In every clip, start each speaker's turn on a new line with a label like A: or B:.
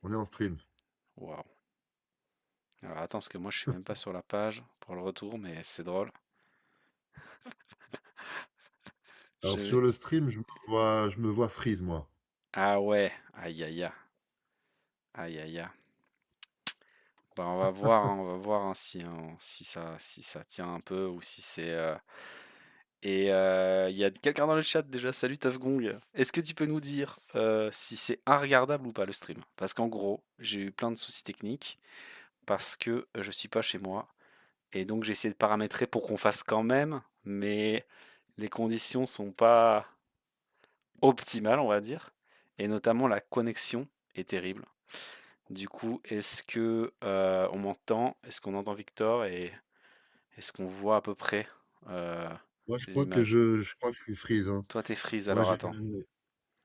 A: On est en stream.
B: Waouh. Alors attends, parce que moi je suis même pas sur la page pour le retour, mais c'est drôle.
A: Alors
B: Je
A: sur
B: vais-
A: le stream, je me vois freeze, moi.
B: Ah ouais, aïe aïe aïe, aïe aïe aïe. Bah, on va voir hein, si ça tient un peu ou si c'est. Et il y a quelqu'un dans le chat déjà, salut Tafgong. Est-ce que tu peux nous dire si c'est regardable ou pas le stream? Parce qu'en gros, j'ai eu plein de soucis techniques parce que je suis pas chez moi. Et donc j'ai essayé de paramétrer pour qu'on fasse quand même, mais les conditions sont pas optimales, on va dire. Et notamment la connexion est terrible. Du coup, est-ce que on m'entend? Est-ce qu'on entend Victor? Et est-ce qu'on voit à peu près euh,
A: Moi, je
B: les
A: crois que
B: images?
A: je crois que je suis freeze, hein.
B: Toi, t'es freeze,
A: Moi,
B: alors
A: j'ai
B: attends.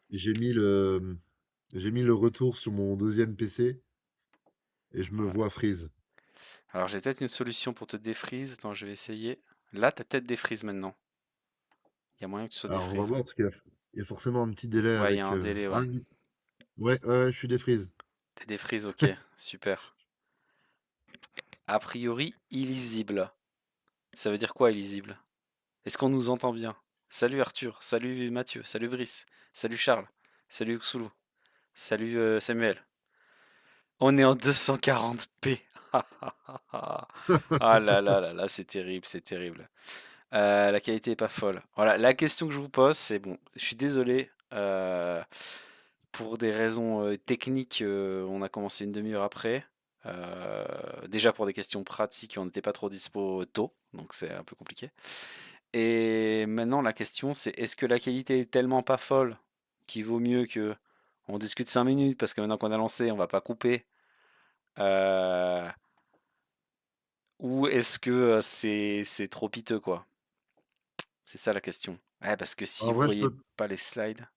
A: j'ai mis le retour sur mon deuxième PC et je me
B: Ouais.
A: vois freeze.
B: Alors j'ai peut-être une solution pour te défreeze. Attends, je vais essayer. Là, t'as peut-être défreeze maintenant. Il y a moyen que tu sois
A: Alors, on va
B: défreeze.
A: voir parce qu'il y a forcément un petit délai
B: Ouais, il y a
A: avec.
B: un délai,
A: Ah,
B: ouais.
A: oui. Ouais, ouais, je suis défreeze.
B: T'es défreeze, ok, super. A priori, illisible. Ça veut dire quoi, illisible? Est-ce qu'on nous entend bien? Salut Arthur, salut Mathieu, salut Brice, salut Charles, salut Xulu, salut Samuel. On est en 240p. Ah là là là là, c'est terrible, c'est terrible. La qualité est pas folle. Voilà, la question que je vous pose, c'est bon, je suis désolé. Pour des raisons techniques, on a commencé une demi-heure après. Déjà pour des questions pratiques, on n'était pas trop dispo tôt, donc c'est un peu compliqué. Et maintenant, la question, c'est est-ce que la qualité est tellement pas folle qu'il vaut mieux que on discute 5 minutes parce que maintenant qu'on a lancé, on va pas couper. Euh, ou est-ce que c'est trop piteux, quoi? C'est ça la question. Ouais, parce que si
A: En
B: vous
A: vrai, je
B: voyez
A: peux,
B: pas les slides,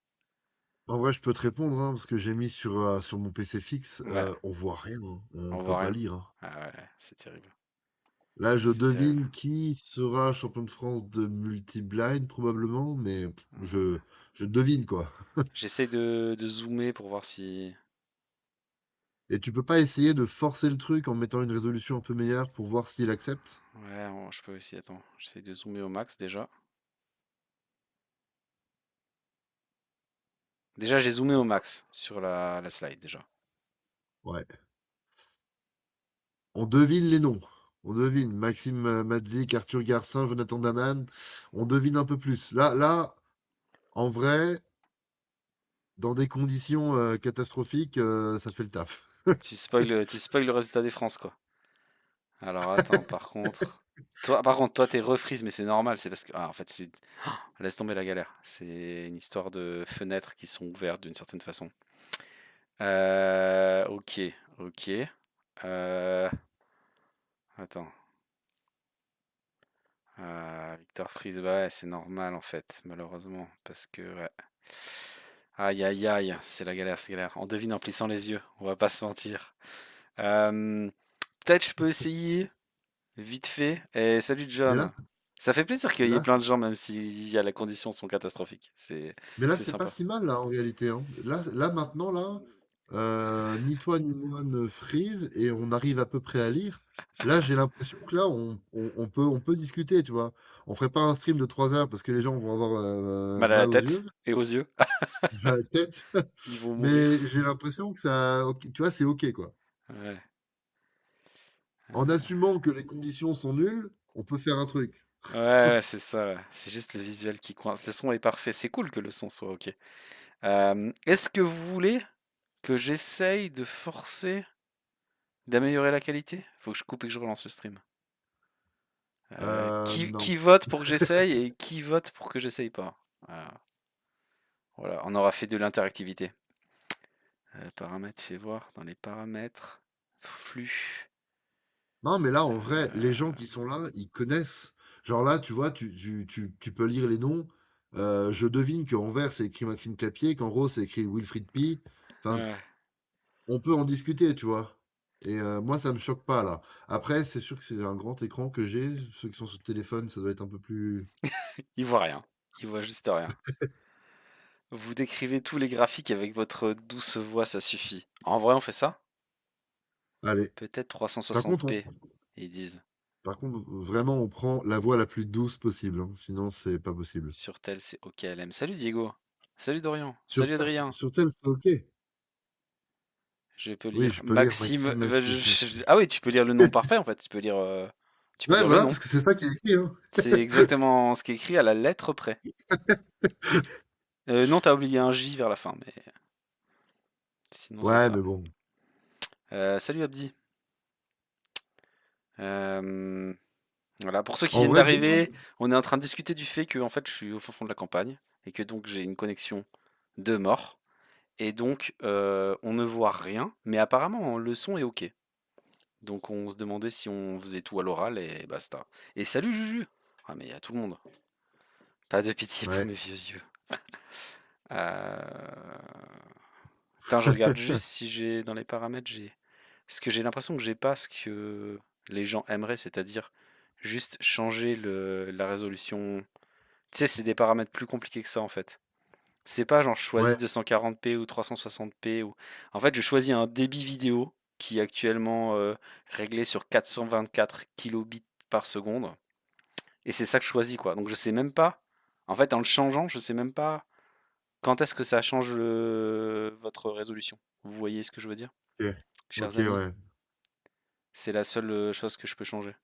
A: en vrai, je peux te répondre, hein, parce que j'ai mis sur mon PC fixe,
B: ouais,
A: on voit rien, hein. On
B: on
A: peut
B: voit
A: pas
B: rien.
A: lire, hein.
B: Ah ouais, c'est terrible.
A: Là, je
B: C'est terrible.
A: devine qui sera champion de France de multi-blind, probablement, mais je devine, quoi.
B: J'essaie de zoomer pour voir si.
A: Et tu peux pas essayer de forcer le truc en mettant une résolution un peu meilleure pour voir s'il accepte?
B: Ouais, je peux aussi. Attends, j'essaie de zoomer au max déjà. Déjà, j'ai zoomé au max sur la slide déjà.
A: Ouais. On devine les noms. On devine. Maxime Madzik, Arthur Garcin, Jonathan Daman. On devine un peu plus. Là, en vrai, dans des conditions catastrophiques, ça fait le taf.
B: Tu spoil le résultat des France, quoi. Alors attends, par contre. Toi, t'es refreeze, mais c'est normal, c'est parce que. Ah, en fait, c'est. Laisse tomber la galère. C'est une histoire de fenêtres qui sont ouvertes d'une certaine façon. Ok, ok. Euh, attends. Victor Freeze, bah ouais, c'est normal en fait, malheureusement, parce que ouais. Aïe aïe aïe, c'est la galère, c'est la galère. On devine en plissant les yeux, on va pas se mentir. Euh, Peut-être je peux essayer, vite fait. Et salut
A: Mais là,
B: John. Ça fait plaisir qu'il
A: mais
B: y ait
A: là,
B: plein de gens, même si les conditions sont catastrophiques.
A: mais là,
B: C'est
A: c'est pas
B: sympa.
A: si mal là en réalité, hein. Là maintenant là, ni toi ni moi ne freeze et on arrive à peu près à lire. Là, j'ai l'impression que là, on peut discuter, tu vois. On ferait pas un stream de 3 heures parce que les gens vont avoir
B: Mal à la
A: mal aux yeux,
B: tête et aux yeux,
A: à la tête.
B: ils vont
A: Mais
B: mourir.
A: j'ai l'impression que ça, tu vois, c'est ok quoi.
B: Ouais.
A: En assumant que les conditions sont nulles, on peut faire un truc.
B: Ouais, ouais, c'est ça, ouais. C'est juste le visuel qui coince. Le son est parfait. C'est cool que le son soit ok. Est-ce que vous voulez que j'essaye de forcer d'améliorer la qualité? Faut que je coupe et que je relance le stream.
A: Non.
B: Qui vote pour que j'essaye et qui vote pour que j'essaye pas? Voilà, on aura fait de l'interactivité. Paramètres, fais voir dans les paramètres. Flux.
A: Non, mais là, en vrai, les gens
B: Euh,
A: qui sont là, ils connaissent. Genre là, tu vois, tu peux lire les noms. Je devine qu'en vert, c'est écrit Maxime Clapier, qu'en rose, c'est écrit Wilfried Pi. Enfin,
B: ouais.
A: on peut en discuter, tu vois. Et moi, ça me choque pas, là. Après, c'est sûr que c'est un grand écran que j'ai. Ceux qui sont sur téléphone, ça doit être un peu plus.
B: Il voit rien. Il voit juste rien. Vous décrivez tous les graphiques avec votre douce voix, ça suffit. En vrai, on fait ça?
A: Allez.
B: Peut-être
A: Par contre,
B: 360p, ils disent.
A: vraiment, on prend la voix la plus douce possible, hein. Sinon, c'est pas possible.
B: Sur tel, c'est OKLM. Salut Diego. Salut Dorian.
A: Sur,
B: Salut Adrien.
A: sur tel, c'est OK.
B: Je peux
A: Oui,
B: lire
A: je peux lire
B: Maxime.
A: Maxime FFF.
B: Ah oui, tu peux lire le nom parfait en fait. Tu peux
A: Ouais,
B: lire le
A: voilà,
B: nom.
A: parce que c'est ça qui est écrit, hein.
B: C'est exactement ce qui est écrit à la lettre près. Non, t'as oublié un J vers la fin, mais sinon c'est
A: Ouais,
B: ça.
A: mais bon.
B: Salut Abdi. Euh, Voilà, pour ceux qui
A: En
B: viennent
A: vrai, demain,
B: d'arriver, on est en train de discuter du fait que en fait je suis au fin fond de la campagne et que donc j'ai une connexion de mort et donc on ne voit rien, mais apparemment le son est ok. Donc on se demandait si on faisait tout à l'oral et basta. Et salut Juju! Ah mais il y a tout le monde. Pas de pitié pour
A: ouais.
B: mes vieux yeux. Euh... Attends, je regarde juste si j'ai dans les paramètres, j'ai. Parce que j'ai l'impression que j'ai pas ce que les gens aimeraient, c'est-à-dire juste changer la résolution. Tu sais, c'est des paramètres plus compliqués que ça en fait. C'est pas genre je choisis
A: Ouais,
B: 240p ou 360p ou. En fait, je choisis un débit vidéo qui est actuellement réglé sur 424 kilobits par seconde. Et c'est ça que je choisis quoi. Donc je sais même pas. En fait, en le changeant, je sais même pas quand est-ce que ça change votre résolution. Vous voyez ce que je veux dire,
A: ok.
B: chers
A: Ok,
B: amis?
A: ouais.
B: C'est la seule chose que je peux changer.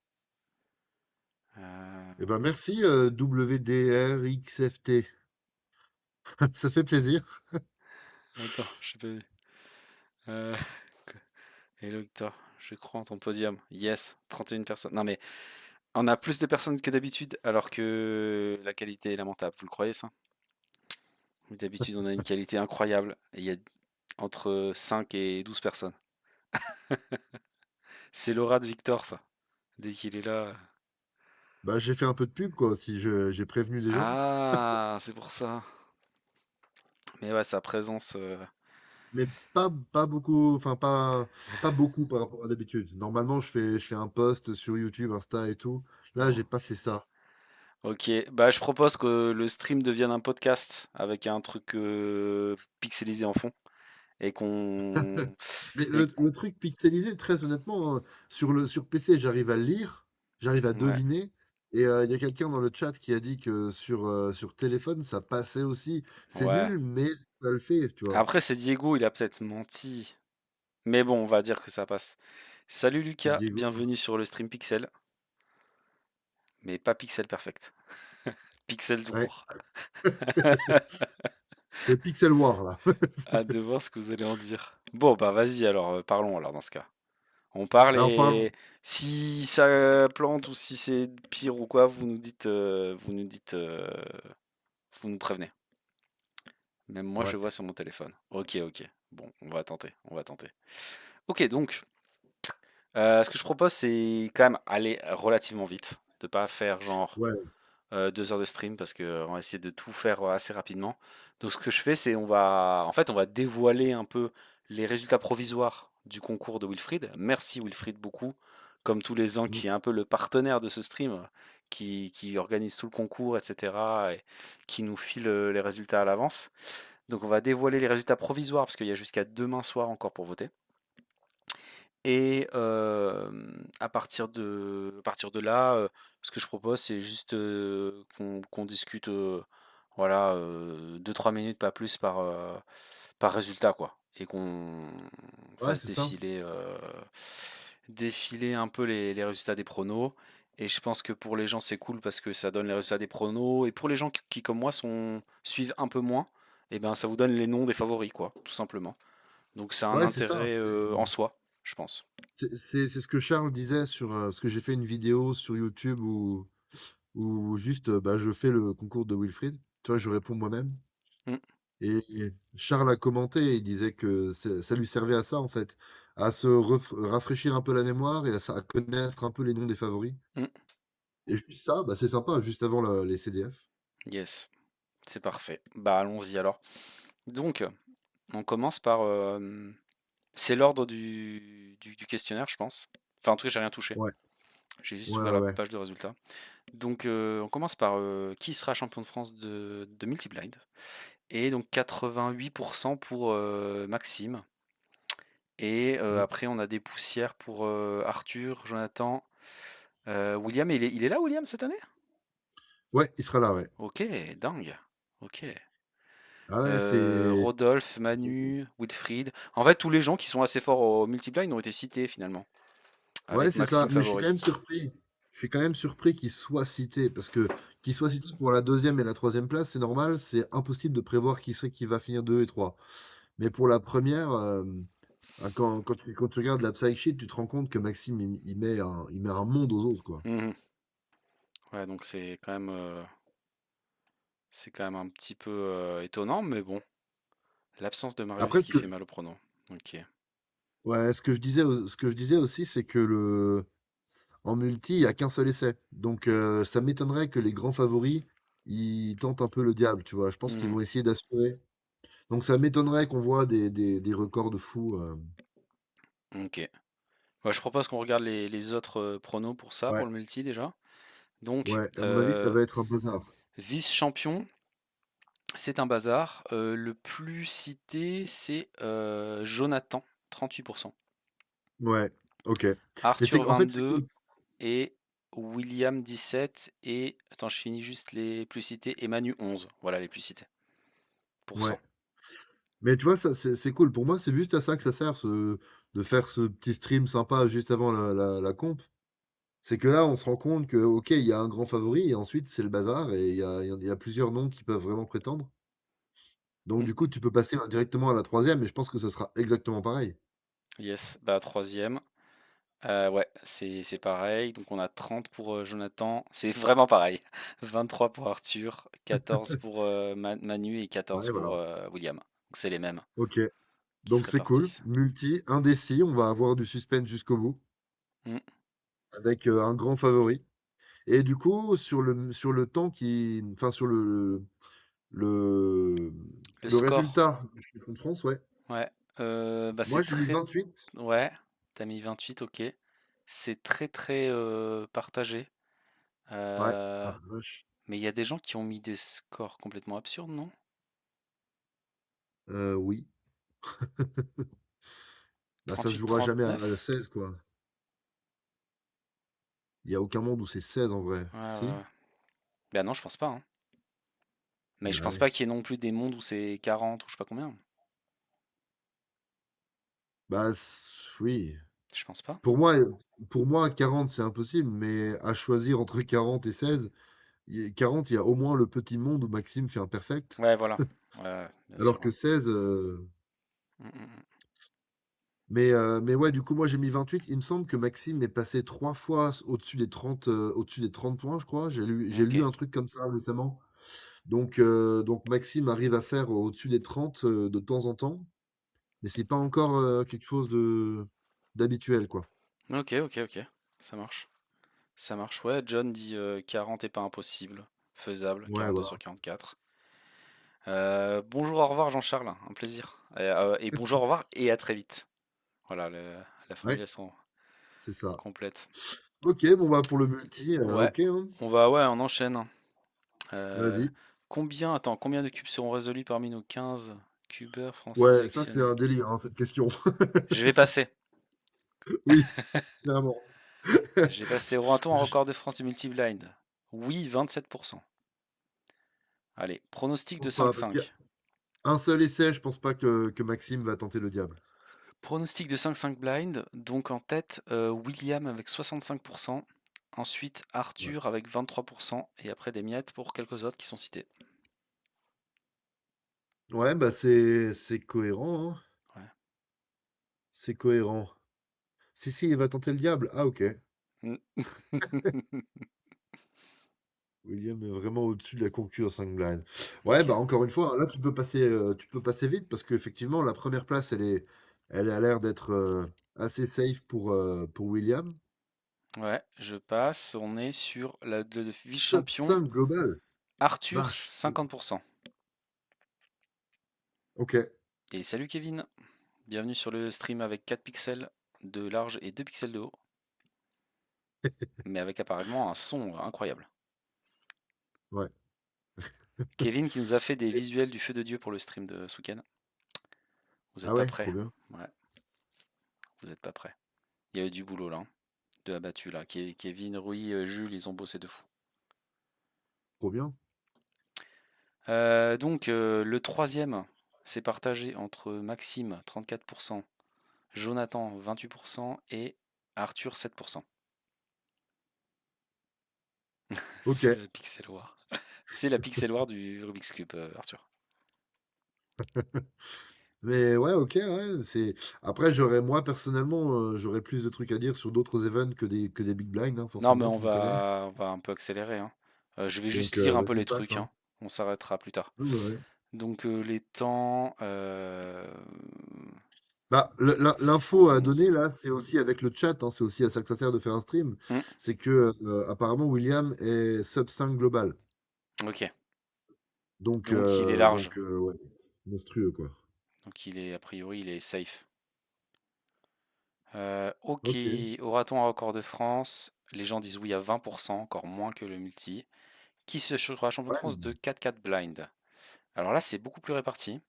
B: Euh,
A: Eh ben, merci, WDRXFT. Ça fait plaisir.
B: Attends, je sais pas. Euh, Hello Victor, je crois en ton podium. Yes, 31 personnes. Non mais on a plus de personnes que d'habitude alors que la qualité est lamentable. Vous le croyez ça? D'habitude on a une qualité incroyable. Et il y a entre 5 et 12 personnes. C'est l'aura de Victor ça. Dès qu'il est là.
A: Bah, j'ai fait un peu de pub, quoi, aussi. J'ai prévenu des gens.
B: Ah, c'est pour ça. Mais ouais, sa présence.
A: Mais pas beaucoup, enfin, pas beaucoup par rapport à d'habitude. Normalement, je fais un post sur YouTube, Insta et tout. Là,
B: Bon.
A: j'ai pas fait ça.
B: Ok, bah je propose que le stream devienne un podcast avec un truc pixelisé en fond et qu'on
A: Mais
B: et
A: le truc pixelisé, très honnêtement, sur PC, j'arrive à le lire, j'arrive à
B: ouais,
A: deviner. Et il y a quelqu'un dans le chat qui a dit que sur téléphone, ça passait aussi. C'est
B: ouais.
A: nul, mais ça le fait, tu vois.
B: Après c'est Diego, il a peut-être menti. Mais bon, on va dire que ça passe. Salut
A: C'est
B: Lucas,
A: Diego.
B: bienvenue sur le stream Pixel, mais pas Pixel Perfect. Pixel tout
A: Ouais,
B: court.
A: c'est Pixel War, là.
B: Hâte de voir ce que vous allez en dire. Bon bah vas-y alors, parlons alors dans ce cas. On parle
A: Alors, parlons.
B: et si ça plante ou si c'est pire ou quoi, vous nous prévenez. Même moi, je
A: Ouais,
B: vois sur mon téléphone. Ok, ok. Bon, on va tenter, on va tenter. Ok, donc, ce que je propose, c'est quand même aller relativement vite, de pas faire genre
A: ouais,
B: 2 heures de stream parce que on va essayer de tout faire assez rapidement. Donc, ce que je fais, c'est en fait, on va dévoiler un peu les résultats provisoires du concours de Wilfried. Merci Wilfried beaucoup, comme tous les ans,
A: mm,
B: qui est un peu le partenaire de ce stream, qui organise tout le concours, etc., et qui nous file les résultats à l'avance. Donc on va dévoiler les résultats provisoires parce qu'il y a jusqu'à demain soir encore pour voter. Et à partir de là, ce que je propose, c'est juste qu'on discute voilà, 2-3 minutes, pas plus par résultat, quoi. Et qu'on
A: ouais,
B: fasse
A: c'est ça.
B: défiler un peu les résultats des pronos. Et je pense que pour les gens, c'est cool parce que ça donne les résultats des pronos. Et pour les gens qui comme moi, suivent un peu moins, et ben, ça vous donne les noms des favoris, quoi, tout simplement. Donc c'est un
A: Ouais, c'est ça.
B: intérêt en soi, je pense.
A: C'est ce que Charles disait sur parce que j'ai fait une vidéo sur YouTube où juste bah, je fais le concours de Wilfried. Tu vois, je réponds moi-même.
B: Mm,
A: Et Charles a commenté, il disait que ça lui servait à ça en fait, à se rafraîchir un peu la mémoire et à connaître un peu les noms des favoris.
B: mm.
A: Et juste ça, bah, c'est sympa, juste avant les CDF.
B: Yes, c'est parfait. Bah allons-y alors. Donc, on commence par... c'est l'ordre du questionnaire, je pense. Enfin, en tout cas, j'ai rien touché.
A: Ouais,
B: J'ai juste
A: ouais,
B: ouvert
A: ouais,
B: la
A: ouais.
B: page de résultats. Donc, on commence par qui sera champion de France de multi-blind. et donc 88% pour Maxime. Et
A: Mm.
B: après, on a des poussières pour Arthur, Jonathan, William. Il est là, William, cette année?
A: Ouais, il sera là, ouais.
B: Ok, dingue. Ok.
A: Ah ouais, c'est.
B: Rodolphe, Manu, Wilfried. En fait, tous les gens qui sont assez forts au multipline ont été cités finalement,
A: Ouais,
B: avec
A: c'est ça.
B: Maxime
A: Mais je suis quand
B: favori.
A: même surpris. Je suis quand même surpris qu'il soit cité. Parce que qu'il soit cité pour la deuxième et la troisième place, c'est normal. C'est impossible de prévoir qui va finir 2 et 3. Mais pour la première, quand tu regardes la Psyche Sheet, tu te rends compte que Maxime, il met un monde aux autres, quoi.
B: Mhm. Ouais, donc c'est quand même un petit peu étonnant, mais bon, l'absence de Marius
A: Après,
B: qui fait mal au prono. Ok.
A: ouais, ce que je disais aussi, c'est que en multi, il n'y a qu'un seul essai. Donc, ça m'étonnerait que les grands favoris, ils tentent un peu le diable, tu vois. Je pense qu'ils
B: Mhm.
A: vont essayer d'assurer. Donc, ça m'étonnerait qu'on voit des records de fou.
B: Ok. Bah, je propose qu'on regarde les autres pronos pour ça, pour
A: Ouais,
B: le multi déjà. Donc,
A: ouais. À mon avis, ça va être un bazar.
B: vice-champion, c'est un bazar. Le plus cité, c'est Jonathan, 38%.
A: Ouais, ok. Mais
B: Arthur,
A: c'est, en fait, c'est
B: 22.
A: cool.
B: Et William, 17. Et, attends, je finis juste les plus cités. Et Manu, 11. Voilà les plus cités. Pour
A: Ouais.
B: cent.
A: Mais tu vois, ça, c'est cool. Pour moi, c'est juste à ça que ça sert, de faire ce petit stream sympa juste avant la comp. C'est que là, on se rend compte que, ok, il y a un grand favori, et ensuite, c'est le bazar, et il y a plusieurs noms qui peuvent vraiment prétendre. Donc,
B: Mm,
A: du coup, tu peux passer directement à la troisième, et je pense que ce sera exactement pareil.
B: yes, bah troisième. Ouais, c'est pareil. Donc on a 30 pour Jonathan. C'est vraiment pareil. 23 pour Arthur, 14 pour Manu et 14
A: Ouais,
B: pour
A: voilà.
B: William. Donc c'est les mêmes
A: Ok.
B: qui se
A: Donc, c'est cool.
B: répartissent.
A: Multi, indécis, on va avoir du suspense jusqu'au bout,
B: Mm.
A: avec un grand favori. Et du coup, sur le temps enfin, sur le,
B: Le
A: le
B: score,
A: résultat de cette conférence, ouais.
B: ouais. Bah
A: Moi,
B: c'est
A: j'ai mis
B: très...
A: 28.
B: Ouais, t'as mis 28, ok. C'est très très partagé.
A: Ouais.
B: Euh,
A: Ah, vache.
B: mais il y a des gens qui ont mis des scores complètement absurdes, non?
A: Oui. Bah, ça se jouera jamais à
B: 38-39?
A: 16, quoi. Il y a aucun monde où c'est 16 en vrai.
B: Ouais, ouais,
A: Si?
B: ouais. Bah non, je pense pas, hein. Mais je
A: Bah
B: pense
A: oui.
B: pas qu'il y ait non plus des mondes où c'est 40 ou je sais pas combien.
A: Bah oui.
B: Je pense pas.
A: Pour moi, 40, c'est impossible, mais à choisir entre 40 et 16, 40, il y a au moins le petit monde où Maxime fait un perfect.
B: Ouais, voilà. Ouais, ouais, bien
A: Alors
B: sûr.
A: que 16,
B: Mm, mm, mm.
A: mais ouais, du coup, moi j'ai mis 28. Il me semble que Maxime est passé 3 fois au-dessus des 30 points, je crois. J'ai
B: Ok,
A: lu un truc comme ça récemment. Donc Maxime arrive à faire au-dessus des 30 de temps en temps, mais c'est pas encore quelque chose de d'habituel, quoi.
B: ok, ok, ok. Ça marche. Ça marche. Ouais, John dit 40 est pas impossible. Faisable,
A: Ouais,
B: 42 sur
A: voilà.
B: 44. Bonjour, au revoir Jean-Charles, un plaisir. Et bonjour, au revoir et à très vite. Voilà, la
A: Ouais,
B: formulation
A: c'est ça.
B: complète.
A: Ok, bon bah pour le multi,
B: Ouais,
A: ok, hein.
B: ouais, on enchaîne. Euh,
A: Vas-y.
B: combien de cubes seront résolus parmi nos 15 cubeurs français
A: Ouais, ça c'est
B: sélectionnés?
A: un délire, hein, cette question.
B: Je vais passer.
A: Oui, clairement.
B: J'ai passé Rouen-Ton en record de France du multi-blind. Oui, 27%. Allez,
A: Je
B: pronostic de
A: pense pas, parce qu'il y
B: 5-5.
A: a un seul essai, je pense pas que Maxime va tenter le diable.
B: Pronostic de 5-5 blind. Donc en tête, William avec 65%. Ensuite,
A: Ouais,
B: Arthur avec 23%. Et après des miettes pour quelques autres qui sont cités.
A: ouais, bah c'est cohérent, hein.
B: Ouais.
A: C'est cohérent. Si, si, il va tenter le diable. Ah, ok.
B: Mm.
A: William est vraiment au-dessus de la concu en 5 blinds. Ouais,
B: Ok.
A: bah encore une fois, là tu peux passer vite parce qu'effectivement la première place elle a l'air d'être assez safe pour William.
B: Ouais, je passe. On est sur le
A: Top
B: vice-champion
A: 5 global.
B: Arthur,
A: Vache.
B: 50%.
A: Ok.
B: Et salut Kevin. Bienvenue sur le stream avec 4 pixels de large et 2 pixels de haut. Mais avec apparemment un son incroyable.
A: Ouais.
B: Kevin qui nous a fait des visuels du feu de Dieu pour le stream de ce week-end. Vous êtes
A: Ah
B: pas
A: ouais,
B: prêts?
A: trop bien.
B: Ouais, vous êtes pas prêts. Il y a eu du boulot là, hein, de abattu là. Kevin, Rui, Jules, ils ont bossé de fou.
A: Trop bien.
B: Donc le troisième, c'est partagé entre Maxime 34%, Jonathan 28% et Arthur 7%.
A: Ok.
B: C'est la Pixel War. C'est la Pixel War du Rubik's Cube, Arthur.
A: Mais ouais, ok, ouais, c'est. Après, moi personnellement, j'aurais plus de trucs à dire sur d'autres events que des big blinds, hein,
B: Non, mais
A: forcément, tu me connais.
B: on va un peu accélérer, hein. Je vais juste
A: Donc,
B: lire un peu
A: vas-y,
B: les
A: passe,
B: trucs,
A: hein.
B: hein. On s'arrêtera plus tard.
A: Ouais, ouais.
B: Donc les temps,
A: Bah, l'info à
B: 611.
A: donner là, c'est aussi avec le chat, hein, c'est aussi à ça que ça sert de faire un stream.
B: Hmm,
A: C'est que apparemment William est sub 5 global.
B: ok.
A: Donc,
B: Donc il est large.
A: ouais, monstrueux quoi.
B: Donc il est, a priori, il est safe. Ok,
A: Ok.
B: aura-t-on un record de France? Les gens disent oui à 20%, encore moins que le multi. Qui se sera champion de
A: Ouais.
B: France de 4-4 blind? Alors là, c'est beaucoup plus réparti.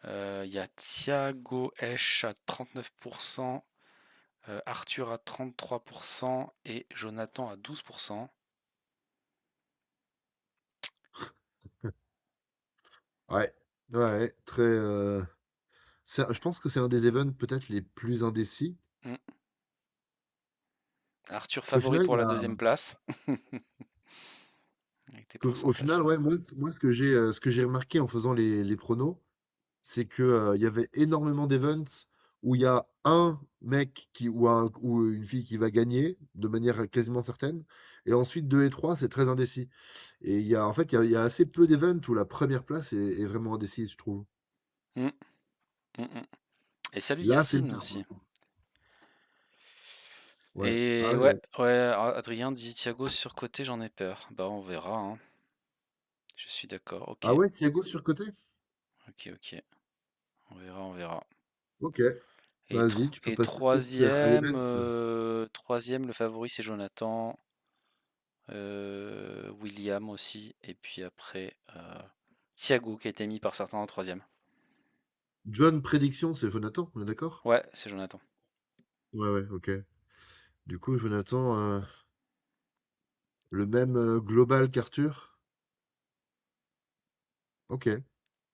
B: Il y a Thiago Esch à 39%, Arthur à 33% et Jonathan à 12%.
A: Ouais, ouais, très. Je pense que c'est un des events peut-être les plus indécis.
B: Hmm. Arthur
A: Parce qu'au
B: favori
A: final,
B: pour la deuxième place, avec tes
A: au final,
B: pourcentages.
A: ouais, moi ce que j'ai remarqué en faisant les pronos, c'est que il y avait énormément d'events où il y a un mec ou une fille qui va gagner de manière quasiment certaine, et ensuite 2 et 3 c'est très indécis. Et en fait, il y a assez peu d'events où la première place est vraiment indécise, je trouve.
B: Hmm, hmm, hmm. Et salut
A: Là, c'est le
B: Yacine
A: cas, pour le
B: aussi.
A: coup. Ouais. Ah
B: Et
A: ouais,
B: ouais,
A: ouais.
B: ouais, Adrien dit Thiago surcoté, j'en ai peur. Bah on verra, hein. Je suis d'accord,
A: Ah
B: ok.
A: ouais, Thiago surcoté?
B: Ok, ok. On verra, on verra.
A: Ok. Vas-y, tu peux
B: Et
A: passer peut-être à l'event.
B: troisième, le favori c'est Jonathan, William aussi, et puis après Thiago qui a été mis par certains en troisième.
A: John Prédiction, c'est Jonathan, on est d'accord?
B: Ouais, c'est Jonathan.
A: Ouais, ouais, ok. Du coup, Jonathan, le même global qu'Arthur? Ok.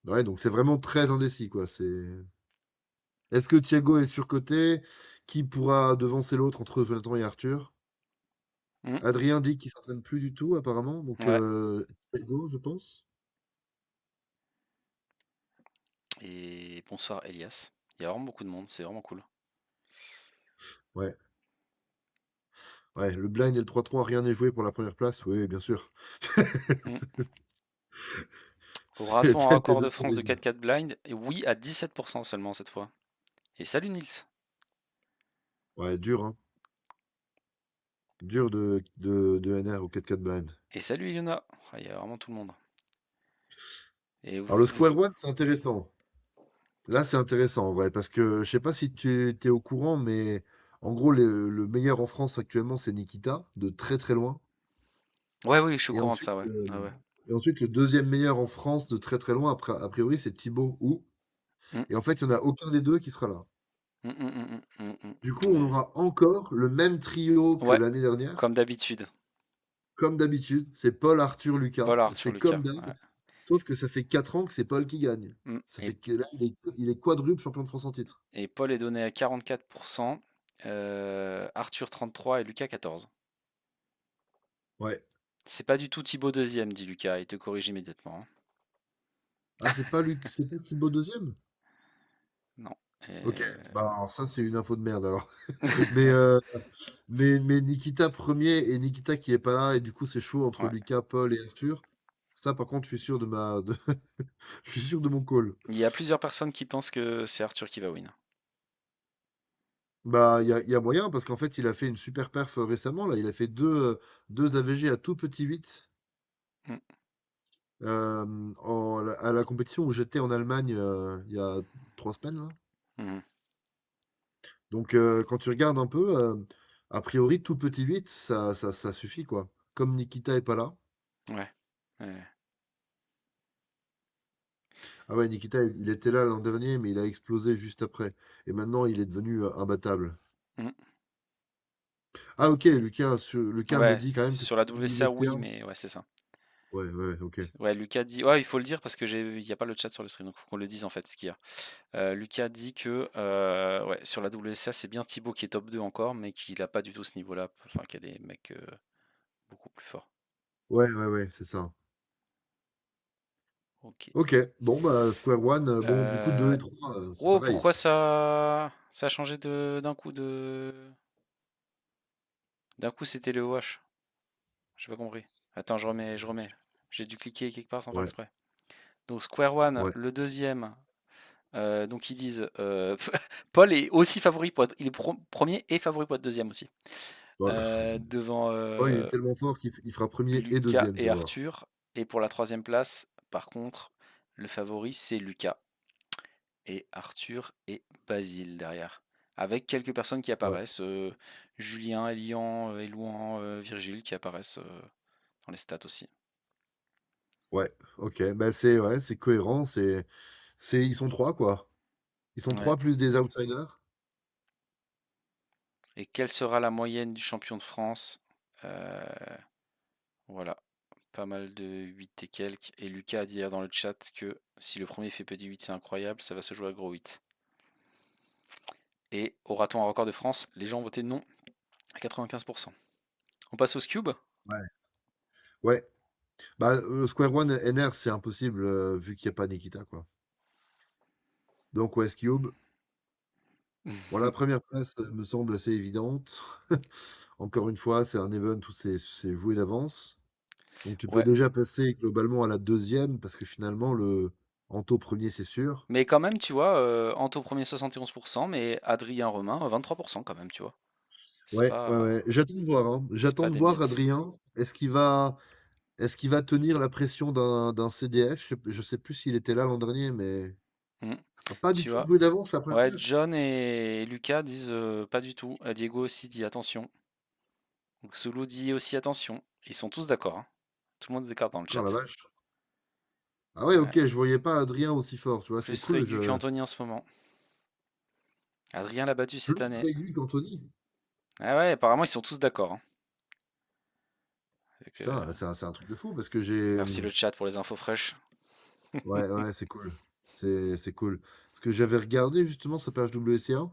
A: Ouais, donc c'est vraiment très indécis, quoi. Est-ce que Thiago est surcoté? Qui pourra devancer l'autre entre Jonathan et Arthur?
B: Hmm,
A: Adrien dit qu'il s'entraîne plus du tout, apparemment. Donc,
B: ouais.
A: Thiago, je pense.
B: Et bonsoir Elias. Il y a vraiment beaucoup de monde, c'est vraiment cool.
A: Ouais. Ouais, le blind et le 3-3, rien n'est joué pour la première place. Oui, bien sûr.
B: Hmm. Aura-t-on un
A: Cet
B: record de
A: event
B: France de
A: indécis.
B: 4-4 blind? Et oui, à 17% seulement cette fois. Et salut Nils.
A: Ouais, dur, hein. Dur de NR au 4-4 blind.
B: Et salut Ilona. Ah, il y a vraiment tout le monde. Et
A: Alors, le Square One, c'est intéressant. Là, c'est intéressant, en vrai, parce que je sais pas si tu es au courant, mais en gros, le meilleur en France actuellement, c'est Nikita, de très très loin.
B: Ouais, oui, je suis au
A: Et
B: courant de
A: ensuite,
B: ça, ouais. Ah ouais.
A: et ensuite le deuxième meilleur en France, de très très loin, a priori, c'est Thibaut Hou.
B: Mm,
A: Et en fait, il n'y en a aucun des deux qui sera là.
B: mm, mm, mm,
A: Du coup, on
B: Ouais.
A: aura encore le même trio que
B: Ouais,
A: l'année dernière,
B: comme d'habitude.
A: comme d'habitude. C'est Paul, Arthur, Lucas.
B: Paul, Arthur,
A: C'est comme
B: Lucas.
A: d'hab,
B: Ouais.
A: sauf que ça fait 4 ans que c'est Paul qui gagne. Ça
B: Et,
A: fait que là, il est quadruple champion de France en titre.
B: et Paul est donné à 44%, Arthur 33 et Lucas 14.
A: Ouais.
B: C'est pas du tout Thibaut deuxième, dit Lucas. Il te corrige immédiatement, hein.
A: Ah, c'est pas Thibaut deuxième?
B: Non.
A: Ok,
B: Euh,
A: bah alors ça c'est une info de merde alors. Mais, mais Nikita premier et Nikita qui est pas là et du coup c'est chaud entre
B: ouais.
A: Lucas, Paul et Arthur. Ça par contre je suis sûr je suis sûr de mon call.
B: Il y a plusieurs personnes qui pensent que c'est Arthur qui va win.
A: Bah il y a moyen parce qu'en fait il a fait une super perf récemment là. Il a fait deux AVG à tout petit 8
B: Mm,
A: à la compétition où j'étais en Allemagne il y a 3 semaines là.
B: mhm.
A: Donc quand tu regardes un peu, a priori tout petit 8 ça suffit quoi. Comme Nikita est pas là.
B: Ouais. Ouais.
A: Ah ouais, Nikita, il était là l'an dernier, mais il a explosé juste après. Et maintenant, il est devenu imbattable.
B: Mm.
A: Ah ok, Lucas me
B: Ouais,
A: dit quand même que
B: sur
A: sur
B: la
A: la
B: WCA, oui,
A: WC1.
B: mais ouais, c'est ça.
A: Ouais, ouais, ok.
B: Ouais, Lucas dit. Ouais, il faut le dire parce que il n'y a pas le chat sur le stream, donc il faut qu'on le dise en fait ce qu'il y a. Lucas dit que ouais, sur la WCA, c'est bien Thibaut qui est top 2 encore, mais qu'il n'a pas du tout ce niveau-là. Enfin, qu'il y a des mecs beaucoup plus forts.
A: Ouais, ouais, ouais, c'est ça.
B: Ok.
A: Ok, bon, bah, Square One, bon, du coup, 2
B: Euh,
A: et 3 c'est
B: Oh,
A: pareil.
B: pourquoi ça a changé d'un coup d'un coup c'était le wash. J'ai pas compris. Attends, je remets. J'ai dû cliquer quelque part sans faire
A: Ouais,
B: exprès. Donc Square One,
A: ouais,
B: le deuxième. Donc ils disent Paul est aussi favori pour être, il est premier et favori pour être deuxième aussi.
A: ouais.
B: Devant
A: Paul, il est tellement fort qu'il fera premier et
B: Lucas
A: deuxième, tu
B: et
A: vas voir.
B: Arthur. Et pour la troisième place, par contre, le favori c'est Lucas et Arthur et Basile derrière. Avec quelques personnes qui
A: Ouais,
B: apparaissent, Julien, Elian, Elouan, Virgile qui apparaissent dans les stats aussi.
A: ouais, ok, bah, c'est ouais, c'est cohérent, ils sont trois, quoi. Ils sont
B: Ouais.
A: trois plus des outsiders.
B: Et quelle sera la moyenne du champion de France? Euh, Voilà, pas mal de 8 et quelques. Et Lucas a dit hier dans le chat que si le premier fait petit 8, c'est incroyable, ça va se jouer à gros 8. Et aura-t-on un record de France? Les gens ont voté non à 95%. On passe au Cube?
A: Ouais. Ouais, bah, Square One NR, c'est impossible, vu qu'il n'y a pas Nikita, quoi. Donc, West Cube. Bon, la première place me semble assez évidente. Encore une fois, c'est un event où c'est joué d'avance. Donc tu peux
B: Ouais.
A: déjà passer globalement à la deuxième parce que finalement le Anto premier c'est sûr.
B: Mais quand même, tu vois, Anto premier 71%, mais Adrien Romain 23% quand même, tu vois.
A: Ouais, ouais, ouais. J'attends de voir, hein.
B: C'est
A: J'attends
B: pas
A: de
B: des
A: voir
B: miettes.
A: Adrien. Est-ce qu'il va tenir la pression d'un CDF? Je sais plus s'il était là l'an dernier, mais
B: Hmm.
A: pas du
B: Tu
A: tout
B: vois.
A: joué d'avance la première
B: Ouais,
A: place.
B: John et Lucas disent pas du tout. Diego aussi dit attention. Donc Solo dit aussi attention. Ils sont tous d'accord, hein. Tout le monde est d'accord dans le
A: Oh la
B: chat.
A: vache. Ah ouais,
B: Ouais.
A: ok, je voyais pas Adrien aussi fort, tu vois, c'est
B: Plus
A: cool.
B: Régu qu'Anthony en ce moment. Adrien l'a battu cette
A: Plus
B: année.
A: régulier qu'Anthony.
B: Ah ouais, apparemment ils sont tous d'accord, hein. Donc,
A: Putain, c'est un truc de fou parce que j'ai.
B: merci le chat pour les infos fraîches.
A: Ouais, ouais, c'est cool. C'est cool. Parce que j'avais regardé justement sa page WCA.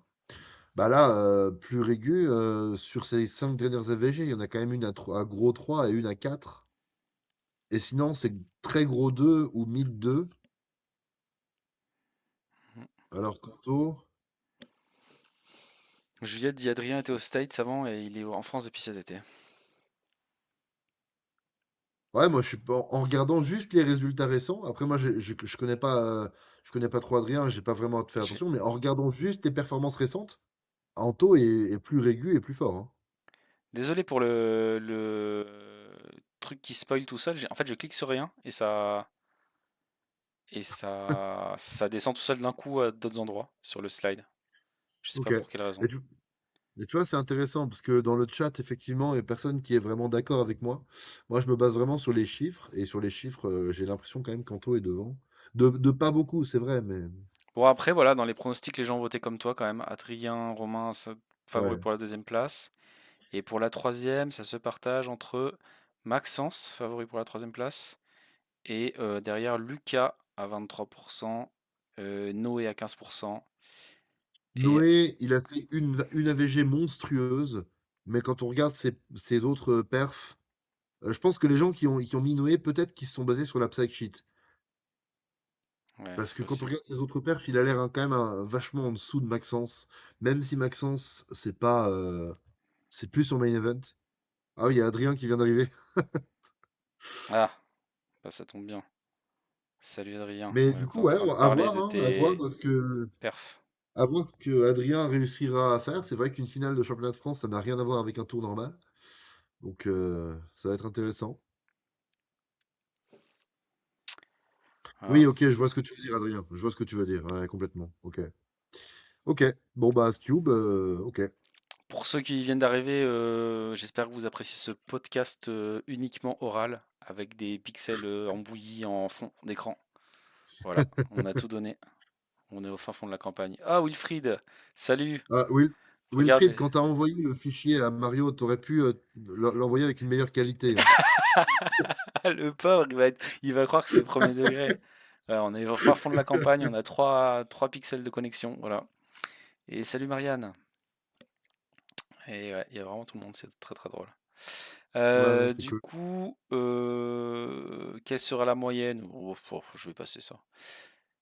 A: Bah là, plus régu, sur ces 5 dernières AVG, il y en a quand même une à gros 3 et une à 4. Et sinon, c'est très gros 2 ou mid 2. Alors, Kanto,
B: Juliette dit Adrien était aux States avant et il est en France depuis cet été.
A: ouais, moi, je suis pas, en regardant juste les résultats récents. Après, moi, je connais pas trop Adrien, j'ai pas vraiment fait
B: J'ai-
A: attention, mais en regardant juste les performances récentes, Anto est plus régu et plus fort, hein.
B: Désolé pour le truc qui spoil tout seul. En fait, je clique sur rien et ça descend tout seul d'un coup à d'autres endroits sur le slide. Je sais
A: Ok.
B: pas pour quelle raison.
A: Et tu, Et tu vois, c'est intéressant parce que dans le chat, effectivement, il n'y a personne qui est vraiment d'accord avec moi. Moi, je me base vraiment sur les chiffres. Et sur les chiffres, j'ai l'impression quand même qu'Anto est devant. De pas beaucoup, c'est vrai, mais
B: Bon après voilà, dans les pronostics, les gens ont voté comme toi quand même. Adrien, Romain, favori
A: ouais.
B: pour la deuxième place. Et pour la troisième, ça se partage entre Maxence, favori pour la troisième place, et derrière Lucas à 23%, Noé à 15%. Et
A: Noé, il a fait une AVG monstrueuse. Mais quand on regarde ses autres perfs, je pense que les gens qui ont mis Noé, peut-être qu'ils se sont basés sur la Psych Sheet.
B: ouais,
A: Parce
B: c'est
A: que quand on
B: possible.
A: regarde ses autres perfs, il a l'air quand même vachement en dessous de Maxence. Même si Maxence, c'est pas, c'est plus son main event. Ah oui, il y a Adrien qui vient d'arriver.
B: Ah, bah ça tombe bien. Salut Adrien,
A: Mais
B: on
A: du
B: était
A: coup,
B: en
A: ouais,
B: train de
A: à
B: parler
A: voir,
B: de
A: hein, à voir
B: tes perfs.
A: à voir ce que Adrien réussira à faire. C'est vrai qu'une finale de championnat de France, ça n'a rien à voir avec un tour normal. Donc, ça va être intéressant.
B: Voilà.
A: Oui, ok, je vois ce que tu veux dire, Adrien. Je vois ce que tu veux dire, ouais, complètement. Ok. Ok. Bon, bah, Cube, ok.
B: Pour ceux qui viennent d'arriver, j'espère que vous appréciez ce podcast uniquement oral avec des pixels embouillis en fond d'écran. Voilà, on a tout donné. On est au fin fond de la campagne. Ah, Wilfried, salut.
A: Ah, Wilfried,
B: Regarde,
A: quand t'as envoyé le fichier à Mario, t'aurais pu l'envoyer avec une meilleure qualité, hein.
B: le pauvre, il va croire que c'est premier degré. Ouais, on est au fin fond de la campagne, on a 3 pixels de connexion, voilà. Et salut Marianne. Et ouais, il y a vraiment tout le monde, c'est très très drôle.
A: Ouais, c'est
B: Du
A: cool.
B: coup, quelle sera la moyenne? Oh, oh, je vais passer ça.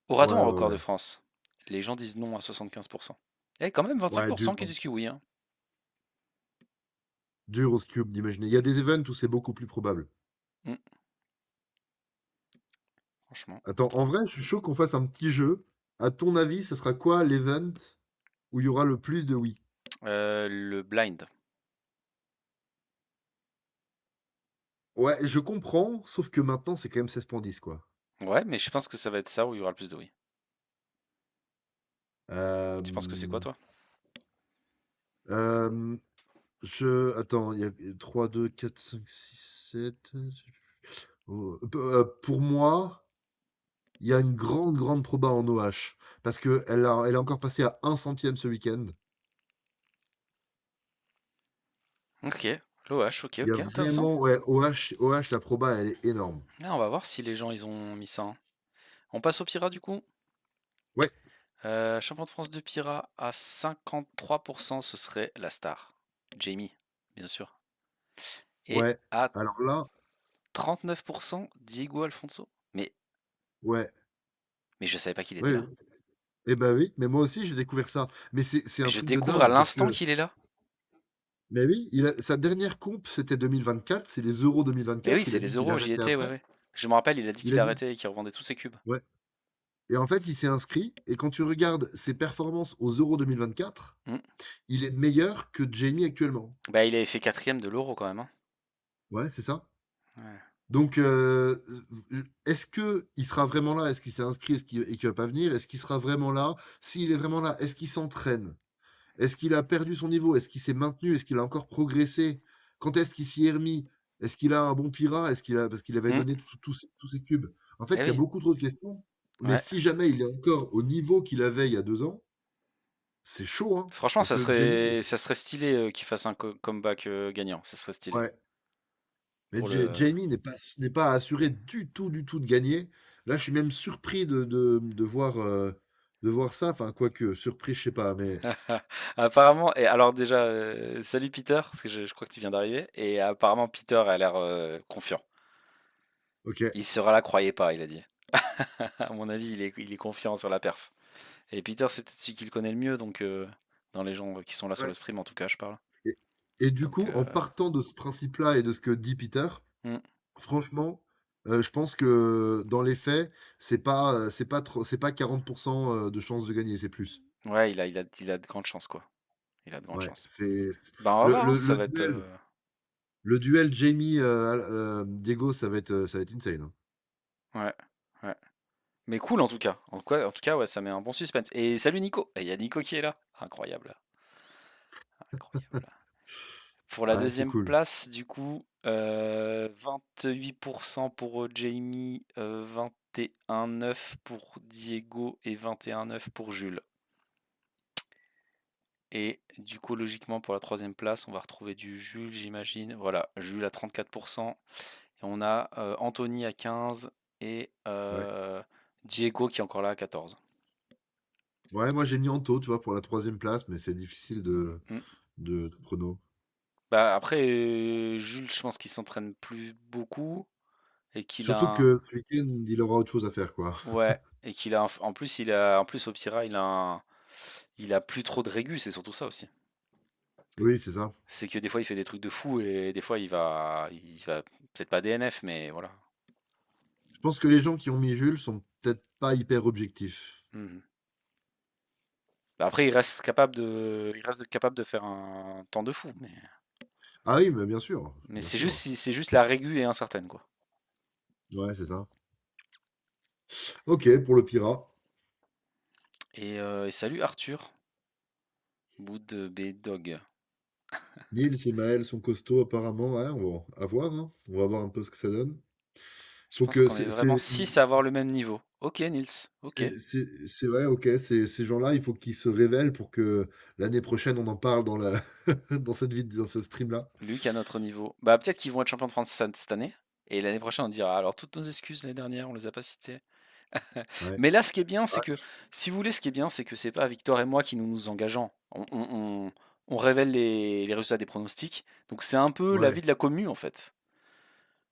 B: Aura-t-on
A: Ouais,
B: un
A: ouais,
B: record de
A: ouais.
B: France? Les gens disent non à 75%. Eh, quand même
A: Ouais,
B: 25%
A: dur,
B: qui
A: hein.
B: disent que oui, hein.
A: Dur au Cube d'imaginer. Il y a des events où c'est beaucoup plus probable.
B: Hmm, franchement.
A: Attends, en vrai, je suis chaud qu'on fasse un petit jeu. À ton avis, ce sera quoi l'event où il y aura le plus de oui?
B: Le blind.
A: Ouais, je comprends, sauf que maintenant, c'est quand même 16,10 quoi.
B: Ouais, mais je pense que ça va être ça où il y aura le plus de oui. Tu penses que c'est quoi,
A: Euh,
B: toi?
A: euh, Attends, il y a 3, 2, 4, 5, 6, 7. Pour moi, il y a une grande proba en OH. Parce elle est encore passée à 1 centième ce week-end.
B: Ok, l'OH, ok,
A: Il y a
B: ok, intéressant.
A: vraiment, ouais, OH, la proba, elle est énorme.
B: Ah, on va voir si les gens ils ont mis ça, hein. On passe au Pira du coup.
A: Ouais,
B: Champion de France de Pira à 53%, ce serait la star. Jamie, bien sûr. Et
A: ouais.
B: à
A: Alors là,
B: 39%, Diego Alfonso.
A: ouais,
B: Mais je savais pas qu'il était
A: ouais,
B: là.
A: ouais. Eh ben oui, mais moi aussi, j'ai découvert ça. Mais c'est un
B: Je
A: truc de
B: découvre à
A: dingue, parce
B: l'instant
A: que,
B: qu'il est là.
A: mais oui, sa dernière comp, c'était 2024, c'est les Euros
B: Mais oui,
A: 2024, il
B: c'est
A: a dit
B: les
A: qu'il
B: euros, j'y
A: arrêtait
B: étais, ouais,
A: après.
B: ouais. Je me rappelle, il a dit
A: Il a
B: qu'il
A: dit,
B: arrêtait et qu'il revendait tous ses cubes.
A: ouais. Et en fait, il s'est inscrit, et quand tu regardes ses performances aux Euros 2024,
B: Hmm.
A: il est meilleur que Jamie actuellement.
B: Bah, il avait fait quatrième de l'euro quand même, hein.
A: Ouais, c'est ça.
B: Ouais.
A: Donc, est-ce que il sera vraiment là? Est-ce qu'il s'est inscrit? Et qu'il va pas venir? Est-ce qu'il sera vraiment là? S'il est vraiment là, est-ce qu'il s'entraîne? Est-ce qu'il a perdu son niveau? Est-ce qu'il s'est maintenu? Est-ce qu'il a encore progressé? Quand est-ce qu'il s'y est remis? Est-ce qu'il a un bon Pira? Parce qu'il avait
B: Hmm.
A: donné tous ses cubes. En fait,
B: Eh
A: il y a
B: oui,
A: beaucoup trop de questions. Mais
B: ouais.
A: si jamais il est encore au niveau qu'il avait il y a 2 ans, c'est chaud, hein.
B: Franchement,
A: Parce que Jamie,
B: ça serait stylé qu'il fasse un comeback gagnant. Ça serait stylé.
A: ouais. Mais
B: Pour le...
A: Jamie n'est pas assuré du tout de gagner. Là, je suis même surpris de voir ça. Enfin, quoique, surpris, je sais pas, mais
B: Apparemment, et alors déjà, salut Peter, parce que je crois que tu viens d'arriver. Et apparemment, Peter a l'air confiant.
A: ok.
B: Il sera là, croyez pas, il a dit. À mon avis, il est confiant sur la perf. Et Peter, c'est peut-être celui qui le connaît le mieux, donc dans les gens qui sont là sur
A: Ouais.
B: le stream, en tout cas, je parle.
A: Et, et du
B: Donc,
A: coup, en partant de ce principe-là et de ce que dit Peter,
B: hmm.
A: franchement, je pense que dans les faits, c'est pas 40% de chances de gagner, c'est plus.
B: Ouais, il a de grandes chances, quoi. Il a de grandes
A: Ouais,
B: chances.
A: c'est
B: Ben, on va
A: le,
B: voir, hein,
A: le,
B: ça
A: le
B: va être.
A: duel, le duel Jamie Diego, ça va être insane, hein.
B: Ouais, ouais. Mais cool, en tout cas. En tout cas, ouais, ça met un bon suspense. Et salut Nico! Et il y a Nico qui est là. Incroyable. Incroyable. Pour la
A: Ouais, c'est
B: deuxième
A: cool.
B: place, du coup, 28% pour Jamie, 21,9 pour Diego et 21,9 pour Jules. Et du coup, logiquement, pour la troisième place, on va retrouver du Jules, j'imagine. Voilà, Jules à 34%. Et on a Anthony à 15 et
A: Ouais.
B: Diego qui est encore là à 14.
A: Ouais, moi j'ai mis Anto, tu vois, pour la troisième place, mais c'est difficile
B: Hmm.
A: de prono.
B: Bah après, Jules, je pense qu'il s'entraîne plus beaucoup et qu'il a
A: Surtout
B: un...
A: que ce week-end, il aura autre chose à faire, quoi.
B: Ouais, et qu'il a en plus en plus au Pira, il a plus trop de régus, c'est surtout ça aussi.
A: Oui, c'est ça.
B: C'est que des fois il fait des trucs de fou et des fois il va peut-être pas DNF mais voilà.
A: Je pense que les gens qui ont mis Jules sont peut-être pas hyper objectifs.
B: Mhm. Bah, après il reste capable de faire un temps de fou
A: Ah oui, mais bien sûr,
B: mais
A: bien sûr.
B: c'est juste la régu est incertaine quoi.
A: Ouais, c'est ça. Ok, pour le Pira.
B: Et salut Arthur, bout de B-Dog.
A: Nils et Maël sont costauds apparemment. Ouais, on va voir, hein. On va voir un peu ce que ça donne.
B: Je
A: Faut
B: pense
A: que
B: qu'on est vraiment 6 à avoir le même niveau. Ok, Nils. Ok.
A: c'est ouais, ok, ces gens-là, il faut qu'ils se révèlent pour que l'année prochaine on en parle dans la dans cette vidéo, dans ce stream-là.
B: Luc à notre niveau. Bah, peut-être qu'ils vont être champions de France cette année. Et l'année prochaine, on dira alors toutes nos excuses l'année dernière, on les a pas cités.
A: Ouais,
B: Mais là, ce qui est bien, c'est
A: ouais,
B: que, si vous voulez, ce qui est bien, c'est que c'est pas Victor et moi qui nous engageons. On révèle les résultats des pronostics. Donc c'est un peu
A: ouais,
B: l'avis de la commu, en fait.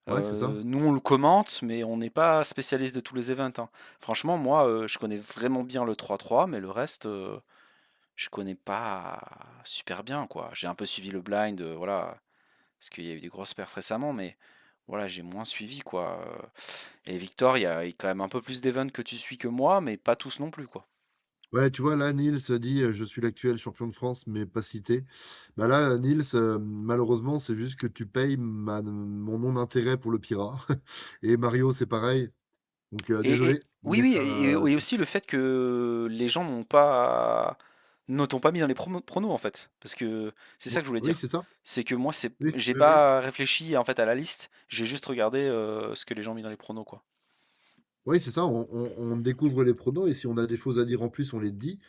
A: ouais, c'est ça.
B: Nous, on le commente, mais on n'est pas spécialiste de tous les events, hein. Franchement, moi, je connais vraiment bien le 3-3, mais le reste, je connais pas super bien, quoi. J'ai un peu suivi le blind, voilà, parce qu'il y a eu des grosses perfs récemment, mais voilà, j'ai moins suivi, quoi. Et Victor, il y a quand même un peu plus d'events que tu suis que moi, mais pas tous non plus, quoi.
A: Ouais, tu vois, là, Nils dit je suis l'actuel champion de France, mais pas cité. Bah là, Nils, malheureusement, c'est juste que tu payes mon non d'intérêt pour le Pira. Et Mario, c'est pareil. Donc,
B: Et
A: désolé,
B: oui,
A: mais
B: oui, et aussi le fait que les gens ne t'ont pas mis dans les pronos, en fait. Parce que c'est ça que je voulais
A: oui,
B: dire.
A: c'est ça.
B: C'est que moi,
A: Oui,
B: j'ai
A: oui, oui.
B: pas réfléchi en fait à la liste, j'ai juste regardé ce que les gens ont mis dans les pronos, quoi.
A: Oui, c'est ça. On découvre les pronos et si on a des choses à dire en plus, on les dit.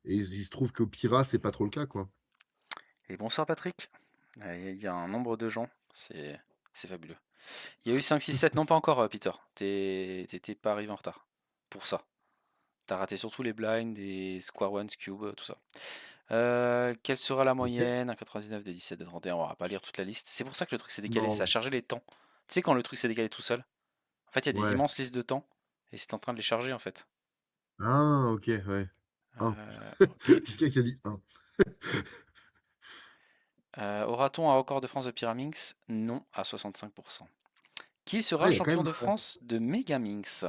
A: Et il se trouve qu'au Pira, c'est pas trop le cas, quoi.
B: Et bonsoir Patrick. Il y a un nombre de gens, c'est fabuleux. Il y a eu 5, 6, 7, non pas encore Peter. T'étais pas arrivé en retard. Pour ça. T'as raté surtout les blinds, des square ones, cube, tout ça. Quelle sera la
A: Ok.
B: moyenne? Un 99, des 17, de 31. On va pas lire toute la liste. C'est pour ça que le truc s'est décalé. Ça a
A: Non.
B: chargé les temps. Tu sais, quand le truc s'est décalé tout seul, en fait, il y a des
A: Ouais.
B: immenses listes de temps. Et c'est en train de les charger, en fait.
A: Ah, ok, ouais. Un.
B: Ok.
A: Quelqu'un qui a dit un.
B: Aura-t-on un record de France de Pyraminx? Non, à 65%. Qui sera
A: Ah, il y a quand
B: champion
A: même.
B: de France de Megaminx?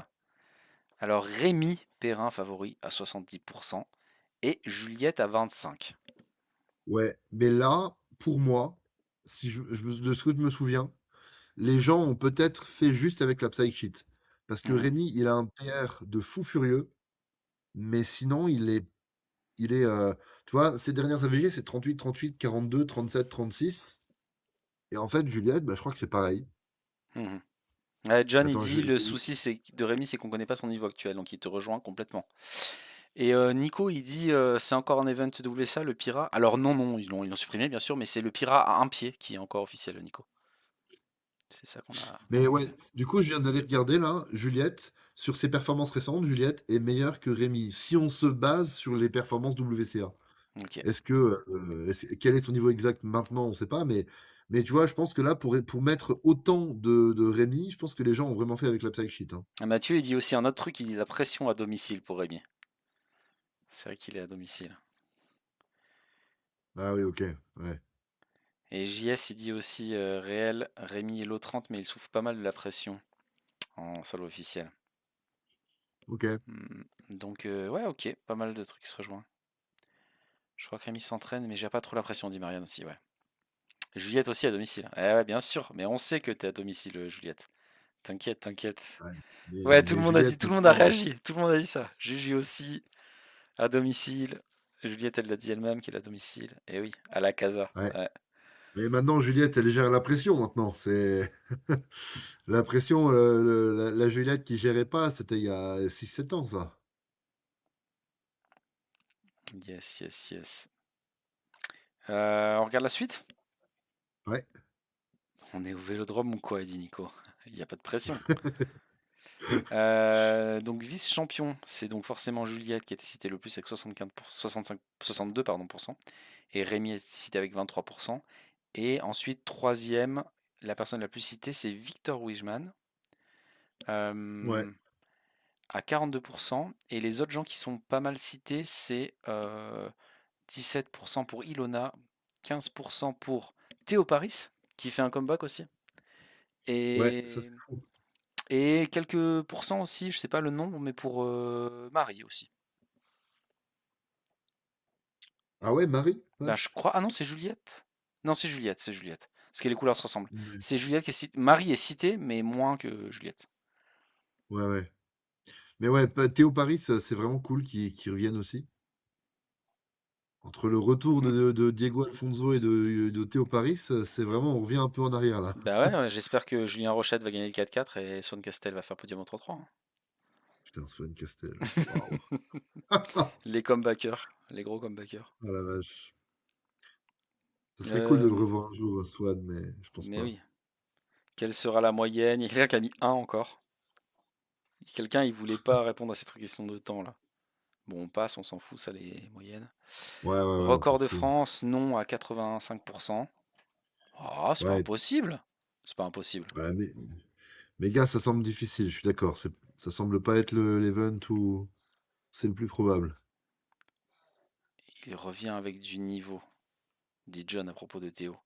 B: Alors, Rémi Perrin favori à 70% et Juliette à 25%.
A: Ouais. Mais là, pour moi, si de ce que je me souviens, les gens ont peut-être fait juste avec la Psy Sheet. Parce que
B: Mhm,
A: Rémi, il a un PR de fou furieux, mais sinon, tu vois, ces dernières AVG, c'est 38, 38, 42, 37, 36. Et en fait, Juliette, bah, je crois que c'est pareil.
B: mhm. John, il
A: Attends,
B: dit le souci de Rémi, c'est qu'on connaît pas son niveau actuel, donc il te rejoint complètement. Et Nico, il dit c'est encore un event WSA, le Pira. Alors non, non, ils l'ont supprimé bien sûr, mais c'est le Pira à un pied qui est encore officiel, Nico. C'est ça qu'on
A: Mais
B: a
A: ouais,
B: retenu.
A: du coup, je viens d'aller regarder là, Juliette, sur ses performances récentes, Juliette est meilleure que Rémi. Si on se base sur les performances WCA.
B: Ok.
A: Quel est son niveau exact maintenant, on ne sait pas, mais tu vois, je pense que là, pour mettre autant de Rémi, je pense que les gens ont vraiment fait avec la Psy Sheet, hein.
B: Ah, Mathieu, il dit aussi un autre truc, il dit la pression à domicile pour Rémi. C'est vrai qu'il est à domicile.
A: Ah oui, ok, ouais,
B: Et JS, il dit aussi réel, Rémi est low 30, mais il souffre pas mal de la pression en sol officiel.
A: ok.
B: Donc, ouais, ok, pas mal de trucs qui se rejoignent. Je crois que Rémi s'entraîne, mais j'ai pas trop la pression, dit Marianne aussi, ouais. Juliette aussi à domicile. Eh ouais, bien sûr, mais on sait que t'es à domicile, Juliette. T'inquiète, t'inquiète.
A: Ouais.
B: Ouais, tout le
A: Mais
B: monde a dit,
A: Juliette,
B: tout le monde a
A: maintenant,
B: réagi, tout le monde a dit ça. Juju aussi, à domicile. Juliette, elle l'a dit elle-même qu'elle est à domicile. Et oui, à la casa.
A: ouais.
B: Ouais.
A: Mais maintenant, Juliette, elle gère la pression maintenant. C'est la pression, la Juliette qui gérait pas, c'était il y a 6, 7 ans, ça.
B: Yes, yes, yes. On regarde la suite?
A: Ouais.
B: On est au Vélodrome ou quoi, dit Nico? Il n'y a pas de pression. Donc vice-champion, c'est donc forcément Juliette qui a été citée le plus avec 65 65, 62 pardon, pour cent. Et Rémi est cité avec 23%. Et ensuite, troisième, la personne la plus citée, c'est Victor Wijman
A: Ouais.
B: euh, à 42%. Et les autres gens qui sont pas mal cités, c'est 17% pour Ilona, 15% pour Théo Paris, qui fait un comeback aussi.
A: Ouais, ça
B: Et
A: c'est fou.
B: Et quelques pourcents aussi, je sais pas le nombre, mais pour Marie aussi.
A: Ah ouais, Marie? Ouais.
B: Bah je crois. Ah non, c'est Juliette. Non, c'est Juliette, c'est Juliette. Parce que les couleurs se ressemblent.
A: Ouais,
B: C'est Juliette qui est citée. Marie est citée, mais moins que Juliette.
A: ouais, ouais. Mais ouais, Théo Paris, c'est vraiment cool qu'il revienne aussi. Entre le retour
B: Mm.
A: de Diego Alfonso et de Théo Paris, c'est vraiment, on revient un peu en arrière là.
B: Bah ouais, ouais, j'espère que Julien Rochette va gagner le 4-4 et Swan Castel va faire podium en 3-3, hein.
A: Putain, Sven Castel. Waouh.
B: Les comebackers, les gros comebackers.
A: Oh la vache. Ce serait cool de
B: Euh,
A: le revoir un jour, Swan, mais je pense
B: mais
A: pas.
B: oui. Quelle sera la moyenne? Il y a quelqu'un qui a mis un encore. Quelqu'un, il voulait pas répondre à cette question de temps là. Bon, on passe, on s'en fout, ça les moyennes.
A: Ouais, ouais, ouais, on s'en
B: Record de
A: fout.
B: France, non à 85%. Ah, c'est pas
A: Ouais,
B: impossible. C'est pas impossible.
A: ouais, mais gars, ça semble difficile, je suis d'accord. Ça semble pas être l'event où c'est le plus probable.
B: Il revient avec du niveau, dit John à propos de Théo.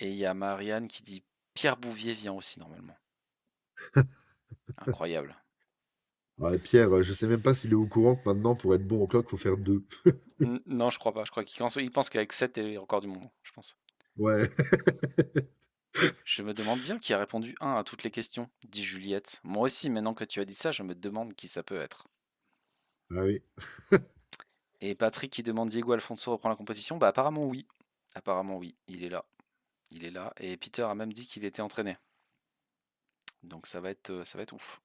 B: Et il y a Marianne qui dit Pierre Bouvier vient aussi normalement. Incroyable.
A: Ouais, Pierre, je sais même pas s'il est au courant que maintenant, pour être bon au clock, faut faire deux.
B: Non, je crois pas. Je crois il pense qu'avec 7 et record du monde, je pense.
A: Ouais.
B: Je me demande bien qui a répondu un à toutes les questions, dit Juliette. Moi aussi, maintenant que tu as dit ça, je me demande qui ça peut être.
A: Ah oui.
B: Et Patrick qui demande Diego Alfonso reprend la compétition. Bah apparemment oui. Apparemment oui, il est là. Il est là. Et Peter a même dit qu'il était entraîné. Donc ça va être ouf.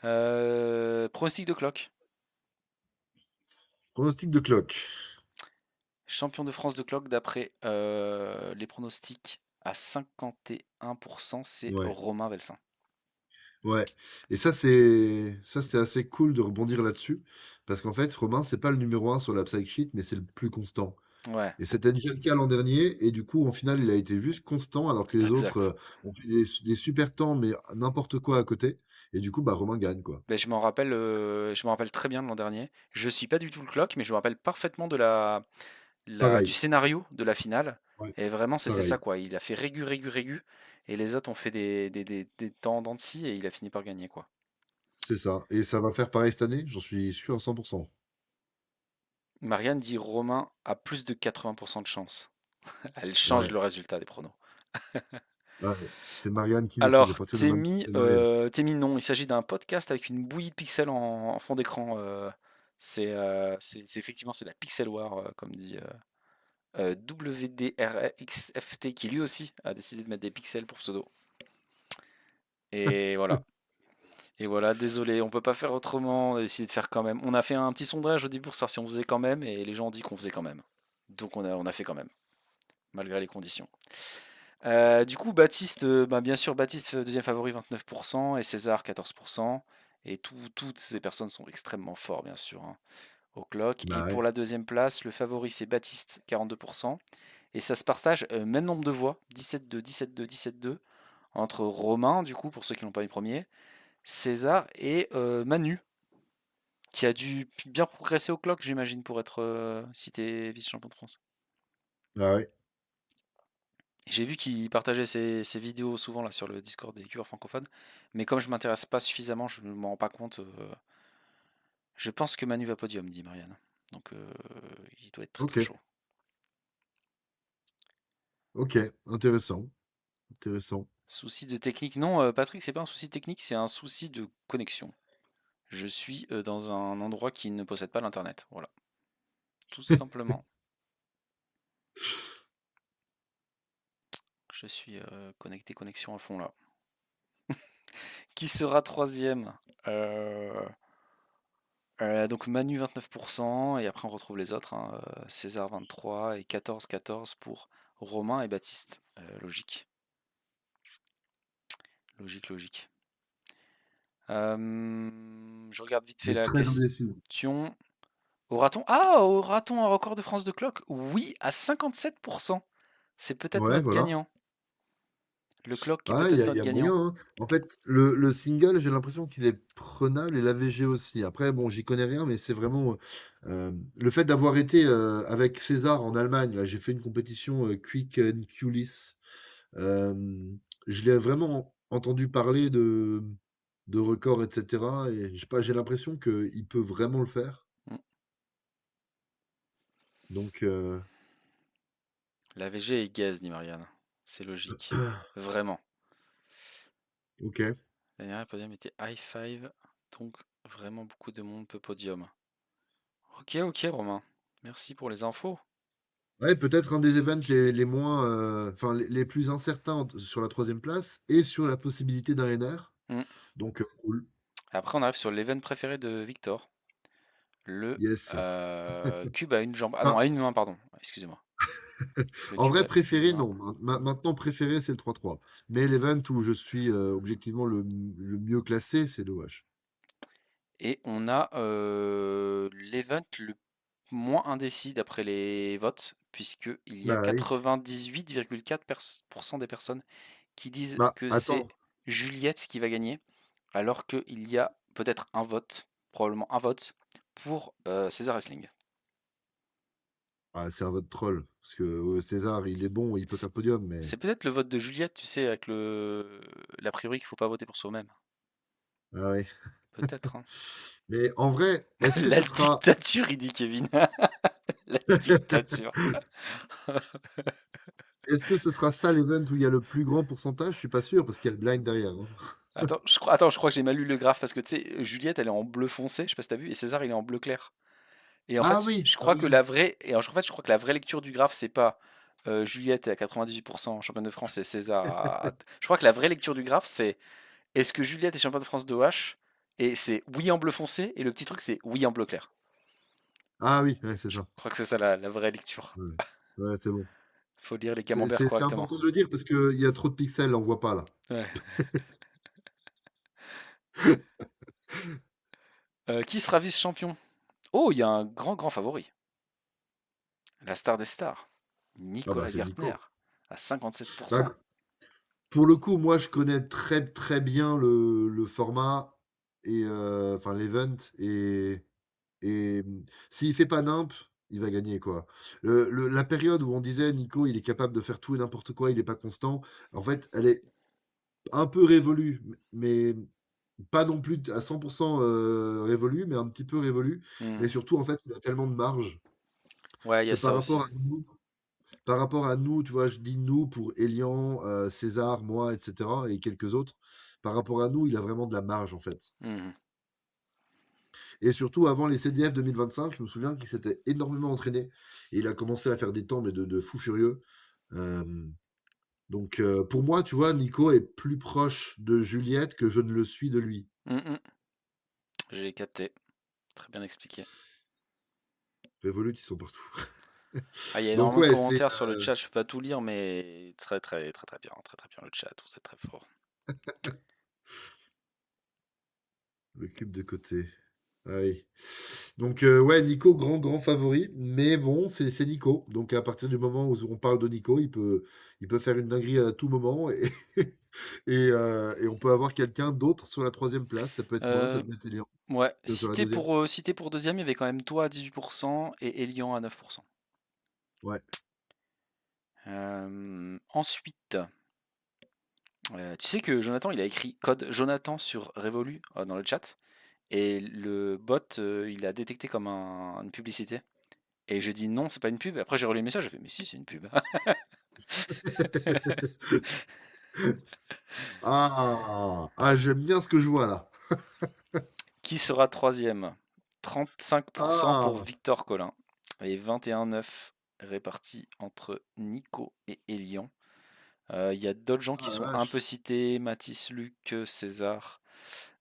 B: Pronostic de clock.
A: Pronostic de clock.
B: Champion de France de clock d'après les pronostics à 51%, c'est
A: Ouais.
B: Romain Velsin.
A: Ouais. Et ça c'est assez cool de rebondir là-dessus. Parce qu'en fait, Romain, c'est pas le numéro un sur la Psych Sheet, mais c'est le plus constant.
B: Ouais,
A: Et c'était déjà le cas l'an dernier, et du coup, en finale, il a été juste constant, alors que les autres
B: exact.
A: ont fait des super temps, mais n'importe quoi à côté. Et du coup, bah, Romain gagne, quoi.
B: Ben, je me rappelle très bien de l'an dernier. Je suis pas du tout le clock, mais je me rappelle parfaitement de du
A: Pareil,
B: scénario de la finale.
A: ouais,
B: Et vraiment, c'était ça,
A: pareil.
B: quoi. Il a fait régu, régu, régu. Et les autres ont fait des temps en dents de scie et il a fini par gagner, quoi.
A: C'est ça. Et ça va faire pareil cette année, j'en suis sûr à 100%.
B: Marianne dit Romain a plus de 80% de chance. Elle change
A: Ouais,
B: le résultat des pronos.
A: ouais. C'est Marianne qui nous trompe. À
B: Alors,
A: partir de maintenant, c'est Marianne.
B: Témi, non, il s'agit d'un podcast avec une bouillie de pixels en fond d'écran. Effectivement c'est la Pixel War, comme dit WDRXFT, qui lui aussi a décidé de mettre des pixels pour pseudo. Et voilà. Et voilà, désolé, on peut pas faire autrement, on a décidé de faire quand même. On a fait un petit sondage au début pour savoir si on faisait quand même, et les gens ont dit qu'on faisait quand même. Donc on a fait quand même, malgré les conditions. Du coup, Baptiste, bah, bien sûr, Baptiste, deuxième favori, 29%, et César, 14%. Et toutes ces personnes sont extrêmement forts, bien sûr, hein, au clock. Et
A: Bah
B: pour
A: ouais.
B: la deuxième place, le favori, c'est Baptiste, 42%. Et ça se partage, même nombre de voix, 17-2, 17-2, 17-2, entre Romain, du coup, pour ceux qui n'ont pas mis premier, César et Manu, qui a dû bien progresser au clock, j'imagine, pour être cité vice-champion de France.
A: Ah ouais.
B: J'ai vu qu'il partageait ses vidéos souvent là sur le Discord des youtubeurs francophones, mais comme je m'intéresse pas suffisamment, je ne m'en rends pas compte. Je pense que Manu va podium, dit Marianne. Donc il doit être très
A: Ok.
B: très chaud.
A: Ok. Intéressant. Intéressant.
B: Souci de technique? Non, Patrick, c'est pas un souci technique, c'est un souci de connexion. Je suis dans un endroit qui ne possède pas l'internet. Voilà, tout simplement. Je suis connecté connexion à fond là. Qui sera troisième? Euh, donc Manu 29% et après on retrouve les autres, hein, César 23 et 14 pour Romain et Baptiste. Logique, logique, logique. Je regarde vite fait
A: Mais
B: la
A: très indécis.
B: question. Aura-t-on un record de France de clock? Oui, à 57%. C'est peut-être
A: Ouais,
B: notre
A: voilà.
B: gagnant. Le clock est
A: Ah,
B: peut-être
A: il y
B: notre
A: a
B: gagnant.
A: moyen, hein. En fait, le single, j'ai l'impression qu'il est prenable et l'AVG aussi. Après, bon, j'y connais rien, mais c'est vraiment le fait d'avoir été avec César en Allemagne. Là, j'ai fait une compétition Quick and Qless. Euh, je l'ai vraiment entendu parler de records, etc. Et je sais pas, j'ai l'impression qu'il peut vraiment le faire.
B: Hmm.
A: Donc,
B: La VG est gaze, dit Marianne. C'est logique. Vraiment.
A: ok.
B: L'année dernière, le podium était high five, donc vraiment beaucoup de monde peut podium. Ok, ok, Romain. Merci pour les infos.
A: Ouais, peut-être un des events les moins, enfin les plus incertains sur la troisième place et sur la possibilité d'un NR.
B: Mm.
A: Donc cool.
B: Après, on arrive sur l'event préféré de Victor, le
A: Yes.
B: cube à une jambe. Ah non,
A: Enfin,
B: à une main, pardon. Excusez-moi. Le
A: en
B: cube
A: vrai,
B: à une
A: préféré,
B: main.
A: non. Maintenant, préféré, c'est le 3-3. Mais l'event où je suis objectivement le mieux classé, c'est l'OH.
B: Et on a l'event le moins indécis d'après les votes, puisqu'il y a
A: Bah oui.
B: 98,4% des personnes qui disent
A: Bah,
B: que c'est
A: attends.
B: Juliette qui va gagner, alors qu'il y a peut-être un vote, probablement un vote, pour César Wrestling.
A: Ah, c'est un vote troll. Parce que César, il est bon, il peut
B: C'est
A: faire podium, mais.
B: c'est peut-être le vote de Juliette, tu sais, avec l'a priori qu'il faut pas voter pour soi-même.
A: Ah ouais.
B: Peut-être, hein.
A: Mais en vrai, est-ce que
B: La
A: ce sera.
B: dictature, il dit Kevin. La dictature.
A: Est-ce que ce sera ça l'event où il y a le plus grand pourcentage? Je suis pas sûr, parce qu'il y a le blind derrière, hein.
B: Attends, je crois que j'ai mal lu le graphe parce que tu sais, Juliette elle est en bleu foncé, je sais pas si t'as vu, et César il est en bleu clair. Et en
A: Ah
B: fait,
A: oui,
B: je
A: ah
B: crois que
A: oui.
B: la vraie, et en fait, je crois que la vraie lecture du graphe c'est pas Juliette est à 98% championne de France et César Je crois que la vraie lecture du graphe c'est est-ce que Juliette est championne de France de OH et c'est oui en bleu foncé et le petit truc c'est oui en bleu clair.
A: Ah oui, ouais, c'est
B: Je
A: ça.
B: crois que c'est ça la vraie lecture.
A: Ouais, ouais, c'est bon.
B: Faut lire les
A: C'est
B: camemberts
A: c'est- c'est
B: correctement.
A: important de le dire parce qu'il y a trop de pixels, on voit pas là.
B: Ouais. Qui sera vice-champion? Oh, il y a un grand favori. La star des stars,
A: Ah bah
B: Nicolas
A: c'est
B: Gartner,
A: Nico.
B: à
A: Bah,
B: 57%.
A: pour le coup, moi je connais très très bien le format et enfin l'event et s'il fait pas nimp, il va gagner quoi. La période où on disait Nico, il est capable de faire tout et n'importe quoi, il est pas constant. En fait, elle est un peu révolue, mais pas non plus à 100% révolue, mais un petit peu révolue.
B: Hmm.
A: Et surtout, en fait, il a tellement de marge
B: Ouais, il y
A: que
B: a ça aussi.
A: par rapport à nous, tu vois, je dis nous pour Elian, César, moi, etc. et quelques autres. Par rapport à nous, il a vraiment de la marge en fait.
B: Hmm.
A: Et surtout, avant les CDF 2025, je me souviens qu'il s'était énormément entraîné. Et il a commencé à faire des temps, mais de fou furieux. Euh, donc, pour moi, tu vois, Nico est plus proche de Juliette que je ne le suis de lui.
B: Hmm, hmm. J'ai capté. Très bien expliqué.
A: Revolut, ils sont partout.
B: Ah, il y a
A: Donc,
B: énormément de
A: ouais, c'est
B: commentaires sur le chat, je peux pas tout lire, mais très bien, très bien le chat, vous êtes très fort.
A: le cube de côté. Ah oui. Donc, ouais, Nico, grand favori. Mais bon, c'est Nico. Donc, à partir du moment où on parle de Nico, il peut faire une dinguerie à tout moment. Et on peut avoir quelqu'un d'autre sur la troisième place. Ça peut être moi, ça
B: Euh,
A: peut être Elian,
B: ouais,
A: sur la
B: cité
A: deuxième.
B: pour, cité pour deuxième, il y avait quand même toi à 18% et Elian à 9%.
A: Ouais.
B: Ensuite, tu sais que Jonathan, il a écrit code Jonathan sur Revolut dans le chat, et le bot, il a détecté comme une publicité. Et je dis non, c'est pas une pub. Après, j'ai relu le message, je fais mais si, c'est une pub.
A: J'aime bien ce que je vois là.
B: Qui sera troisième? 35% pour
A: Ah,
B: Victor Collin et 21,9 répartis entre Nico et Elian. Il y a d'autres gens qui
A: ah la
B: sont un peu
A: vache.
B: cités, Mathis, Luc, César.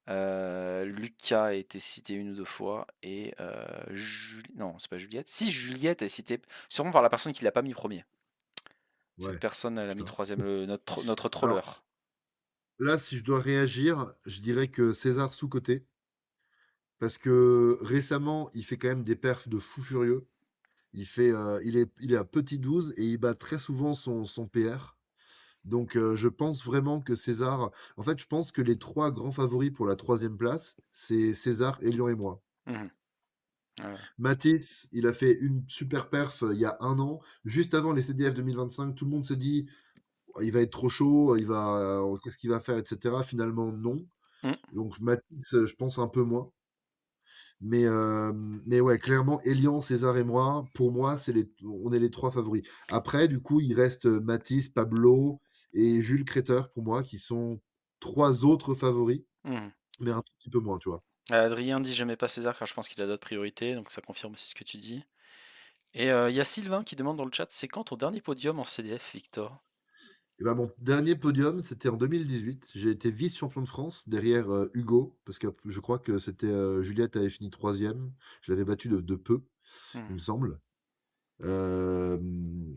B: Lucas a été cité une ou deux fois et non, c'est pas Juliette. Si Juliette est citée, sûrement par la personne qui l'a pas mis premier. Cette
A: Ouais,
B: personne, elle a mis
A: putain.
B: troisième, notre troller.
A: Alors, là, si je dois réagir, je dirais que César sous-coté. Parce que récemment, il fait quand même des perfs de fou furieux. Il est à petit 12 et il bat très souvent son PR. Donc je pense vraiment que César. En fait, je pense que les trois grands favoris pour la troisième place, c'est César, Elion et moi.
B: Mhm. Ouais.
A: Mathis, il a fait une super perf il y a un an. Juste avant les CDF 2025, tout le monde s'est dit il va être trop chaud, qu'est-ce qu'il va faire, etc. Finalement, non.
B: Mm.
A: Donc Mathis, je pense un peu moins. Mais ouais, clairement, Elian, César et moi, pour moi, on est les trois favoris. Après, du coup, il reste Mathis, Pablo et Jules Créteur pour moi, qui sont trois autres favoris,
B: Mhm.
A: mais un tout petit peu moins, tu vois.
B: Adrien dit j'aimais pas César car je pense qu'il a d'autres priorités, donc ça confirme aussi ce que tu dis. Et il y a Sylvain qui demande dans le chat, c'est quand ton dernier podium en CDF, Victor?
A: Et ben, mon dernier podium, c'était en 2018. J'ai été vice-champion de France derrière Hugo, parce que je crois que c'était Juliette avait fini troisième. Je l'avais battu de peu, il
B: Hmm.
A: me semble. Euh,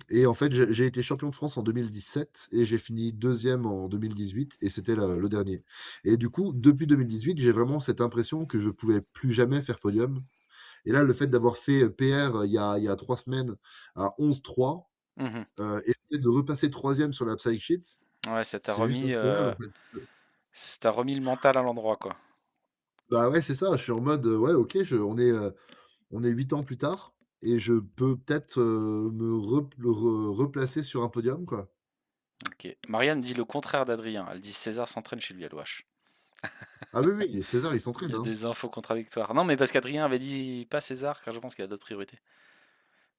A: et en fait, j'ai été champion de France en 2017 et j'ai fini deuxième en 2018 et c'était le dernier. Et du coup, depuis 2018, j'ai vraiment cette impression que je pouvais plus jamais faire podium. Et là, le fait d'avoir fait PR il y a 3 semaines à 11-3,
B: Mhm.
A: essayer de repasser troisième sur la Psych Sheet,
B: Ouais,
A: c'est juste incroyable en fait.
B: ça t'a remis le mental à l'endroit, quoi.
A: Bah ouais, c'est ça, je suis en mode, ouais, ok, on est 8 ans plus tard et je peux peut-être replacer sur un podium, quoi.
B: Ok. Marianne dit le contraire d'Adrien. Elle dit César s'entraîne chez lui à l'OH.
A: Ah oui, oui, César, il
B: Il
A: s'entraîne,
B: y a
A: hein.
B: des infos contradictoires. Non, mais parce qu'Adrien avait dit pas César, car je pense qu'il a d'autres priorités.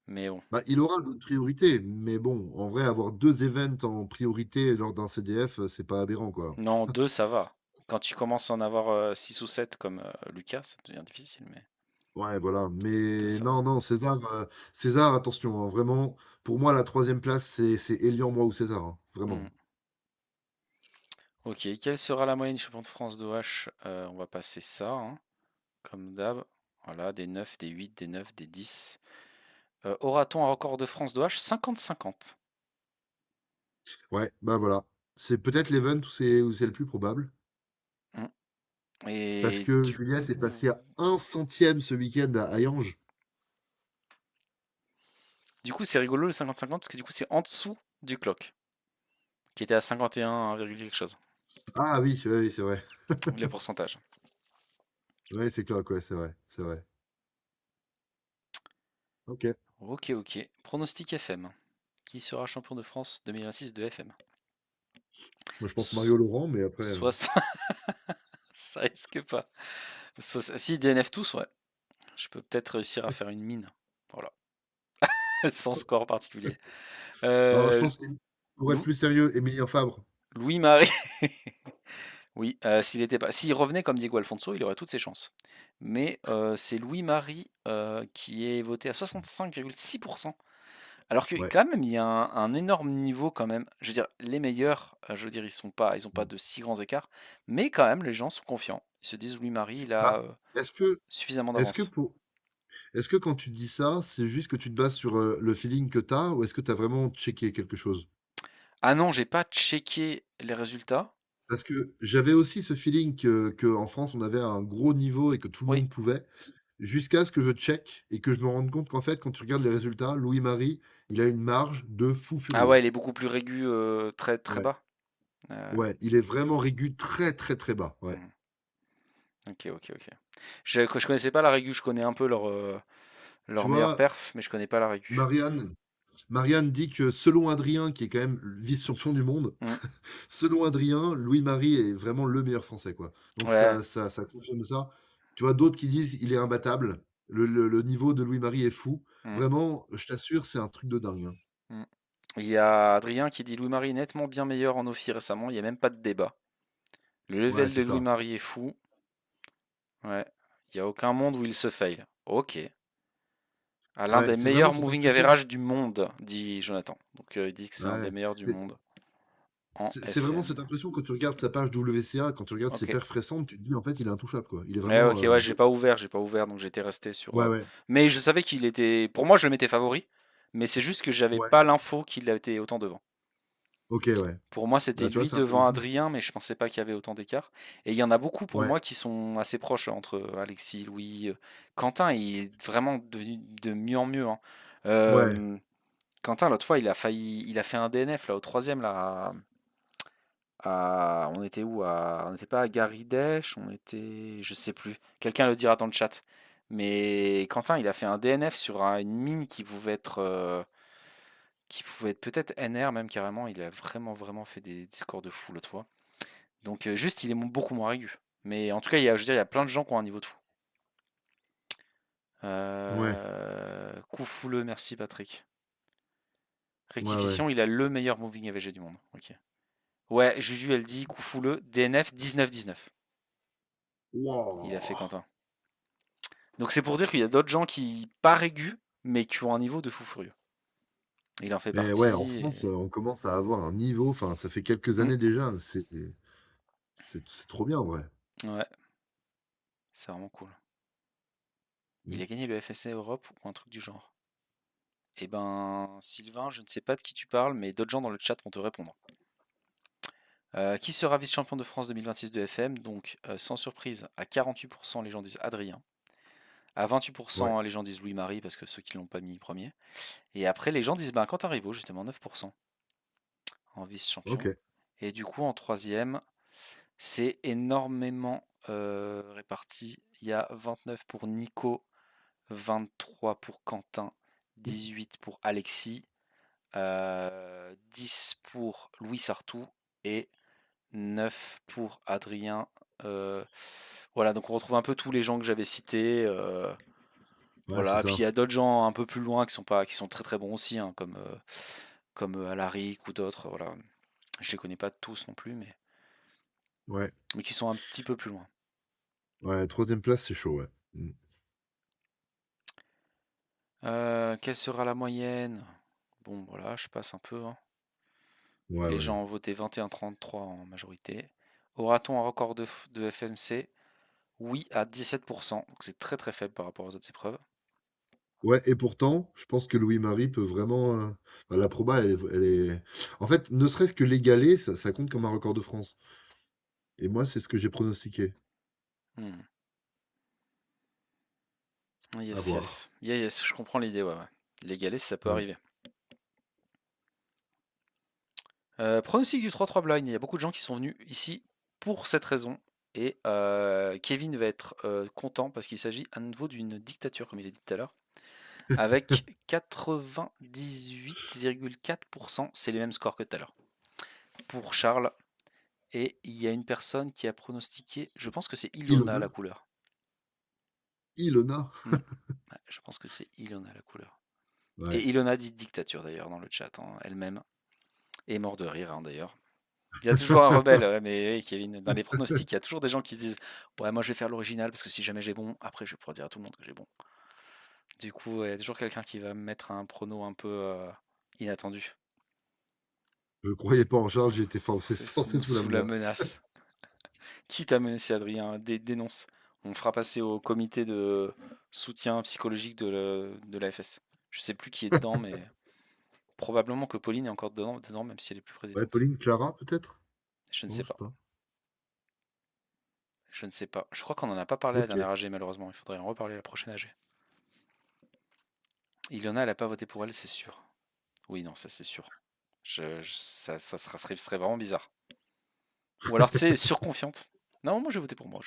B: Mais bon.
A: Bah, il aura d'autres priorités, mais bon, en vrai, avoir deux events en priorité lors d'un CDF, c'est pas aberrant, quoi.
B: Non, deux, ça va. Quand tu commences à en avoir 6 ou 7 comme Lucas, ça devient difficile, mais
A: Ouais, voilà.
B: deux,
A: Mais
B: ça va.
A: non, non, César, attention, hein, vraiment, pour moi, la troisième place, c'est Elian, moi ou César, hein, vraiment.
B: Hmm. Ok, quelle sera la moyenne du champion de France d'OH? On va passer ça, hein, comme d'hab. Voilà, des 9, des 8, des 9, des 10. Aura-t-on un record de France d'OH? 50-50.
A: Ouais, bah voilà. C'est peut-être l'event où c'est le plus probable.
B: Hmm.
A: Parce
B: Et
A: que
B: du
A: Juliette est
B: coup,
A: passée à 1/100e ce week-end à Hayange.
B: c'est rigolo le 50-50 parce que du coup, c'est en dessous du clock, qui était à 51, quelque chose,
A: Ah oui, ouais, oui, c'est vrai.
B: les pourcentages.
A: Ouais, c'est clair, ouais, c'est vrai, c'est vrai. Ok.
B: Ok, ok. Pronostic FM. Qui sera champion de France 2026 de FM?
A: Moi, je pense
B: So-
A: Mario Laurent, mais après.
B: Soit ça risque pas. Si DNF tous, ouais. Je peux peut-être réussir à faire une mine. Voilà. Sans score particulier.
A: Non, je
B: Euh,
A: pense que pour être
B: Lou-
A: plus sérieux, Emilien Fabre.
B: Louis-Marie. Oui, s'il revenait comme Diego Alfonso, il aurait toutes ses chances. Mais c'est Louis-Marie qui est voté à 65,6%. Alors que
A: Ouais.
B: quand même, il y a un énorme niveau quand même. Je veux dire, les meilleurs, je veux dire, ils ont pas de si grands écarts. Mais quand même, les gens sont confiants. Ils se disent, Louis-Marie, il a
A: Bah, est-ce que,
B: suffisamment
A: est-ce que
B: d'avance.
A: pour, est-ce que quand tu dis ça, c'est juste que tu te bases sur le feeling que tu as, ou est-ce que tu as vraiment checké quelque chose?
B: Ah non, j'ai pas checké les résultats.
A: Parce que j'avais aussi ce feeling que en France, on avait un gros niveau et que tout le
B: Oui.
A: monde pouvait, jusqu'à ce que je check et que je me rende compte qu'en fait, quand tu regardes les résultats, Louis-Marie, il a une marge de fou
B: Ah
A: furieux.
B: ouais, il est beaucoup plus régu, très très
A: Ouais,
B: bas. Euh,
A: ouais, il est vraiment régu très très très bas. Ouais,
B: hmm. Ok, ok, ok. Je connaissais pas la régu, je connais un peu
A: tu
B: leur meilleur
A: vois,
B: perf, mais je connais pas la régu.
A: Marianne dit que selon Adrien, qui est quand même vice-champion du monde,
B: Hmm.
A: selon Adrien, Louis-Marie est vraiment le meilleur français, quoi. Donc
B: Ouais.
A: ça confirme ça. Tu vois, d'autres qui disent il est imbattable. Le niveau de Louis-Marie est fou.
B: Hmm,
A: Vraiment, je t'assure, c'est un truc de dingue, hein.
B: hmm. Il y a Adrien qui dit Louis-Marie nettement bien meilleur en Ophi récemment, il n'y a même pas de débat. Le
A: Ouais,
B: level de
A: c'est ça.
B: Louis-Marie est fou. Ouais. Il n'y a aucun monde où il se fail. Ok. À l'un
A: Ouais,
B: des
A: c'est vraiment
B: meilleurs
A: cette
B: moving
A: impression.
B: average du monde, dit Jonathan. Donc il dit que c'est un des
A: Ouais.
B: meilleurs du
A: Mais
B: monde en
A: c'est vraiment
B: FM.
A: cette impression quand tu regardes sa page WCA, quand tu regardes ses
B: Ok.
A: perfs récentes, tu te dis en fait il est intouchable, quoi. Il est
B: Ouais,
A: vraiment.
B: ok, ouais, j'ai pas ouvert, donc j'étais resté sur.
A: Ouais, ouais.
B: Mais je savais qu'il était. Pour moi, je le mettais favori, mais c'est juste que j'avais
A: Ouais.
B: pas l'info qu'il a été autant devant.
A: Ok, ouais.
B: Pour moi, c'était
A: Bah tu vois,
B: lui
A: c'est un peu
B: devant
A: juste.
B: Adrien, mais je pensais pas qu'il y avait autant d'écart. Et il y en a beaucoup pour
A: Ouais.
B: moi qui sont assez proches entre Alexis, Louis. Quentin, il est vraiment devenu de mieux en mieux, hein.
A: Ouais.
B: Euh, Quentin, l'autre fois, il a fait un DNF là au troisième là. On était où on n'était pas à Garidèche, on était, je sais plus. Quelqu'un le dira dans le chat. Mais Quentin, il a fait un DNF sur une mine qui pouvait être peut-être NR même carrément. Il a vraiment vraiment fait des scores de fou l'autre fois. Donc juste, il est beaucoup moins régu. Mais en tout cas, je veux dire, il y a plein de gens qui ont un niveau de fou.
A: Ouais.
B: Coup fouleux, merci Patrick.
A: Ouais, ouais.
B: Rectification, il a le meilleur moving AVG du monde. Ok. Ouais, Juju, elle dit coup fouleux, DNF 19-19. Il a fait
A: Wow.
B: Quentin. Donc c'est pour dire qu'il y a d'autres gens qui, pas régu, mais qui ont un niveau de fou furieux. Il en fait
A: Mais ouais, en
B: partie.
A: France, on commence à avoir un niveau, enfin, ça fait quelques
B: Mm.
A: années déjà, c'est trop bien en vrai.
B: Ouais, c'est vraiment cool. Il
A: Mm.
B: a gagné le FSA Europe ou un truc du genre. Eh ben, Sylvain, je ne sais pas de qui tu parles, mais d'autres gens dans le chat vont te répondre. Qui sera vice-champion de France 2026 de FM? Donc, sans surprise, à 48%, les gens disent Adrien. À
A: Ouais,
B: 28%, les gens disent Louis-Marie, parce que ceux qui l'ont pas mis premier. Et après, les gens disent ben, Quentin Rivaux, justement, 9% en vice-champion.
A: ok.
B: Et du coup, en troisième, c'est énormément réparti. Il y a 29 pour Nico, 23 pour Quentin, 18 pour Alexis, 10 pour Louis Sartou et 9 pour Adrien. Euh, voilà, donc on retrouve un peu tous les gens que j'avais cités.
A: Ouais, c'est
B: Voilà, puis
A: ça.
B: il y a d'autres gens un peu plus loin qui sont pas, qui sont très très bons aussi, hein, comme Alaric ou d'autres. Voilà, je les connais pas tous non plus,
A: Ouais,
B: mais qui sont un petit peu plus loin.
A: ouais, troisième place, c'est chaud, ouais. Mm.
B: Quelle sera la moyenne? Bon, voilà, je passe un peu, hein.
A: Ouais,
B: Les
A: ouais.
B: gens ont voté 21-33 en majorité. Aura-t-on un record de FMC? Oui, à 17%. Donc c'est très très faible par rapport aux autres épreuves.
A: Ouais, et pourtant, je pense que Louis-Marie peut vraiment. Enfin, la proba, elle est. En fait, ne serait-ce que l'égaler, ça compte comme un record de France. Et moi, c'est ce que j'ai pronostiqué.
B: Hmm.
A: À
B: Yes,
A: voir.
B: yes. Yeah, yes, je comprends l'idée, ouais, ouais. L'égaler, ça peut
A: Ouais.
B: arriver. Pronostic du 3-3 blind, il y a beaucoup de gens qui sont venus ici pour cette raison. Et Kevin va être content parce qu'il s'agit à nouveau d'une dictature, comme il a dit tout à l'heure. Avec 98,4%, c'est les mêmes scores que tout à l'heure. Pour Charles, et il y a une personne qui a pronostiqué, je pense que c'est Ilona la
A: Ilona.
B: couleur.
A: Ilona.
B: Hmm. Ouais, je pense que c'est Ilona la couleur.
A: Ouais.
B: Et Ilona dit dictature d'ailleurs dans le chat, hein, elle-même. Et mort de rire hein, d'ailleurs. Il y a toujours un rebelle, ouais, mais oui, Kevin, dans les pronostics, il y a toujours des gens qui se disent ouais, moi je vais faire l'original parce que si jamais j'ai bon, après je vais pouvoir dire à tout le monde que j'ai bon. Du coup, il y a toujours quelqu'un qui va me mettre un prono un peu inattendu.
A: Je croyais pas en Charles, j'ai été forcé,
B: C'est
A: forcé sous la
B: sous la
A: menace.
B: menace. Qui t'a menacé, Adrien? Dénonce. On fera passer au comité de soutien psychologique de la FS. Je sais plus qui est dedans, mais probablement que Pauline est encore dedans même si elle est plus
A: Ouais,
B: présidente.
A: Pauline Clara, peut-être?
B: Je ne
A: Non,
B: sais
A: je sais
B: pas.
A: pas.
B: Je ne sais pas. Je crois qu'on n'en a pas parlé à la
A: Ok.
B: dernière AG, malheureusement. Il faudrait en reparler à la prochaine AG. Ilona, elle a pas voté pour elle, c'est sûr. Oui, non, ça c'est sûr. Ça serait vraiment bizarre. Ou alors, tu sais, surconfiante. Non, moi j'ai voté pour moi.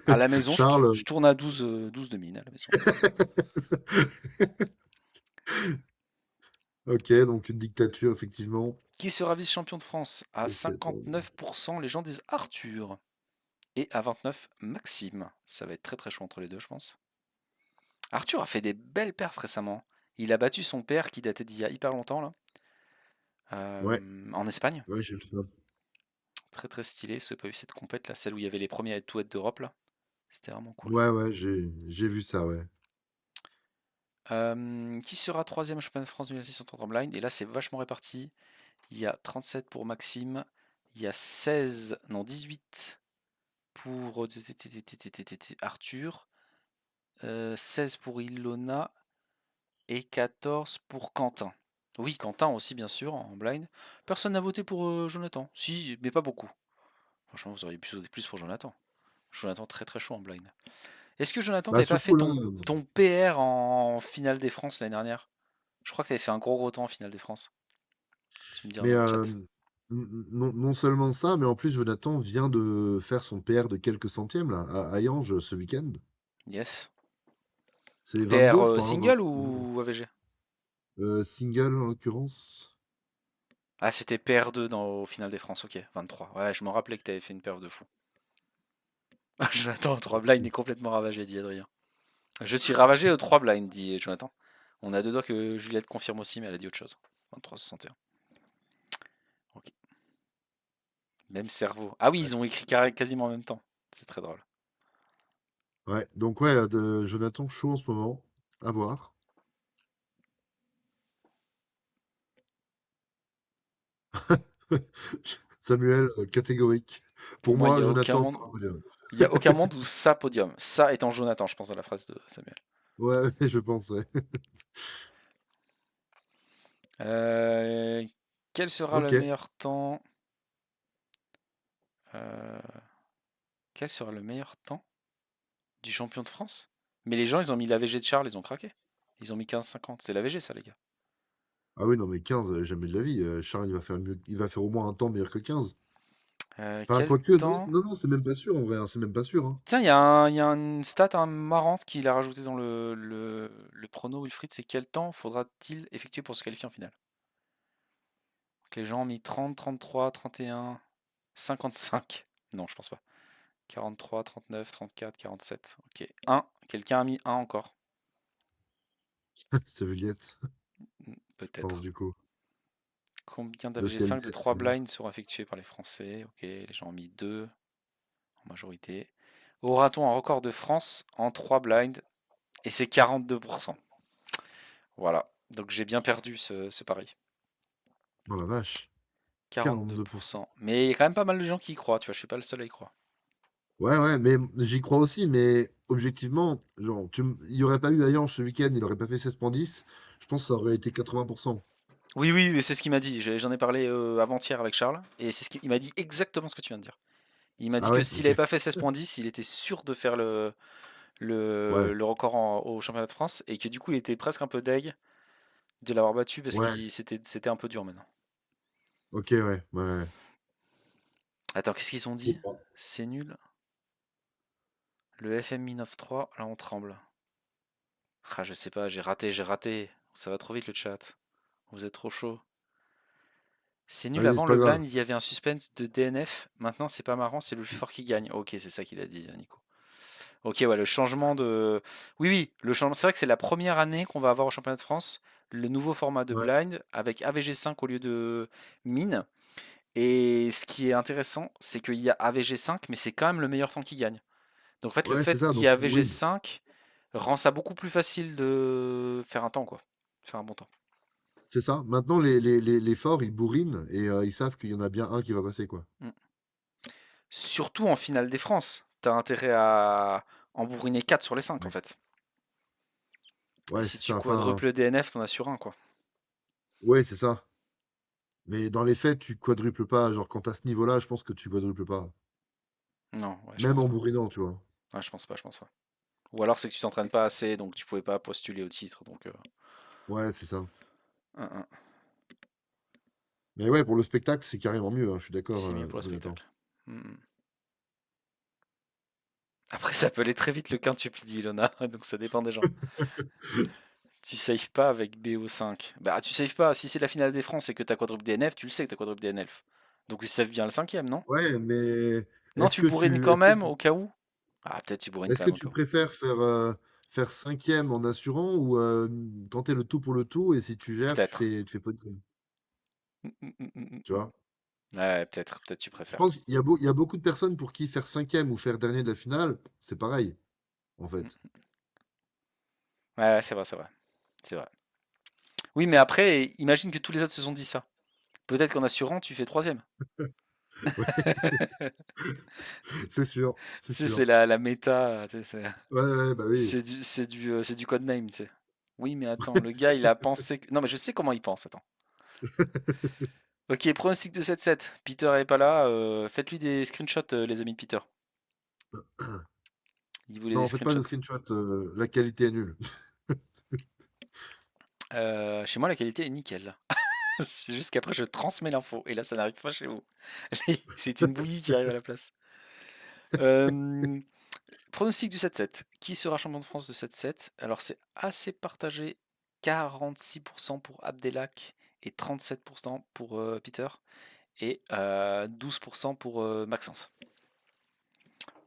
B: À la maison,
A: Charles.
B: je tourne à 12, 12 de mine à la maison.
A: Ok, donc une dictature, effectivement.
B: Qui sera vice-champion de France? À
A: Et c'est,
B: 59%, les gens disent Arthur. Et à 29, Maxime. Ça va être très très chaud entre les deux, je pense. Arthur a fait des belles perfs récemment. Il a battu son père qui datait d'il y a hyper longtemps, là,
A: Ouais,
B: en Espagne.
A: ouais, j'ai vu ça.
B: Très très stylé. Ceux qui n'ont pas vu cette compète là, celle où il y avait les premiers à tout être d'Europe là. C'était vraiment cool.
A: Ouais, ouais, j'ai vu ça, ouais.
B: Qui sera troisième au championnat de France 2006 en tournoi blind? Et là c'est vachement réparti. Il y a 37 pour Maxime. Il y a 16, non 18 pour Arthur. 16 pour Ilona. Et 14 pour Quentin. Oui, Quentin aussi bien sûr en blind. Personne n'a voté pour Jonathan. Si, mais pas beaucoup. Franchement, vous auriez pu voter plus pour Jonathan. Jonathan très très chaud en blind. Est-ce que Jonathan,
A: Bah
B: t'avais pas fait
A: surtout là,
B: ton PR en finale des France l'année dernière? Je crois que t'avais fait un gros gros temps en finale des France. Tu me diras
A: mais
B: dans le chat.
A: non seulement ça, mais en plus Jonathan vient de faire son PR de quelques centièmes là, à Hayange ce week-end.
B: Yes.
A: C'est
B: PR
A: 22, je crois, hein,
B: single ou AVG?
A: single en l'occurrence.
B: Ah, c'était PR2 au final des France, ok, 23. Ouais, je me rappelais que t'avais fait une perf de fou. Jonathan, 3 blind est complètement ravagé, dit Adrien. Je suis ravagé aux 3 blinds, dit Jonathan. On a deux doigts que Juliette confirme aussi, mais elle a dit autre chose. 23,61. Ok. Même cerveau. Ah oui,
A: Ouais,
B: ils ont écrit quasiment en même temps. C'est très drôle.
A: ouais, donc ouais, Jonathan chaud en ce moment, à voir. Samuel, catégorique.
B: Pour
A: Pour
B: moi, il y
A: moi,
B: a aucun
A: Jonathan
B: monde,
A: pour un podium.
B: il y a aucun monde où ça podium. Ça étant Jonathan, je pense, dans la phrase de Samuel.
A: Ouais, je pense, ouais.
B: Euh, Quel sera le
A: Ok.
B: meilleur temps? euh, Quel sera le meilleur temps du champion de France? Mais les gens, ils ont mis l'AVG de Charles, ils ont craqué. Ils ont mis 15,50. C'est l'AVG, ça, les gars.
A: Ah oui, non, mais 15, jamais de la vie. Charles, il va faire mieux, il va faire au moins un temps meilleur que 15. Enfin,
B: Quel
A: quoique, non,
B: temps?
A: non, non, c'est même pas sûr en vrai, hein, c'est même pas sûr, hein.
B: Tiens, il y a une stat marrante qu'il a rajouté dans le prono Wilfried, c'est quel temps faudra-t-il effectuer pour se qualifier en finale? Donc les gens ont mis 30, 33, 31, 55. Non, je pense pas. 43, 39, 34, 47. Ok. 1. Quelqu'un a mis 1 encore.
A: C'est Juliette, je pense,
B: Peut-être.
A: du coup,
B: Combien
A: de se
B: d'AVG5 de
A: qualifier en
B: 3
A: finale.
B: blinds seront effectués par les Français? Ok, les gens ont mis 2 en majorité. Aura-t-on un record de France en 3 blinds? Et c'est 42%. Voilà. Donc j'ai bien perdu ce pari.
A: Oh la vache, 42%.
B: 42%. Mais il y a quand même pas mal de gens qui y croient, tu vois, je suis pas le seul à y croire.
A: Ouais, ouais, mais j'y crois aussi, mais objectivement, genre, il y aurait pas eu Ayange ce week-end, il aurait pas fait 16,10. Je pense que ça aurait été 80%.
B: Oui, oui, mais c'est ce qu'il m'a dit. J'en ai parlé avant-hier avec Charles, et c'est ce qu'il m'a dit exactement ce que tu viens de dire. Il m'a dit
A: Ah
B: que
A: ouais,
B: s'il
A: ok.
B: avait pas fait 16,10, il était sûr de faire
A: Ouais,
B: le record au championnat de France, et que du coup il était presque un peu deg de l'avoir battu parce
A: ouais,
B: que c'était un peu dur maintenant.
A: ok, ouais, ouais, ouais.
B: Attends, qu'est-ce qu'ils ont
A: Je
B: dit?
A: crois.
B: C'est nul. Le FMI 9.3, là on tremble. Ah, je sais pas, j'ai raté. Ça va trop vite le chat. Vous êtes trop chaud. C'est nul,
A: Vas-y,
B: avant
A: c'est pas
B: le
A: grave.
B: blind, il y avait un suspense de DNF. Maintenant, c'est pas marrant, c'est le plus fort qui gagne. Ok, c'est ça qu'il a dit, Nico. Ok, ouais, le changement de. Oui, oui, le changement. C'est vrai que c'est la première année qu'on va avoir au championnat de France le nouveau format de
A: Ouais,
B: blind avec AVG5 au lieu de mine. Et ce qui est intéressant, c'est qu'il y a AVG5, mais c'est quand même le meilleur temps qui gagne. Donc en fait, le
A: ouais, c'est
B: fait
A: ça,
B: qu'il y ait
A: donc ils bourrinent.
B: AVG5 rend ça beaucoup plus facile de faire un temps, quoi. Faire un bon temps.
A: C'est ça. Maintenant, les forts, ils bourrinent et ils savent qu'il y en a bien un qui va passer, quoi.
B: Mm. Surtout en finale des France. T'as intérêt à en bourriner 4 sur les 5 en
A: Ouais,
B: fait. Et
A: ouais,
B: si
A: c'est
B: tu
A: ça. Enfin,
B: quadruples le DNF, t'en as sur un, quoi.
A: ouais, c'est ça. Mais dans les faits, tu quadruples pas. Genre, quand t'as ce niveau-là, je pense que tu quadruples pas.
B: Non, ouais, je
A: Même
B: pense
A: en
B: pas.
A: bourrinant, tu vois.
B: Ouais, je pense pas, je pense pas. Ou alors c'est que tu t'entraînes pas assez, donc tu pouvais pas postuler au titre, donc
A: Ouais, c'est ça.
B: un, un.
A: Mais ouais, pour le spectacle, c'est carrément mieux, hein, je suis d'accord,
B: C'est mieux pour le
A: Jonathan.
B: spectacle. Mm. Après, ça peut aller très vite le quintuple, dit Ilona, donc ça dépend des gens. Tu saves pas avec BO5. Bah, tu saves pas. Si c'est la finale des France et que t'as quadruple DNF, tu le sais que t'as quadruple DNF. Donc tu saves bien le cinquième, non?
A: Ouais, mais
B: Non,
A: est-ce
B: tu
A: que
B: bourrines
A: tu
B: quand
A: est-ce que
B: même,
A: tu
B: au cas où? Ah, peut-être tu bourrines
A: est-ce
B: quand
A: que
B: même, au
A: tu
B: cas où.
A: préfères faire cinquième en assurant ou tenter le tout pour le tout et si tu gères,
B: Peut-être.
A: tu fais podium, tu
B: Mm.
A: vois?
B: Ouais, peut-être tu
A: Je
B: préfères.
A: pense qu'il y a beaucoup de personnes pour qui faire cinquième ou faire dernier de la finale, c'est pareil, en fait.
B: Mm. Ouais, ouais, c'est vrai, c'est vrai. C'est vrai. Oui, mais après, imagine que tous les autres se sont dit ça. Peut-être qu'en assurant, tu fais troisième.
A: Ouais, c'est sûr,
B: Tu
A: c'est
B: sais,
A: sûr.
B: c'est la méta, tu sais,
A: Ouais, ouais, bah oui.
B: c'est du codename, tu sais. Oui, mais attends, le gars, il a pensé que... Non, mais je sais comment il pense, attends. Ok, pronostic de 7-7. Peter est pas là, faites-lui des screenshots, les amis de Peter. Il voulait des
A: Non, faites pas de
B: screenshots.
A: screenshot, la qualité est nulle.
B: Chez moi, la qualité est nickel. C'est juste qu'après, je transmets l'info. Et là, ça n'arrive pas chez vous. C'est une bouillie qui arrive à la place. Euh, Pronostic du 7-7. Qui sera champion de France de 7-7? Alors, c'est assez partagé. 46% pour Abdelak et 37% pour Peter. Et 12% pour Maxence.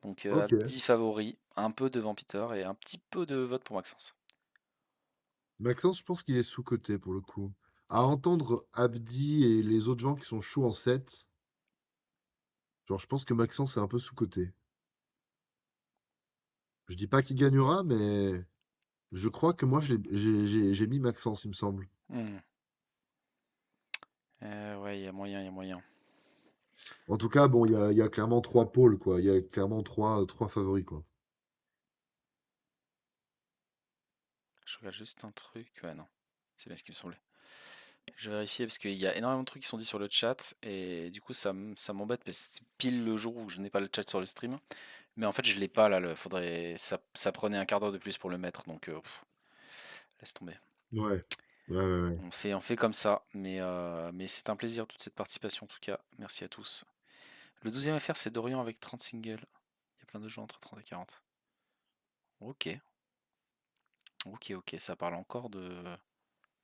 B: Donc,
A: Ok.
B: petit favori. Un peu devant Peter et un petit peu de vote pour Maxence.
A: Maxence, je pense qu'il est sous-coté pour le coup. À entendre Abdi et les autres gens qui sont chauds en 7, genre je pense que Maxence est un peu sous-coté. Je dis pas qu'il gagnera, mais je crois que moi j'ai mis Maxence, il me semble.
B: Hmm. Ouais, il y a moyen, il y a moyen.
A: En tout cas, bon, il y a clairement trois pôles, quoi. Il y a clairement trois favoris, quoi.
B: Je regarde juste un truc. Ouais, non. C'est bien ce qui me semblait. Je vais vérifier parce qu'il y a énormément de trucs qui sont dits sur le chat et du coup ça m'embête parce que c'est pile le jour où je n'ai pas le chat sur le stream. Mais en fait je l'ai pas là, faudrait ça prenait un quart d'heure de plus pour le mettre donc laisse tomber.
A: Ouais. Ouais, ouais, ouais.
B: On fait comme ça, mais c'est un plaisir toute cette participation en tout cas. Merci à tous. Le 12e FR c'est Dorian avec 30 singles. Il y a plein de jeux entre 30 et 40. Ok, ok, ça parle encore de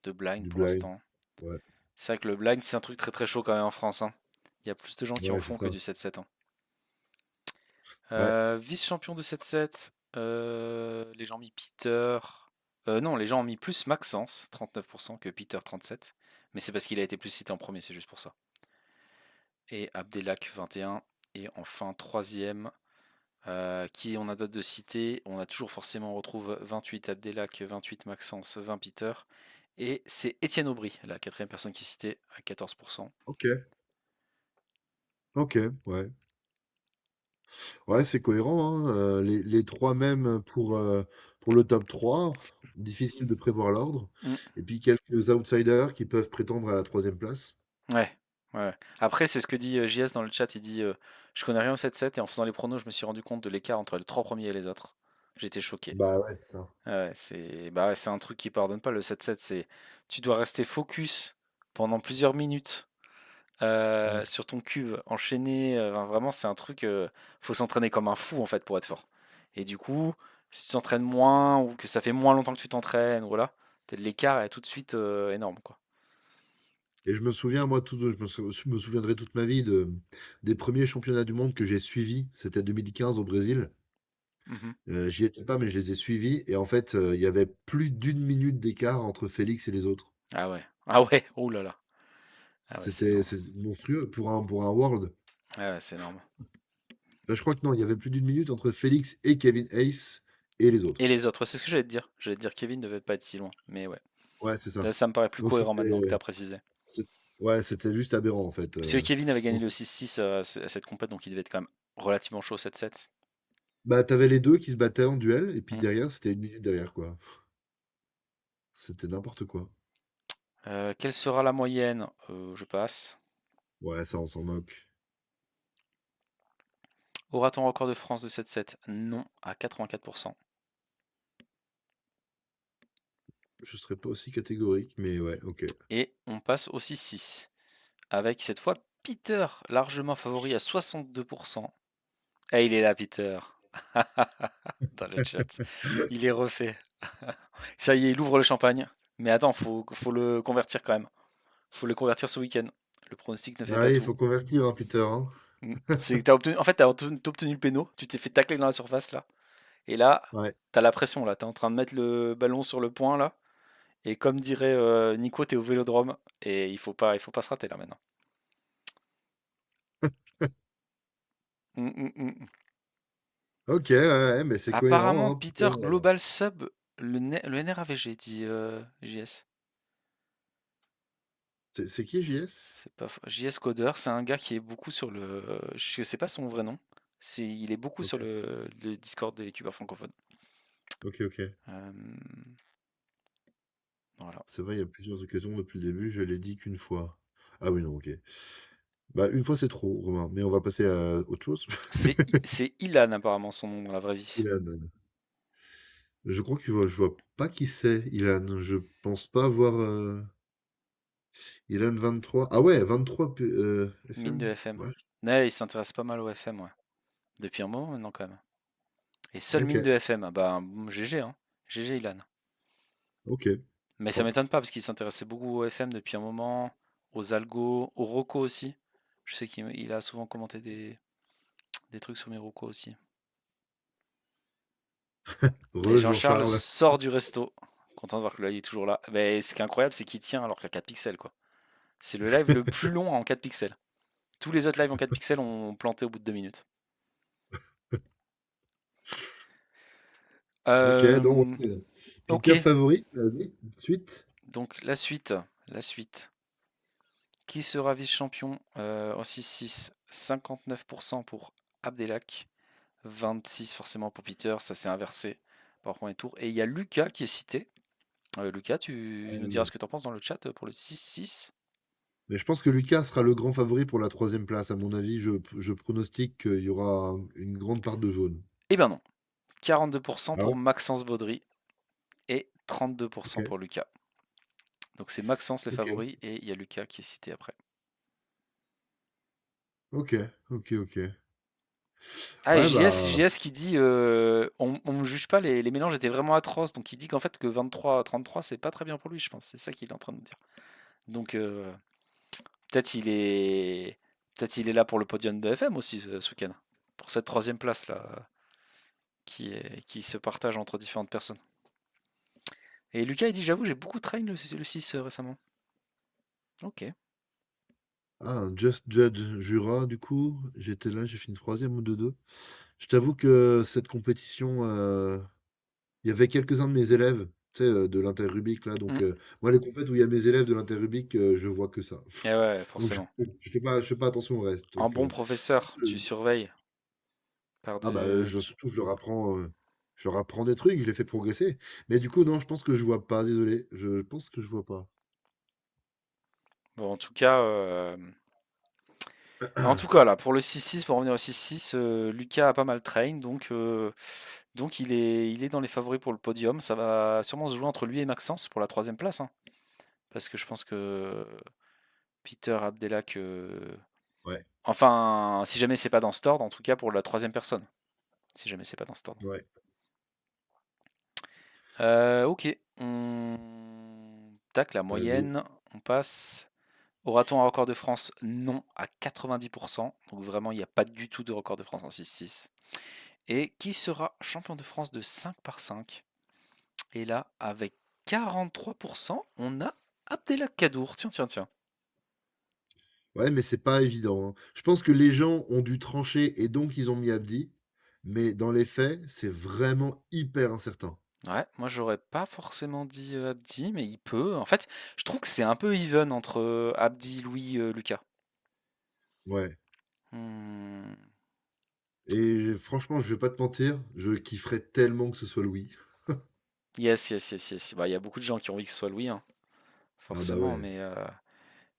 B: blind
A: Du
B: pour
A: blind.
B: l'instant.
A: Ouais.
B: C'est vrai que le blind c'est un truc très très chaud quand même en France, hein. Il y a plus de gens qui en
A: Ouais, c'est
B: font que
A: ça.
B: du 7-7, hein.
A: Ouais.
B: Vice-champion de 7-7, les gens ont mis Peter. Non, les gens ont mis plus Maxence, 39%, que Peter, 37%. Mais c'est parce qu'il a été plus cité en premier, c'est juste pour ça. Et Abdelak, 21%. Et enfin, troisième, qui on a date de citer. On a toujours forcément, on retrouve 28 Abdelak, 28 Maxence, 20 Peter. Et c'est Étienne Aubry, la quatrième personne qui est citée, à 14%.
A: Ok. Ok. Ouais. Ouais, c'est cohérent, hein. Les trois mêmes pour le top 3. Difficile de prévoir l'ordre.
B: Mm.
A: Et puis quelques outsiders qui peuvent prétendre à la troisième place.
B: Ouais, ouais. Après, c'est ce que dit JS dans le chat. Il dit je connais rien au 7-7 et en faisant les pronos, je me suis rendu compte de l'écart entre les trois premiers et les autres. J'étais choqué.
A: Bah ouais, c'est ça.
B: Ouais, c'est un truc qui pardonne pas le 7-7. Tu dois rester focus pendant plusieurs minutes
A: Mm.
B: sur ton cube, enchaîné. Enfin, vraiment, c'est un truc. Faut s'entraîner comme un fou en fait pour être fort. Et du coup, si tu t'entraînes moins ou que ça fait moins longtemps que tu t'entraînes, voilà, l'écart est tout de suite énorme quoi.
A: Et je me souviens, moi, je me souviendrai toute ma vie des premiers championnats du monde que j'ai suivis. C'était 2015 au Brésil.
B: Mhm.
A: J'y étais pas, mais je les ai suivis. Et en fait, il y avait plus d'une minute d'écart entre Félix et les autres.
B: Ah ouais, ah ouais, oh là là. Ah ouais, c'est énorme.
A: C'est monstrueux pour un World.
B: Ah ouais, c'est énorme.
A: Là, je crois que non, il y avait plus d'une minute entre Félix et Kevin Hayes et les
B: Et
A: autres.
B: les autres, ouais, c'est ce que j'allais te dire. J'allais te dire Kevin ne devait pas être si loin. Mais ouais.
A: Ouais, c'est ça.
B: Là, ça me paraît plus
A: Donc
B: cohérent maintenant que tu as précisé.
A: c'est- ouais, c'était juste aberrant en fait.
B: Parce que Kevin avait gagné
A: Donc,
B: le 6-6 à cette compète, donc il devait être quand même relativement chaud au 7-7.
A: bah, t'avais les deux qui se battaient en duel, et puis
B: Hmm.
A: derrière, c'était une minute derrière, quoi. C'était n'importe quoi.
B: Quelle sera la moyenne? Je passe.
A: Ouais, ça, on s'en moque.
B: Aura-t-on record de France de 7-7? Non, à 84%.
A: Je serais pas aussi catégorique, mais ouais, ok.
B: Et on passe au 6-6. Avec cette fois Peter, largement favori à 62%. Et il est là, Peter. Dans le chat. Il est refait. Ça y est, il ouvre le champagne. Mais attends, faut le convertir quand même. Faut le convertir ce week-end. Le pronostic ne fait pas
A: Ouais, il
B: tout.
A: faut convertir, hein, Peter, hein.
B: Mm. C'est que t'as obtenu le péno, tu t'es fait tacler dans la surface là. Et là,
A: Ouais.
B: t'as la pression là. T'es en train de mettre le ballon sur le point là. Et comme dirait Nico, t'es au vélodrome. Et il faut pas se rater là maintenant. Mm.
A: Ok, ouais, ouais, mais c'est
B: Apparemment,
A: cohérent, hein,
B: Peter
A: Peter.
B: Global Sub, le NRAVG, dit JS.
A: C'est qui, JS?
B: C'est pas JS Coder, c'est un gars qui est beaucoup sur le. Je sais pas son vrai nom. Il est beaucoup sur
A: Ok,
B: le Discord des youtubeurs francophones.
A: ok, ok.
B: Euh, voilà.
A: C'est vrai, il y a plusieurs occasions depuis le début, je l'ai dit qu'une fois. Ah oui, non, ok. Bah, une fois, c'est trop, Romain, mais on va passer à autre chose.
B: C'est Ilan apparemment son nom dans la vraie vie.
A: Ilan. Je crois que je vois pas qui c'est, Ilan. Je pense pas voir Ilan 23. Ah ouais, 23
B: Mine de
A: FM?
B: FM.
A: Ouais,
B: Ouais, il s'intéresse pas mal au FM, ouais. Depuis un moment maintenant quand même. Et seule
A: ok,
B: mine de FM, ah bah GG, hein. GG Ilan.
A: ok,
B: Mais ça
A: propre.
B: m'étonne pas parce qu'il s'intéressait beaucoup au FM depuis un moment, aux algos, aux Rocco aussi. Je sais qu'il a souvent commenté des trucs sur mes Rocco aussi. Et Jean-Charles
A: Jean-Charles.
B: sort du resto. Content de voir que là il est toujours là. Mais ce qui est incroyable, c'est qu'il tient alors qu'il y a 4 pixels quoi. C'est le live le plus long en 4 pixels. Tous les autres lives en 4 pixels ont planté au bout de 2 minutes.
A: Ok, donc
B: Euh, ok,
A: Peter favori, vas-y, suite.
B: donc la suite. La suite. Qui sera vice-champion en 6-6? 59% pour Abdelak, 26 forcément pour Peter, ça s'est inversé par premier tour. Et il y a Lucas qui est cité. Lucas, tu nous diras
A: Euh,
B: ce que tu en penses dans le chat pour le 6-6.
A: mais je pense que Lucas sera le grand favori pour la troisième place. À mon avis, je pronostique qu'il y aura une grande part de jaune.
B: Eh ben non, 42%
A: Ah
B: pour
A: ouais?
B: Maxence Baudry et 32%
A: Ok,
B: pour Lucas. Donc c'est Maxence le
A: ok,
B: favori et il y a Lucas qui est cité après.
A: ok, ok.
B: Ah, et
A: Ouais, bah,
B: JS qui dit on me juge pas, les mélanges étaient vraiment atroces. Donc il dit qu'en fait que 23 à 33, c'est pas très bien pour lui, je pense. C'est ça qu'il est en train de dire. Donc peut-être il est là pour le podium de FM aussi ce week-end. Pour cette troisième place là, qui se partage entre différentes personnes. Et Lucas il dit j'avoue j'ai beaucoup train le 6 récemment. Ok.
A: un Just Judge Jura, du coup, j'étais là, j'ai fini troisième ou deux. Je t'avoue que cette compétition, il y avait quelques-uns de mes élèves, tu sais, de l'Interrubic là. Donc,
B: Mm.
A: moi, les compètes où il y a mes élèves de l'Interrubic, je vois que ça.
B: Et ouais,
A: Donc,
B: forcément.
A: je fais pas attention au reste.
B: Un
A: Donc,
B: bon professeur, tu
A: je-
B: surveilles
A: ah bah,
B: tu-
A: surtout, je leur apprends des trucs, je les fais progresser. Mais du coup, non, je pense que je vois pas, désolé. Je pense que je vois pas.
B: Bon, en tout cas là, pour le 6-6, pour revenir au 6-6, Lucas a pas mal train, donc il est dans les favoris pour le podium. Ça va sûrement se jouer entre lui et Maxence pour la troisième place, hein. Parce que je pense que Peter Abdelak,
A: Ouais,
B: enfin, si jamais c'est pas dans cet ordre, en tout cas pour la troisième personne. Si jamais c'est pas dans cet ordre.
A: ouais,
B: Ok. Tac, la
A: vas-y.
B: moyenne, on passe. Aura-t-on un record de France? Non, à 90%. Donc vraiment, il n'y a pas du tout de record de France en 6-6. Et qui sera champion de France de 5 par 5? Et là, avec 43%, on a Abdelak Kadour. Tiens, tiens, tiens.
A: Ouais, mais c'est pas évident, hein. Je pense que les gens ont dû trancher et donc ils ont mis Abdi. Mais dans les faits, c'est vraiment hyper incertain.
B: Ouais, moi j'aurais pas forcément dit Abdi, mais il peut. En fait, je trouve que c'est un peu even entre Abdi, Louis, Lucas.
A: Ouais.
B: Hmm.
A: Et franchement, je vais pas te mentir, je kifferais tellement que ce soit Louis.
B: Yes, yes, yes, yes. Bah, il y a beaucoup de gens qui ont envie que ce soit Louis, hein,
A: Ah bah
B: forcément,
A: ouais.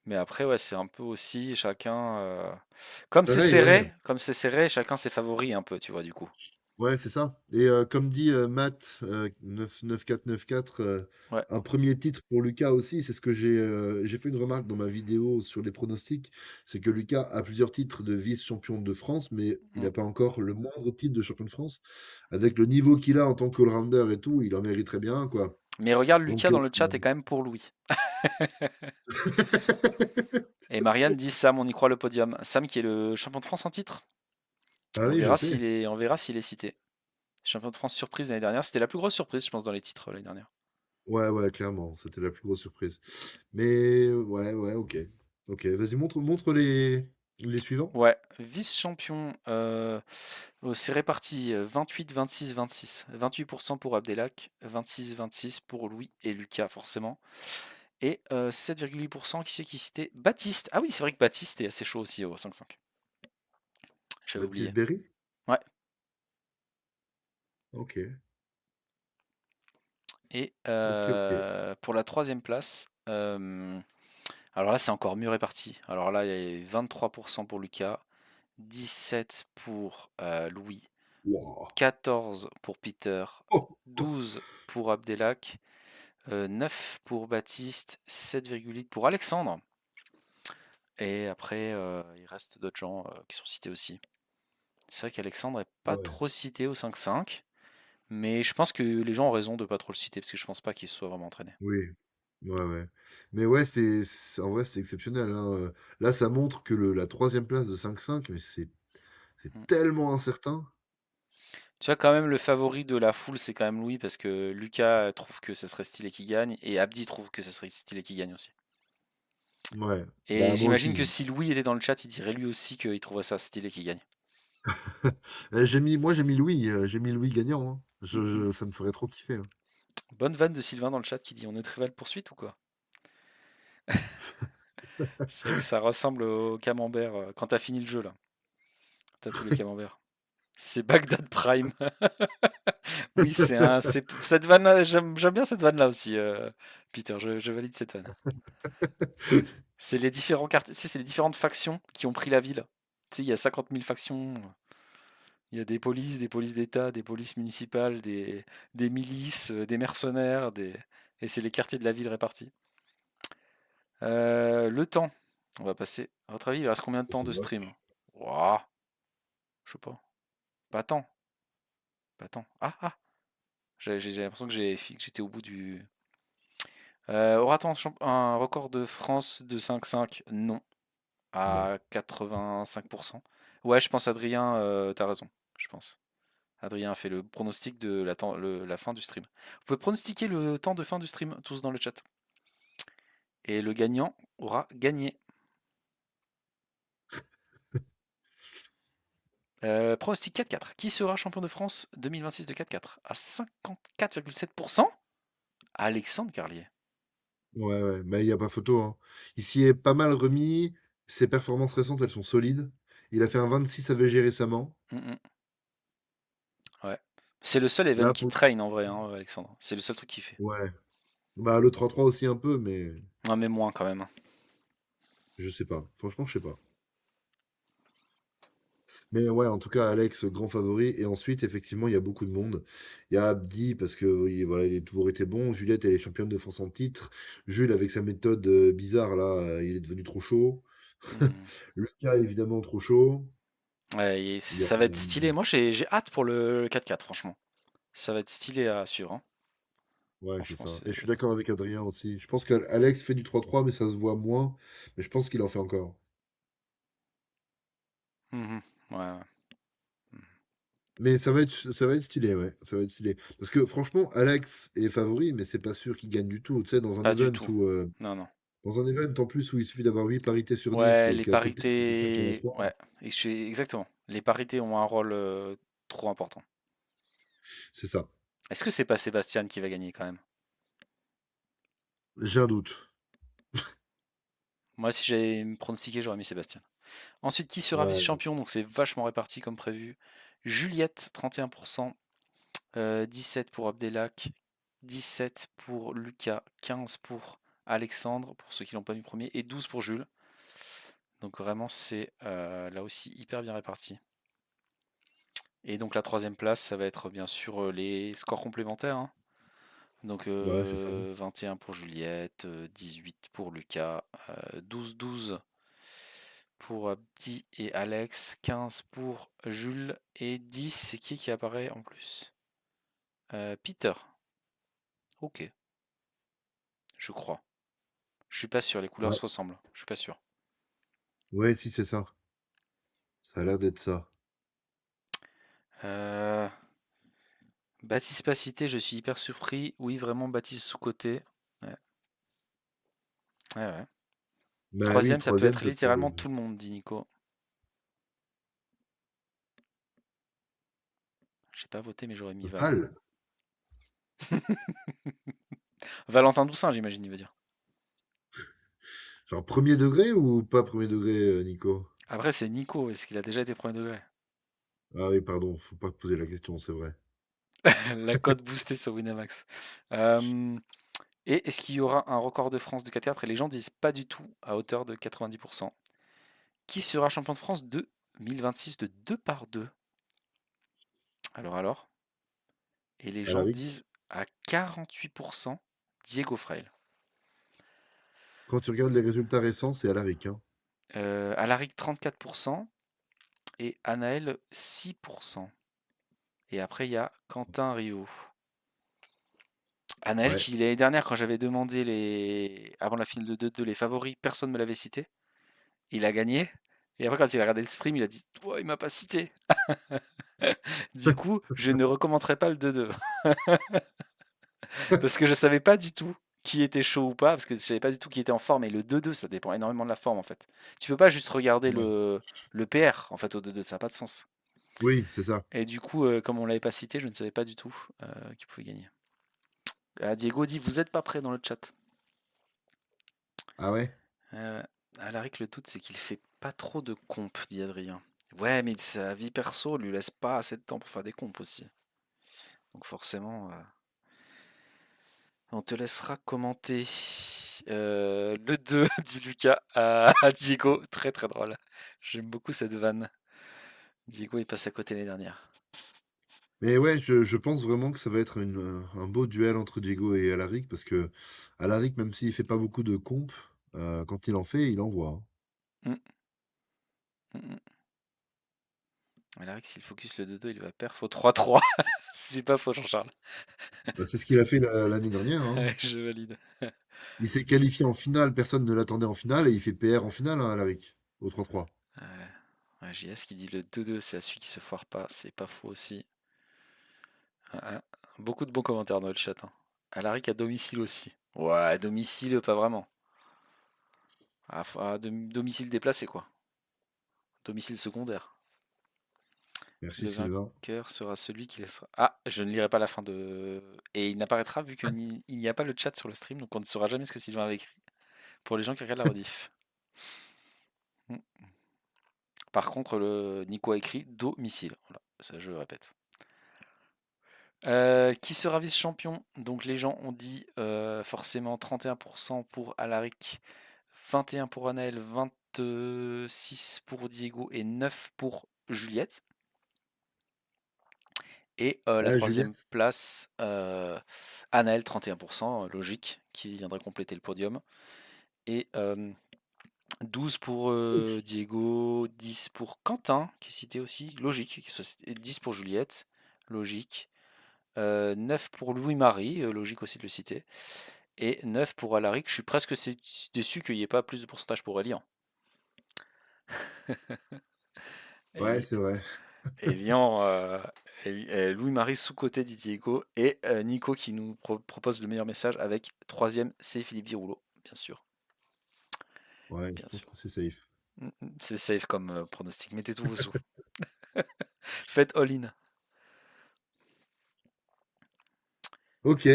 B: mais après, ouais, c'est un peu aussi chacun.
A: Pareil, ouais.
B: Comme c'est serré, chacun ses favoris un peu, tu vois, du coup.
A: Ouais, c'est ça. Et comme dit Matt 99494,
B: Ouais.
A: un premier titre pour Lucas aussi, c'est ce que j'ai fait une remarque dans ma vidéo sur les pronostics, c'est que Lucas a plusieurs titres de vice-champion de France, mais il
B: Mm.
A: n'a pas encore le moindre titre de champion de France. Avec le niveau qu'il a en tant qu'all-rounder et tout, il en mériterait bien, quoi.
B: Mais regarde, Lucas
A: Donc,
B: dans le chat est quand même pour Louis. Et Marianne dit Sam, on y croit le podium. Sam qui est le champion de France en titre.
A: ah oui, je sais.
B: On verra s'il est cité. Champion de France surprise l'année dernière. C'était la plus grosse surprise, je pense, dans les titres l'année dernière.
A: Ouais, ouais, clairement, c'était la plus grosse surprise. Mais ouais, ouais, ok. Ok, vas-y, montre les suivants.
B: Ouais, vice-champion, c'est réparti 28, 26, 26. 28% pour Abdelak, 26, 26 pour Louis et Lucas, forcément. Et 7,8% qui c'est qui citait Baptiste. Ah oui, c'est vrai que Baptiste est assez chaud aussi au 5-5. J'avais
A: Baptiste
B: oublié.
A: Berry?
B: Ouais.
A: Ok,
B: Et
A: ok.
B: pour la troisième place, alors là c'est encore mieux réparti. Alors là il y a 23% pour Lucas, 17 pour Louis,
A: Wow.
B: 14 pour Peter,
A: Oh, oh.
B: 12 pour Abdelak, 9 pour Baptiste, 7,8 pour Alexandre. Et après, il reste d'autres gens qui sont cités aussi. C'est vrai qu'Alexandre est
A: Ah
B: pas
A: ouais,
B: trop cité au 5-5, mais je pense que les gens ont raison de pas trop le citer parce que je pense pas qu'il se soit vraiment entraîné.
A: oui, ouais, ouais. Mais ouais, en vrai, c'est exceptionnel, hein. Là, ça montre que la troisième place de 5-5, mais c'est
B: Mm.
A: tellement incertain.
B: Tu vois, quand même, le favori de la foule, c'est quand même Louis parce que Lucas trouve que ce serait stylé qu'il gagne et Abdi trouve que ce serait stylé qu'il gagne aussi.
A: Ouais,
B: Et
A: bah moi
B: j'imagine que
A: aussi.
B: si Louis était dans le chat, il dirait lui aussi qu'il trouverait ça stylé qu'il gagne.
A: Moi, j'ai mis Louis, gagnant, hein.
B: Mm, mm.
A: Ça me ferait trop kiffer, hein.
B: Bonne vanne de Sylvain dans le chat qui dit on est Trivial poursuite ou quoi? C'est vrai que ça ressemble au camembert. Quand t'as fini le jeu, là, t'as tous les camemberts. C'est Bagdad Prime. Oui, cette vanne-là, j'aime bien cette vanne-là aussi, Peter, je valide cette vanne. C'est les différents quartiers, tu sais, c'est les différentes factions qui ont pris la ville. Tu sais, il y a 50 000 factions. Il y a des polices d'État, des polices municipales, des milices, des mercenaires, et c'est les quartiers de la ville répartis. Le temps. On va passer. À votre avis, il reste combien de temps
A: C'est
B: de stream?
A: moche.
B: Ouah, je sais pas. Pas tant. Pas tant. Ah! J'ai l'impression que j'étais au bout du. Aura-t-on un record de France de 5-5? Non.
A: Non.
B: À 85%. Ouais, je pense, Adrien, t'as raison. Je pense. Adrien a fait le pronostic de la fin du stream. Vous pouvez pronostiquer le temps de fin du stream, tous dans le chat. Et le gagnant aura gagné. Pronostic 4-4. Qui sera champion de France 2026 de 4-4? À 54,7%, Alexandre Carlier.
A: Ouais, ouais, mais il n'y a pas photo, hein. Il s'y est pas mal remis. Ses performances récentes, elles sont solides. Il a fait un 26 AVG récemment.
B: Mm, mm, ouais. C'est le seul event
A: Là,
B: qui
A: pour...
B: traîne en vrai, hein, Alexandre. C'est le seul truc qu'il fait.
A: Ouais. Bah, le 3-3 aussi un peu, mais
B: Ouais, mais moins quand même, hein.
A: je sais pas. Franchement, je sais pas. Mais ouais, en tout cas, Alex, grand favori. Et ensuite, effectivement, il y a beaucoup de monde. Il y a Abdi, parce que oui, voilà, il a toujours été bon. Juliette, elle est championne de France en titre. Jules, avec sa méthode bizarre, là, il est devenu trop chaud.
B: Mm.
A: Lucas, évidemment, trop chaud.
B: Ouais, et
A: Il y a...
B: ça va être stylé. Moi, j'ai hâte pour le 4-4, franchement. Ça va être stylé à suivre, hein.
A: Ouais, c'est
B: Franchement,
A: ça.
B: c'est.
A: Et je suis d'accord avec Adrien aussi. Je pense qu'Alex fait du 3-3, mais ça se voit moins. Mais je pense qu'il en fait encore.
B: Mhm. Ouais, ouais.
A: Mais ça va être stylé, ouais. Ça va être stylé. Parce que franchement, Alex est favori, mais c'est pas sûr qu'il gagne du tout. Tu sais, dans un
B: Pas du
A: event
B: tout.
A: où,
B: Non, non.
A: dans un event en plus où il suffit d'avoir 8 parités sur 10
B: Ouais,
A: et
B: les
A: qu'à côté, quelqu'un qui en a
B: parités.
A: 3.
B: Ouais, exactement. Les parités ont un rôle trop important.
A: C'est ça.
B: Est-ce que c'est pas Sébastien qui va gagner quand même?
A: J'ai un doute.
B: Moi, si j'avais me pronostiqué, j'aurais mis Sébastien. Ensuite, qui sera
A: Ouais,
B: vice-champion? Donc c'est vachement réparti comme prévu. Juliette, 31%, 17 pour Abdelak, 17 pour Lucas, 15 pour Alexandre, pour ceux qui l'ont pas mis premier, et 12 pour Jules. Donc vraiment, c'est là aussi hyper bien réparti. Et donc la troisième place, ça va être bien sûr les scores complémentaires, hein. Donc
A: ouais, c'est ça.
B: 21 pour Juliette, 18 pour Lucas, 12-12 pour Abdi et Alex, 15 pour Jules et 10, c'est qui apparaît en plus? Peter. Ok, je crois. Je suis pas sûr, les couleurs
A: Ouais,
B: se ressemblent. Je suis pas sûr.
A: ouais, si, c'est ça. Ça a l'air d'être ça.
B: Euh, Baptiste pas cité, je suis hyper surpris. Oui, vraiment Baptiste sous-coté. Ouais, ouais, ouais.
A: Bah oui,
B: Troisième, ça peut
A: troisième,
B: être
A: ça peut.
B: littéralement tout le monde, dit Nico. J'ai pas voté, mais j'aurais mis Val.
A: Val.
B: Valentin Doussin, j'imagine, il veut dire.
A: Genre premier degré ou pas premier degré, Nico?
B: Après, c'est Nico. Est-ce qu'il a déjà été premier degré?
A: Ah oui, pardon, faut pas poser la question, c'est vrai.
B: La cote boostée sur Winamax. Euh, et est-ce qu'il y aura un record de France de 4-4? Et les gens disent pas du tout à hauteur de 90%. Qui sera champion de France de 2026 de 2 par 2? Alors? Et les gens
A: Alaric,
B: disent à 48% Diego Freil.
A: quand tu regardes les résultats récents, c'est Alaric, hein.
B: Alaric 34% et Anaël 6%. Et après, il y a Quentin Rio. Anaël,
A: Ouais.
B: qui l'année dernière, quand j'avais demandé avant la finale de 2-2 les favoris, personne ne me l'avait cité. Il a gagné. Et après, quand il a regardé le stream, il a dit oh, il m'a pas cité. Du coup, je ne recommenterai pas le 2-2. Parce que je savais pas du tout qui était chaud ou pas. Parce que je savais pas du tout qui était en forme. Et le 2-2, ça dépend énormément de la forme en fait. Tu peux pas juste regarder
A: Ouais.
B: le PR en fait au 2-2. Ça n'a pas de sens.
A: Oui, c'est ça.
B: Et du coup, comme on l'avait pas cité, je ne savais pas du tout qui pouvait gagner. Ah, Diego dit vous êtes pas prêt dans le chat.
A: Ah ouais?
B: Ouais. Alaric, le doute, c'est qu'il fait pas trop de comptes, dit Adrien. Ouais, mais sa vie perso lui laisse pas assez de temps pour faire des comptes aussi. Donc forcément, on te laissera commenter. Le 2, dit Lucas à Diego. Très très drôle. J'aime beaucoup cette vanne. Diego est passé à côté l'année dernière.
A: Mais ouais, je pense vraiment que ça va être un beau duel entre Diego et Alaric parce que Alaric, même s'il fait pas beaucoup de comp, quand il en fait, il envoie, hein.
B: Mm, mm, mm. Alaric, s'il focus le 2-2, il va perdre. Faut 3-3. C'est pas faux, Jean-Charles.
A: Bah, c'est ce qu'il a fait l'année dernière, hein.
B: Je valide.
A: Il s'est qualifié en finale, personne ne l'attendait en finale et il fait PR en finale, hein, Alaric, au 3-3.
B: Ouais, JS qui dit le 2-2, c'est à celui qui se foire pas. C'est pas faux aussi. Ouais, beaucoup de bons commentaires dans le chat, hein. Alaric à domicile aussi. Ouais, à domicile, pas vraiment. Domicile déplacé, quoi. Domicile secondaire.
A: Merci
B: Le
A: Sylvain.
B: vainqueur sera celui qui laissera. Ah, je ne lirai pas la fin de. Et il n'apparaîtra vu qu'il n'y a pas le chat sur le stream, donc on ne saura jamais ce que Sylvain avait écrit. Pour les gens qui regardent la rediff. Mm. Par contre, le Nico a écrit domicile. Voilà, ça je le répète. Qui sera vice-champion? Donc les gens ont dit forcément 31% pour Alaric, 21 pour Anaël, 26 pour Diego et 9 pour Juliette. Et la
A: Ouais,
B: troisième
A: Juliette.
B: place, Anaël 31%, logique, qui viendrait compléter le podium. Et 12 pour Diego, 10 pour Quentin, qui est cité aussi, logique, et 10 pour Juliette, logique. 9 pour Louis-Marie, logique aussi de le citer. Et 9 pour Alaric. Je suis presque déçu qu'il n'y ait pas plus de pourcentage pour Elian.
A: Ouais,
B: Eli-
A: c'est vrai.
B: Elian, Louis-Marie sous-côté Didiego et Nico qui nous propose le meilleur message avec troisième, c'est Philippe Viroulo, bien sûr.
A: Ouais, je
B: Bien
A: pense
B: sûr.
A: que c'est safe.
B: C'est safe comme pronostic. Mettez tous vos sous. Faites all-in.
A: Ok,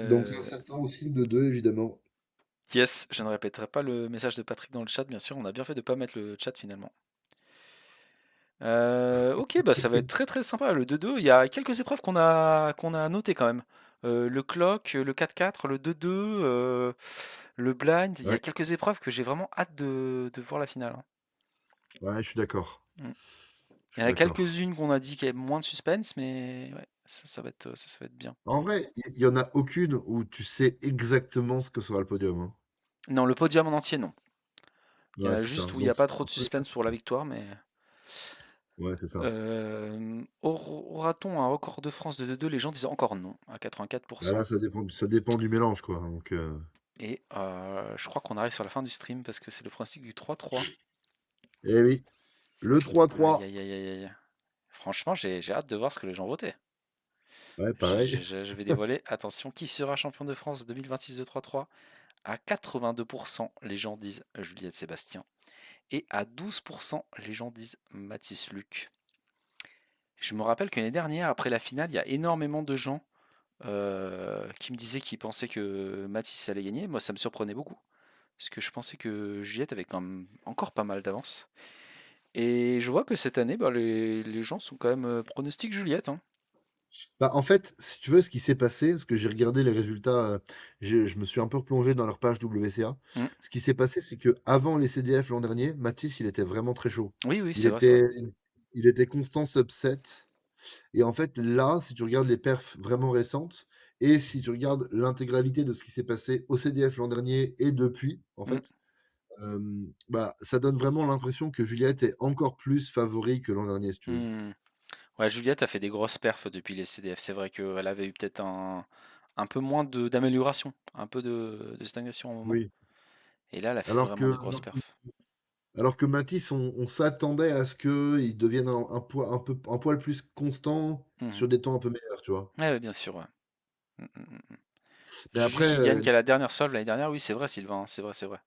A: donc un
B: Euh,
A: certain aussi de 2 évidemment.
B: yes, je ne répéterai pas le message de Patrick dans le chat, bien sûr. On a bien fait de ne pas mettre le chat finalement. Ok, bah ça va être très très sympa. Le 2-2, il y a quelques épreuves qu'on a notées quand même. Le clock, le 4-4, le 2-2, le blind. Il y a
A: Ouais,
B: quelques épreuves que j'ai vraiment hâte de voir la finale, hein.
A: ouais, je suis d'accord.
B: Mm.
A: Je
B: Il y
A: suis
B: en a
A: d'accord.
B: quelques-unes qu'on a dit qu'il y avait moins de suspense, mais ouais, ça va être, ça va être bien.
A: En vrai, il y en a aucune où tu sais exactement ce que sera le podium, hein.
B: Non, le podium en entier, non. Il y en
A: Ouais,
B: a
A: c'est ça.
B: juste où il n'y a
A: Donc
B: pas
A: c'est
B: trop
A: un
B: de
A: peu
B: suspense pour la victoire, mais.
A: ouais, c'est ça.
B: Aura-t-on un record de France de 2-2? Les gens disent encore non, à
A: Bah
B: 84%.
A: là, ça dépend du mélange, quoi. Donc,
B: Et je crois qu'on arrive sur la fin du stream parce que c'est le pronostic du 3-3.
A: eh oui, le
B: Aïe
A: 3-3.
B: aïe aïe aïe aïe. Franchement, j'ai hâte de voir ce que les gens votaient.
A: Ouais,
B: Je,
A: pareil.
B: je- je vais dévoiler, attention, qui sera champion de France 2026 de 3-3? À 82%, les gens disent Juliette Sébastien. Et à 12%, les gens disent Mathis Luc. Je me rappelle que l'année dernière, après la finale, il y a énormément de gens qui me disaient qu'ils pensaient que Mathis allait gagner. Moi, ça me surprenait beaucoup. Parce que je pensais que Juliette avait quand même encore pas mal d'avance. Et je vois que cette année, bah, les gens sont quand même pronostic Juliette, hein.
A: Bah, en fait, si tu veux, ce qui s'est passé, parce que j'ai regardé les résultats, je me suis un peu replongé dans leur page WCA.
B: Mm.
A: Ce qui s'est passé, c'est que avant les CDF l'an dernier, Matisse, il était vraiment très chaud.
B: Oui, oui,
A: Il
B: c'est vrai, c'est vrai.
A: était, il était constant subset. Et en fait, là, si tu regardes les perfs vraiment récentes, et si tu regardes l'intégralité de ce qui s'est passé au CDF l'an dernier et depuis, en
B: Mm.
A: fait, bah, ça donne vraiment l'impression que Juliette est encore plus favori que l'an dernier, si tu veux.
B: Mm. Ouais, Juliette a fait des grosses perfs depuis les CDF. C'est vrai qu'elle avait eu peut-être un peu moins d'amélioration, un peu de stagnation au moment.
A: Oui.
B: Et là, elle a fait
A: Alors que,
B: vraiment des grosses
A: alors que,
B: perfs.
A: alors que Matisse, on s'attendait à ce qu'il devienne un poil plus constant
B: Mhm.
A: sur des temps un peu meilleurs, tu vois.
B: Ouais, ouais, bien sûr, ouais. Mm, mm, mm.
A: Mais
B: Juju
A: après,
B: qui gagne qu'à la dernière solve l'année dernière, oui, c'est vrai, Sylvain, hein, c'est vrai, c'est vrai.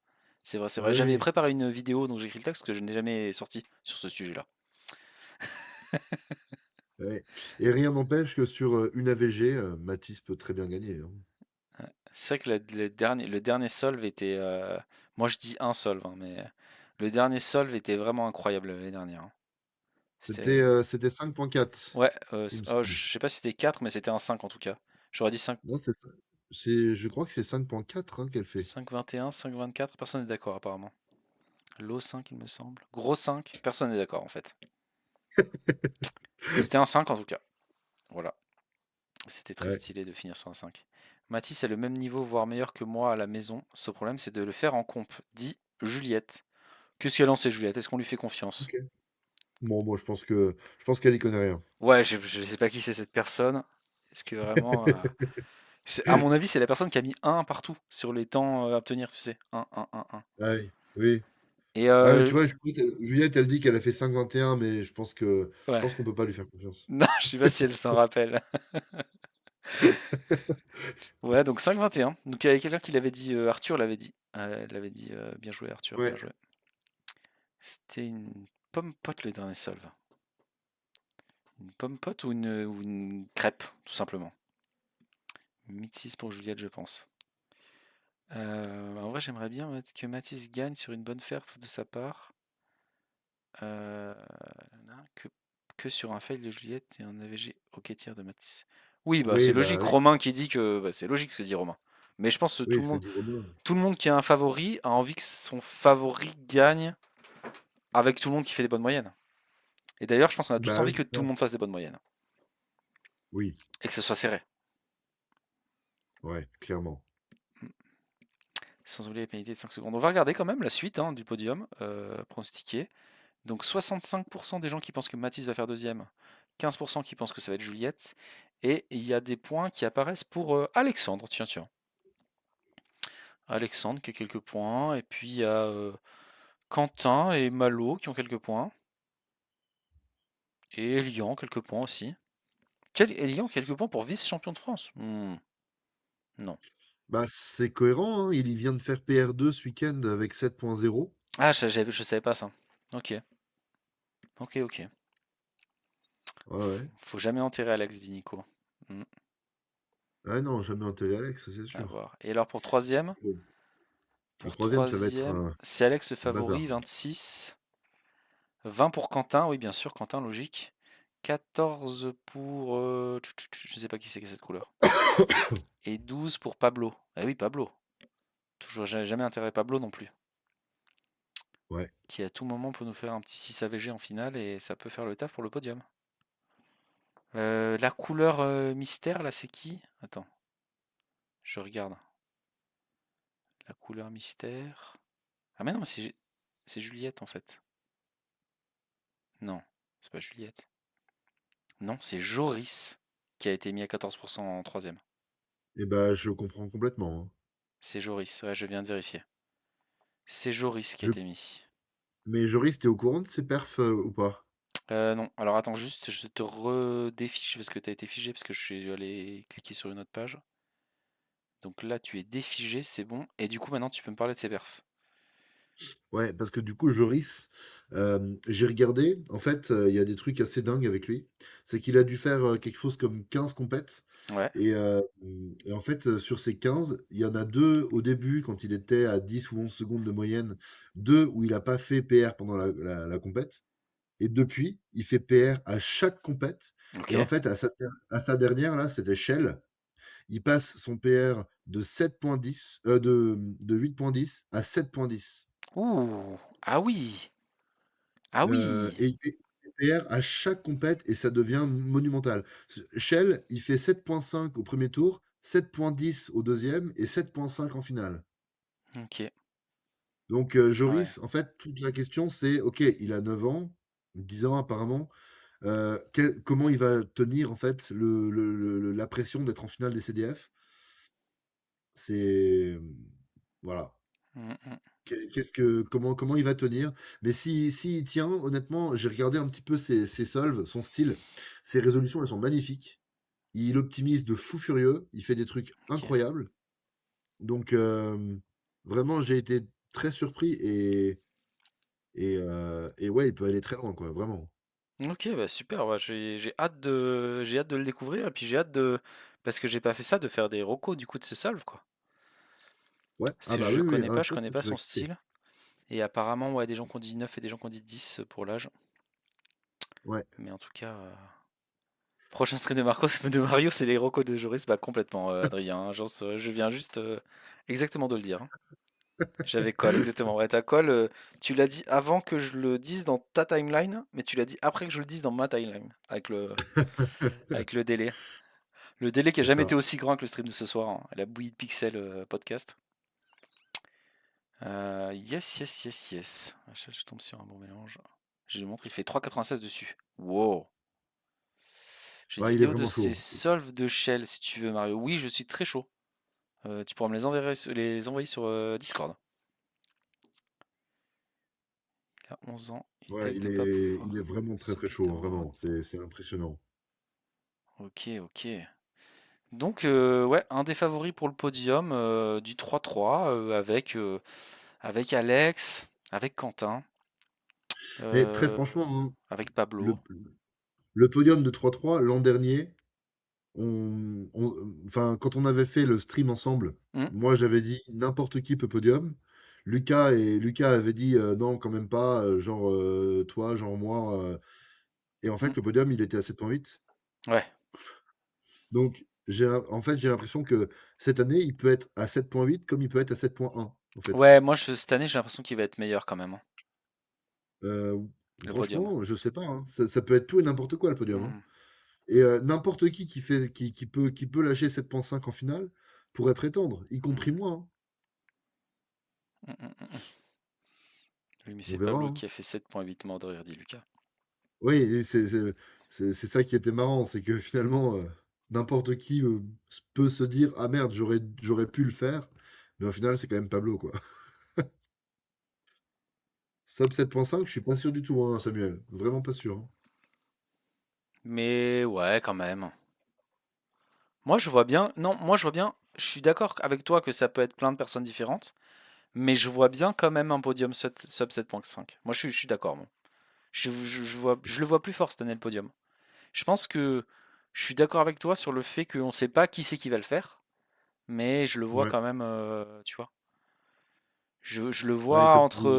B: C'est vrai, c'est vrai. J'avais
A: oui,
B: préparé une vidéo dont j'ai écrit le texte que je n'ai jamais sorti sur ce sujet-là.
A: ouais. Et rien n'empêche que sur une AVG, Matisse peut très bien gagner, hein.
B: Ouais, C'est vrai que le dernier solve était. Moi je dis un solve, hein, mais le dernier solve était vraiment incroyable l'année dernière, hein. C'était.
A: C'était 5.4,
B: Ouais,
A: il me
B: oh,
A: semble.
B: je sais pas si c'était 4 mais c'était un 5 en tout cas. J'aurais dit 5,
A: Non, je crois que c'est 5.4 hein, qu'elle fait.
B: 5,21, 5,24, personne n'est d'accord apparemment. Low 5 il me semble. Gros 5, personne n'est d'accord en fait. C'était un 5 en tout cas. Voilà. C'était très
A: Ouais.
B: stylé de finir sur un 5. Mathis est le même niveau, voire meilleur que moi à la maison. Ce problème, c'est de le faire en comp. Dit Juliette. Qu'est-ce qu'elle en sait, Juliette? Est-ce qu'on lui fait confiance?
A: Ok. Bon, moi, je pense qu'elle y connaît rien.
B: Ouais, je sais pas qui c'est cette personne. Est-ce que vraiment. À mon avis, c'est la personne qui a mis un partout sur les temps à obtenir, tu sais. Un, un, un, un.
A: Ah oui, oui.
B: Et
A: Ah, mais tu vois, Juliette, elle dit qu'elle a fait 5.21, mais je
B: ouais.
A: pense qu'on peut pas lui faire confiance.
B: Non, je sais pas si elle s'en rappelle. Ouais, donc 5,21. Donc il y avait quelqu'un qui l'avait dit, Arthur l'avait dit. Elle l'avait dit, bien joué Arthur, bien
A: Ouais.
B: joué. C'était une pomme pote le dernier solve. Une pomme pote ou une crêpe, tout simplement. 1006 pour Juliette, je pense. En vrai, j'aimerais bien que Mathis gagne sur une bonne perf de sa part. Euh, que, que sur un fail de Juliette et un AVG ok tir de Mathis. Oui, bah c'est
A: Oui, bah
B: logique.
A: oui.
B: Romain qui dit que. Bah, c'est logique ce que dit Romain. Mais je pense que tout
A: Oui,
B: le
A: ce que
B: monde,
A: dit Romain.
B: tout le monde qui a un favori a envie que son favori gagne avec tout le monde qui fait des bonnes moyennes. Et d'ailleurs, je pense qu'on a tous
A: Bah
B: envie
A: oui,
B: que
A: c'est
B: tout
A: ça.
B: le monde fasse des bonnes moyennes.
A: Oui,
B: Et que ce soit serré.
A: ouais, clairement.
B: Sans oublier les pénalités de 5 secondes. On va regarder quand même la suite hein, du podium pronostiqué. Donc 65% des gens qui pensent que Mathis va faire deuxième, 15% qui pensent que ça va être Juliette, et il y a des points qui apparaissent pour Alexandre, tiens tiens. Alexandre qui a quelques points, et puis il y a Quentin et Malo qui ont quelques points, et Elian quelques points aussi. Elian quelques points pour vice-champion de France. Non.
A: Bah, c'est cohérent, hein. Il y vient de faire PR2 ce week-end avec 7.0.
B: Ah, je savais pas ça. Ok, ok, ok.
A: Ouais, ouais.
B: Faut jamais enterrer Alex, dit Nico. Hmm,
A: Ah non, jamais enterré Alex, ça c'est
B: à
A: sûr.
B: voir. Et alors pour troisième?
A: Bon. Le
B: Pour
A: troisième, ça va être
B: troisième, c'est Alex le
A: un
B: favori,
A: bazar.
B: 26. 20 pour Quentin, oui bien sûr, Quentin, logique. 14 pour... je sais pas qui c'est qui a cette couleur. Et 12 pour Pablo. Eh oui, Pablo. Toujours jamais intérêt Pablo non plus.
A: Ouais.
B: Qui à tout moment peut nous faire un petit 6 AVG en finale et ça peut faire le taf pour le podium. La couleur mystère, là, c'est qui? Attends, je regarde. La couleur mystère. Ah mais non, c'est Juliette en fait. Non, c'est pas Juliette. Non, c'est Joris qui a été mis à 14% en troisième.
A: Et bah, je comprends complètement, hein.
B: C'est Joris, ouais, je viens de vérifier. C'est Joris qui a
A: Je-
B: été mis.
A: Mais Joris, t'es au courant de ses perfs ou pas?
B: Non, alors attends juste, je te redéfiche parce que tu as été figé, parce que je suis allé cliquer sur une autre page. Donc là, tu es défigé, c'est bon. Et du coup, maintenant, tu peux me parler de ses perfs.
A: Ouais, parce que du coup, Joris, j'ai regardé, en fait, il y a des trucs assez dingues avec lui. C'est qu'il a dû faire quelque chose comme 15 compètes.
B: Ouais,
A: Et en fait, sur ces 15, il y en a deux au début, quand il était à 10 ou 11 secondes de moyenne, deux où il n'a pas fait PR pendant la compète. Et depuis, il fait PR à chaque compète.
B: ok.
A: Et en fait, à sa dernière, là, c'était Shell. Il passe son PR de 7.10, de 8.10 à 7.10.
B: Ouh, ah oui, ah oui,
A: Et il fait PR à chaque compète et ça devient monumental. Shell, il fait 7.5 au premier tour, 7.10 au deuxième et 7.5 en finale.
B: ok,
A: Donc
B: ouais.
A: Joris, en fait, toute la question c'est, ok, il a 9 ans, 10 ans apparemment, comment il va tenir en fait la pression d'être en finale des CDF? C'est voilà.
B: Mm, mm.
A: Comment il va tenir? Mais si il tient, honnêtement, j'ai regardé un petit peu ses solves, son style. Ses résolutions, elles sont magnifiques. Il optimise de fou furieux. Il fait des trucs
B: Ok.
A: incroyables. Donc, vraiment, j'ai été très surpris et ouais, il peut aller très loin, quoi, vraiment.
B: Ok, bah super, ouais, j'ai hâte de le découvrir et puis j'ai hâte de parce que j'ai pas fait ça de faire des recos du coup de ces solves quoi.
A: Ouais, ah
B: Parce que
A: bah oui, oui, ah,
B: je
A: ça
B: connais
A: ça
B: pas
A: peut
B: son
A: exciter.
B: style. Et apparemment, ouais, des gens qui ont dit 9 et des gens qui ont dit 10 pour l'âge.
A: Ouais.
B: Mais en tout cas, prochain stream de Marcos, de Mario, c'est les recos de Joris. Bah complètement, Adrien, hein. Je viens juste exactement de le dire, hein. J'avais call, exactement. Ouais, ta call, tu l'as dit avant que je le dise dans ta timeline, mais tu l'as dit après que je le dise dans ma timeline, avec le délai. Le délai qui a
A: C'est
B: jamais été
A: ça.
B: aussi grand que le stream de ce soir, hein, la bouillie de pixels podcast. Yes, yes, yes, yes. Je tombe sur un bon mélange. Je lui montre, il fait 3,96 dessus. Wow. J'ai des
A: Ouais, il est
B: vidéos de
A: vraiment
B: ces
A: chaud.
B: solves de shell si tu veux, Mario. Oui, je suis très chaud. Tu pourras me les envoyer sur Discord. Il a 11 ans, il
A: Ouais,
B: tag de pas
A: il est
B: pouvoir
A: vraiment très
B: se
A: très
B: quitter
A: chaud, hein,
B: en
A: vraiment.
B: vote.
A: C'est impressionnant.
B: Ok, ok. Donc, ouais, un des favoris pour le podium du 3-3 avec Alex, avec Quentin,
A: Mais très
B: euh,
A: franchement, hein,
B: avec Pablo.
A: le, le podium de 3-3 l'an dernier, enfin, quand on avait fait le stream ensemble,
B: Hmm,
A: moi j'avais dit n'importe qui peut podium. Lucas avait dit non, quand même pas, genre toi, genre moi. Et en
B: hmm.
A: fait, le podium, il était à 7,8.
B: Ouais.
A: Donc, en fait, j'ai l'impression que cette année, il peut être à 7,8 comme il peut être à 7,1, en fait.
B: Ouais, moi, cette année, j'ai l'impression qu'il va être meilleur quand même, hein,
A: Euh,
B: le podium.
A: Franchement, je sais pas, hein. Ça peut être tout et n'importe quoi, le podium, hein.
B: Hmm,
A: Et n'importe qui peut lâcher 7,5 en finale pourrait prétendre, y
B: hmm,
A: compris moi, hein.
B: hmm. Oui, mais
A: On
B: c'est
A: verra,
B: Pablo
A: hein.
B: qui a fait 7,8 morts de rire, dit Lucas.
A: Oui, et c'est ça qui était marrant, c'est que finalement, n'importe qui peut se dire, ah merde, j'aurais pu le faire, mais au final, c'est quand même Pablo, quoi. Sub 7,5, je suis pas sûr du tout, hein, Samuel. Vraiment pas sûr, hein.
B: Mais ouais, quand même. Moi, je vois bien. Non, moi, je vois bien. Je suis d'accord avec toi que ça peut être plein de personnes différentes, mais je vois bien quand même un podium sub 7,5. Moi, je suis d'accord, moi. Je le vois plus fort cette année, le podium. Je pense que je suis d'accord avec toi sur le fait qu'on ne sait pas qui c'est qui va le faire, mais je le vois
A: Ouais.
B: quand même, tu vois. Je le
A: Ouais,
B: vois entre,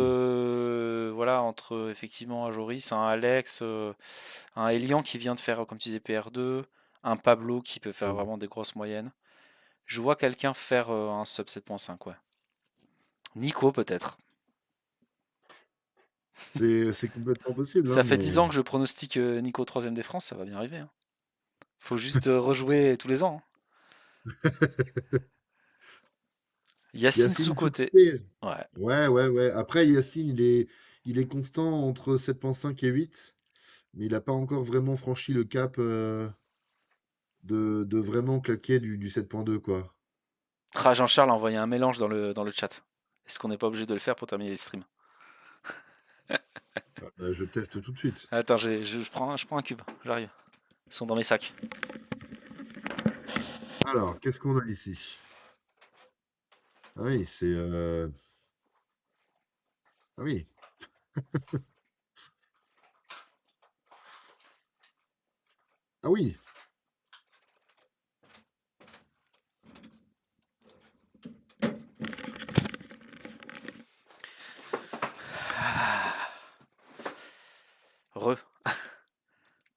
B: voilà, entre effectivement un Joris, un Alex, un Elian qui vient de faire, comme tu disais, PR2, un Pablo qui peut faire
A: ouais.
B: vraiment des grosses moyennes. Je vois quelqu'un faire un sub 7,5, ouais. Nico, peut-être.
A: C'est complètement possible,
B: Ça
A: hein,
B: fait 10
A: mais
B: ans que je pronostique Nico troisième des France, ça va bien arriver, hein. Faut juste rejouer tous les ans, hein. Yacine
A: Yacine
B: sous-côté.
A: sous-coté.
B: Ouais.
A: Ouais, ouais, ouais. Après, Yacine, il est constant entre 7,5 et 8, mais il n'a pas encore vraiment franchi le cap de vraiment claquer du 7,2, quoi.
B: Ah, Jean-Charles a envoyé un mélange dans le chat. Est-ce qu'on n'est pas obligé de le faire pour terminer les streams?
A: Je teste tout de suite.
B: Attends, je prends un cube, j'arrive. Ils sont dans mes sacs.
A: Alors, qu'est-ce qu'on a ici? Ah oui, c'est... Ah oui. Ah oui.
B: Re.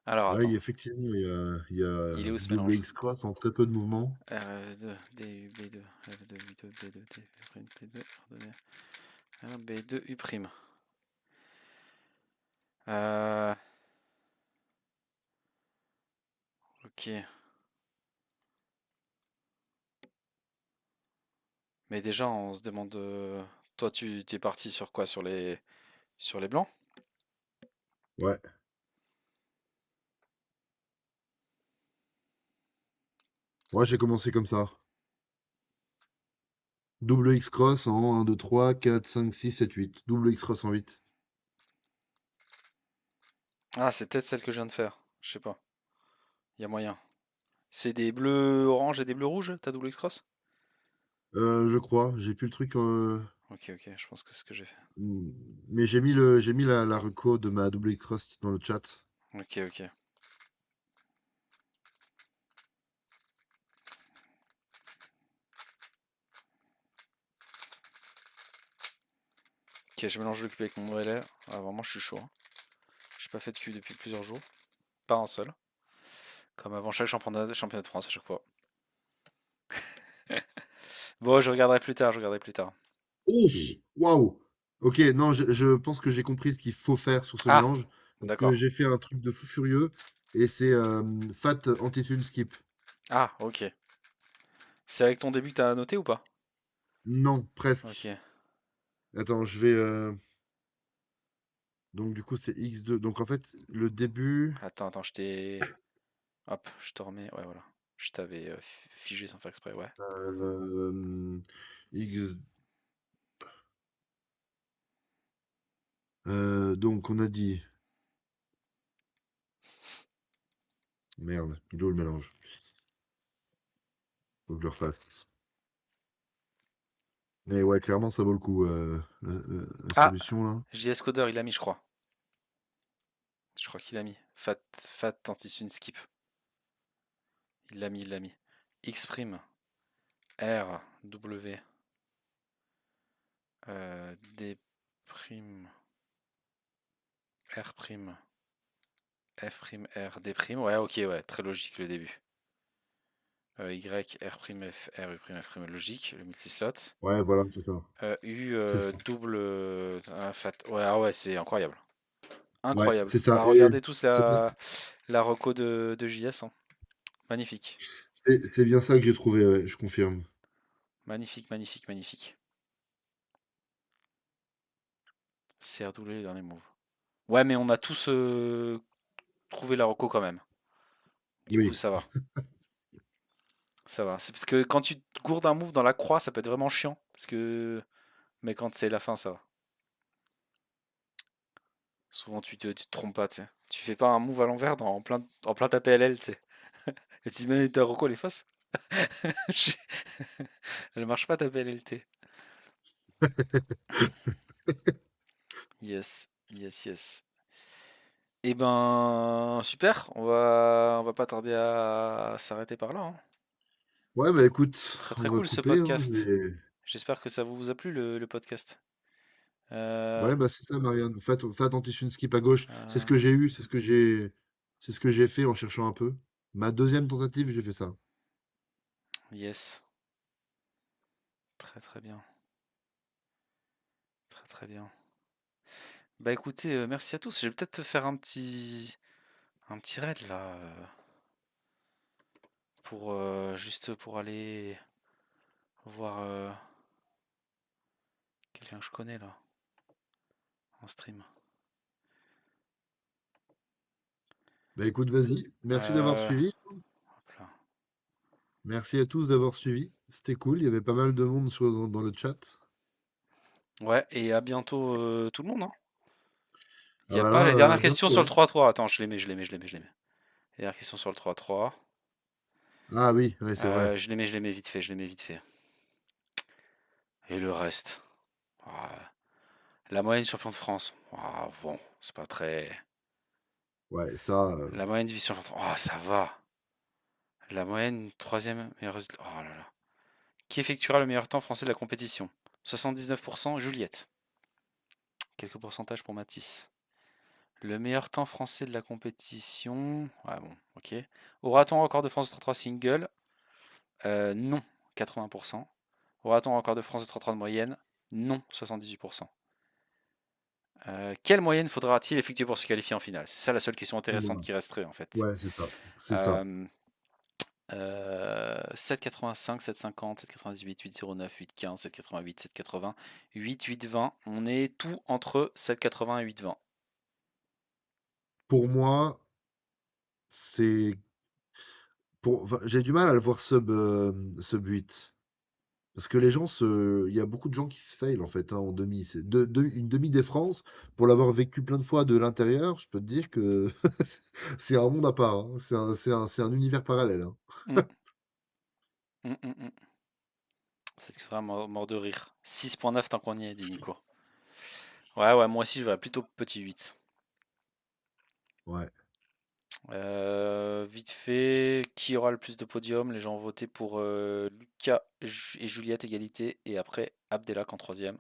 B: Alors
A: Ah oui,
B: attends.
A: effectivement, il y a
B: Il est où ce
A: double
B: mélange?
A: X-Cross en très peu de mouvements.
B: R2, DU, B2, F2, U2, B2, T, T2, ordonnée. B2, U'. Euh, ok. Mais déjà, on se demande. Toi, tu t'es parti sur quoi? Sur les blancs?
A: Ouais. Moi, j'ai commencé comme ça. Double X-Cross en 1, 2, 3, 4, 5, 6, 7, 8. Double X-Cross en 8.
B: Ah, c'est peut-être celle que je viens de faire. Je sais pas. Il y a moyen. C'est des bleus orange et des bleus rouges, ta double X-Cross?
A: Je crois. J'ai plus le truc.
B: Ok, ok, je pense que c'est ce que j'ai fait.
A: Mais j'ai mis la reco de ma double X-Cross dans le chat.
B: Ok, ok. Ok, je mélange le cube avec mon relais. Ah, vraiment, je suis chaud, hein. J'ai pas fait de cube depuis plusieurs jours. Pas un seul. Comme avant chaque championnat de France à chaque fois. Bon, je regarderai plus tard, je regarderai plus tard.
A: Ouf! Waouh! Ok, non, je pense que j'ai compris ce qu'il faut faire sur ce
B: Ah,
A: mélange. Parce que
B: d'accord.
A: j'ai fait un truc de fou furieux. Et c'est Fat Anti-Tune Skip.
B: Ah, ok. C'est avec ton début que t'as noté ou pas?
A: Non, presque.
B: Ok.
A: Attends, je vais. Donc, du coup, c'est X2. Donc, en fait, le début.
B: Attends, je t'ai... Hop, je te remets. Ouais, voilà. Je t'avais figé sans faire exprès, ouais.
A: euh, X. Donc, on a dit. Merde, il est où le mélange? Faut que je le refasse. Mais ouais, clairement, ça vaut le coup, la
B: Ah,
A: solution là.
B: JS Coder, il a mis, je crois. Je crois qu'il a mis. Fat Antisune Skip. Il l'a mis, il l'a mis. Xprime. R. W. D. Prime. R prime. F prime R. D prime. Ouais, ok, ouais. Très logique le début. Y. R prime F. R. U prime F prime. Logique. Le multislot.
A: Ouais, voilà, c'est ça.
B: U.
A: C'est ça.
B: Double. Fat. Ouais, ah ouais, c'est incroyable.
A: Ouais,
B: Incroyable.
A: c'est ça.
B: Bah,
A: Et
B: regardez tous
A: c'est
B: la reco de JS, hein. Magnifique.
A: c'est bien ça que j'ai trouvé, ouais, je confirme.
B: Magnifique, magnifique, magnifique. CR doublé, les derniers moves. Ouais, mais on a tous trouvé la reco quand même. Du coup,
A: Oui.
B: ça va. Ça va. C'est parce que quand tu te gourdes un move dans la croix, ça peut être vraiment chiant. Parce que. Mais quand c'est la fin, ça va. Souvent, tu te trompes pas, tu sais. Tu fais pas un move à l'envers en plein ta PLL, tu sais. Et tu te dis, mais ta reco, elle est fausse. Elle marche pas ta PLLT. Yes, yes, yes. Eh ben, super. On va pas tarder à s'arrêter par là, hein.
A: Ouais, bah écoute,
B: Très très
A: on va
B: cool ce
A: couper, hein,
B: podcast. J'espère que ça vous a plu le podcast. Euh,
A: Ouais, bah c'est ça, Marianne. Fais attention, skip à gauche. C'est ce
B: euh,
A: que j'ai eu, c'est ce que j'ai fait en cherchant un peu. Ma deuxième tentative, j'ai fait ça.
B: yes, très très bien, très très bien. Bah écoutez, merci à tous. Je vais peut-être te faire un petit raid là, pour juste pour aller voir quelqu'un que je connais là en stream.
A: Bah écoute, vas-y. Merci d'avoir
B: Euh,
A: suivi.
B: hop là.
A: Merci à tous d'avoir suivi. C'était cool. Il y avait pas mal de monde dans le chat.
B: Ouais, et à bientôt tout le monde, hein. Il
A: Ah
B: n'y a
A: bah
B: pas
A: là,
B: les dernières questions
A: bientôt,
B: sur le
A: ouais.
B: 3-3. Attends, je les mets. Les dernières questions sur le 3-3.
A: Ah oui, ouais, c'est vrai.
B: Je les mets vite fait, je les mets vite fait. Et le reste. Ah, la moyenne champion de France. Ah, bon, c'est pas très.
A: Ouais, ça.
B: La moyenne vice champion de France. Ah, ça va. La moyenne troisième meilleur résultat. Oh là là. Qui effectuera le meilleur temps français de la compétition? 79% Juliette. Quelques pourcentages pour Matisse. Le meilleur temps français de la compétition. Ah bon, ok. Aura-t-on un record de France de 3-3 single? Non, 80%. Aura-t-on un record de France de 3-3 de moyenne? Non, 78%. Quelle moyenne faudra-t-il effectuer pour se qualifier en finale? C'est ça la seule question intéressante
A: Oula.
B: qui resterait en fait.
A: Ouais, c'est ça. C'est ça.
B: Euh, 7,85, 7,50, 7,98, 8,09, 8,15, 7,88, 7,80, 8, 8,20. On est tout entre 7,80 et 8,20.
A: Pour moi, c'est enfin, j'ai du mal à le voir sub 8. Parce que il y a beaucoup de gens qui se fail en fait, hein, en demi. C'est une demi des France, pour l'avoir vécu plein de fois de l'intérieur, je peux te dire que c'est un monde à part, hein. C'est un univers parallèle, hein.
B: Mm, mm. Ça sera mort de rire. 6,9 tant qu'on y est, dit Nico. Ouais, ouais, moi aussi je vais plutôt petit 8.
A: Ouais.
B: Vite fait, qui aura le plus de podiums? Les gens ont voté pour Lucas et Juliette égalité et après Abdelak en troisième.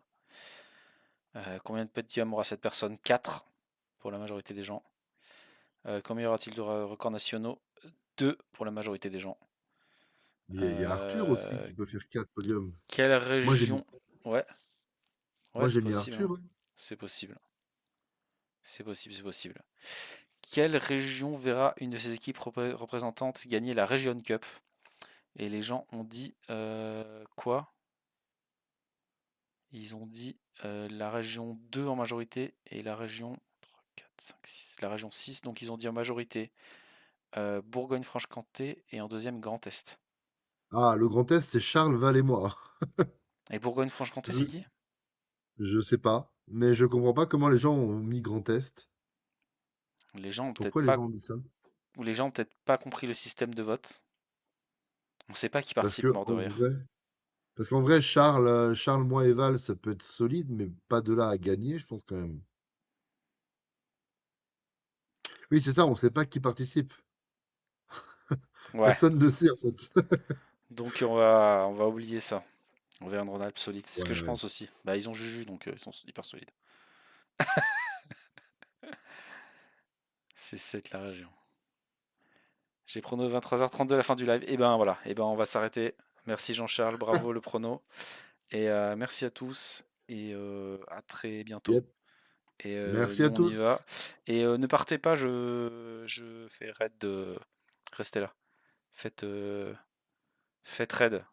B: Combien de podiums aura cette personne? 4 pour la majorité des gens. Combien y aura-t-il de records nationaux? 2 pour la majorité des gens.
A: Il y a Arthur aussi
B: Euh,
A: qui peut faire 4 podiums.
B: Quelle
A: Moi j'ai mis,
B: région? Ouais, ouais,
A: moi
B: c'est
A: j'ai mis
B: possible, hein.
A: Arthur, hein.
B: C'est possible. C'est possible, c'est possible. Quelle région verra une de ses équipes représentantes gagner la Region Cup? Et les gens ont dit quoi? Ils ont dit la région 2 en majorité et la région 3, 4, 5, 6, la région 6. Donc ils ont dit en majorité Bourgogne-Franche-Comté et en deuxième Grand Est.
A: Ah, le Grand Est, c'est Charles, Val et moi.
B: Et Bourgogne-Franche-Comté, c'est
A: Je,
B: qui?
A: je sais pas, mais je comprends pas comment les gens ont mis Grand Est.
B: Les gens ont peut-être
A: Pourquoi les
B: pas,
A: gens ont mis ça?
B: ou les gens ont peut-être pas compris le système de vote. On sait pas qui
A: Parce
B: participe,
A: que
B: mort de
A: en
B: rire.
A: vrai, parce qu'en vrai, Charles, moi et Val, ça peut être solide, mais pas de là à gagner, je pense quand même. Oui, c'est ça, on sait pas qui participe.
B: Ouais.
A: Personne ne sait en fait.
B: Donc on va oublier ça. On verra une Rhône-Alpes solide. C'est ce
A: Ouais,
B: que je
A: ouais.
B: pense aussi. Bah ils ont Juju donc ils sont hyper solides. C'est cette la région. J'ai prono 23h32 à la fin du live. Et ben voilà. Et ben on va s'arrêter. Merci Jean-Charles, bravo le prono. Et merci à tous. Et à très bientôt.
A: Yep.
B: Et
A: Merci
B: nous
A: à
B: on y va.
A: tous.
B: Et ne partez pas, je fais raid de. Restez là. Faites, faites raid.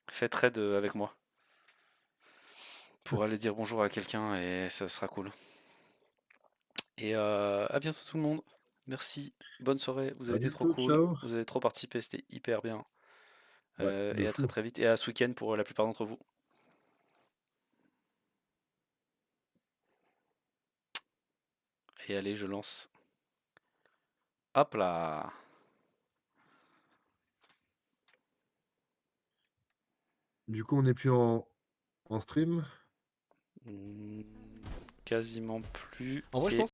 B: Faites raid avec moi. Pour aller dire bonjour à quelqu'un et ça sera cool. Et à bientôt tout le monde. Merci. Bonne soirée. Vous avez
A: À
B: été trop
A: bientôt,
B: cool.
A: ciao.
B: Vous avez trop participé. C'était hyper bien.
A: Ouais, de
B: Et à très
A: fou.
B: très vite. Et à ce week-end pour la plupart d'entre vous. Et allez, je lance. Hop là.
A: Du coup, on n'est plus en stream.
B: Hmm, quasiment plus.
C: En vrai, je
B: Et
C: pense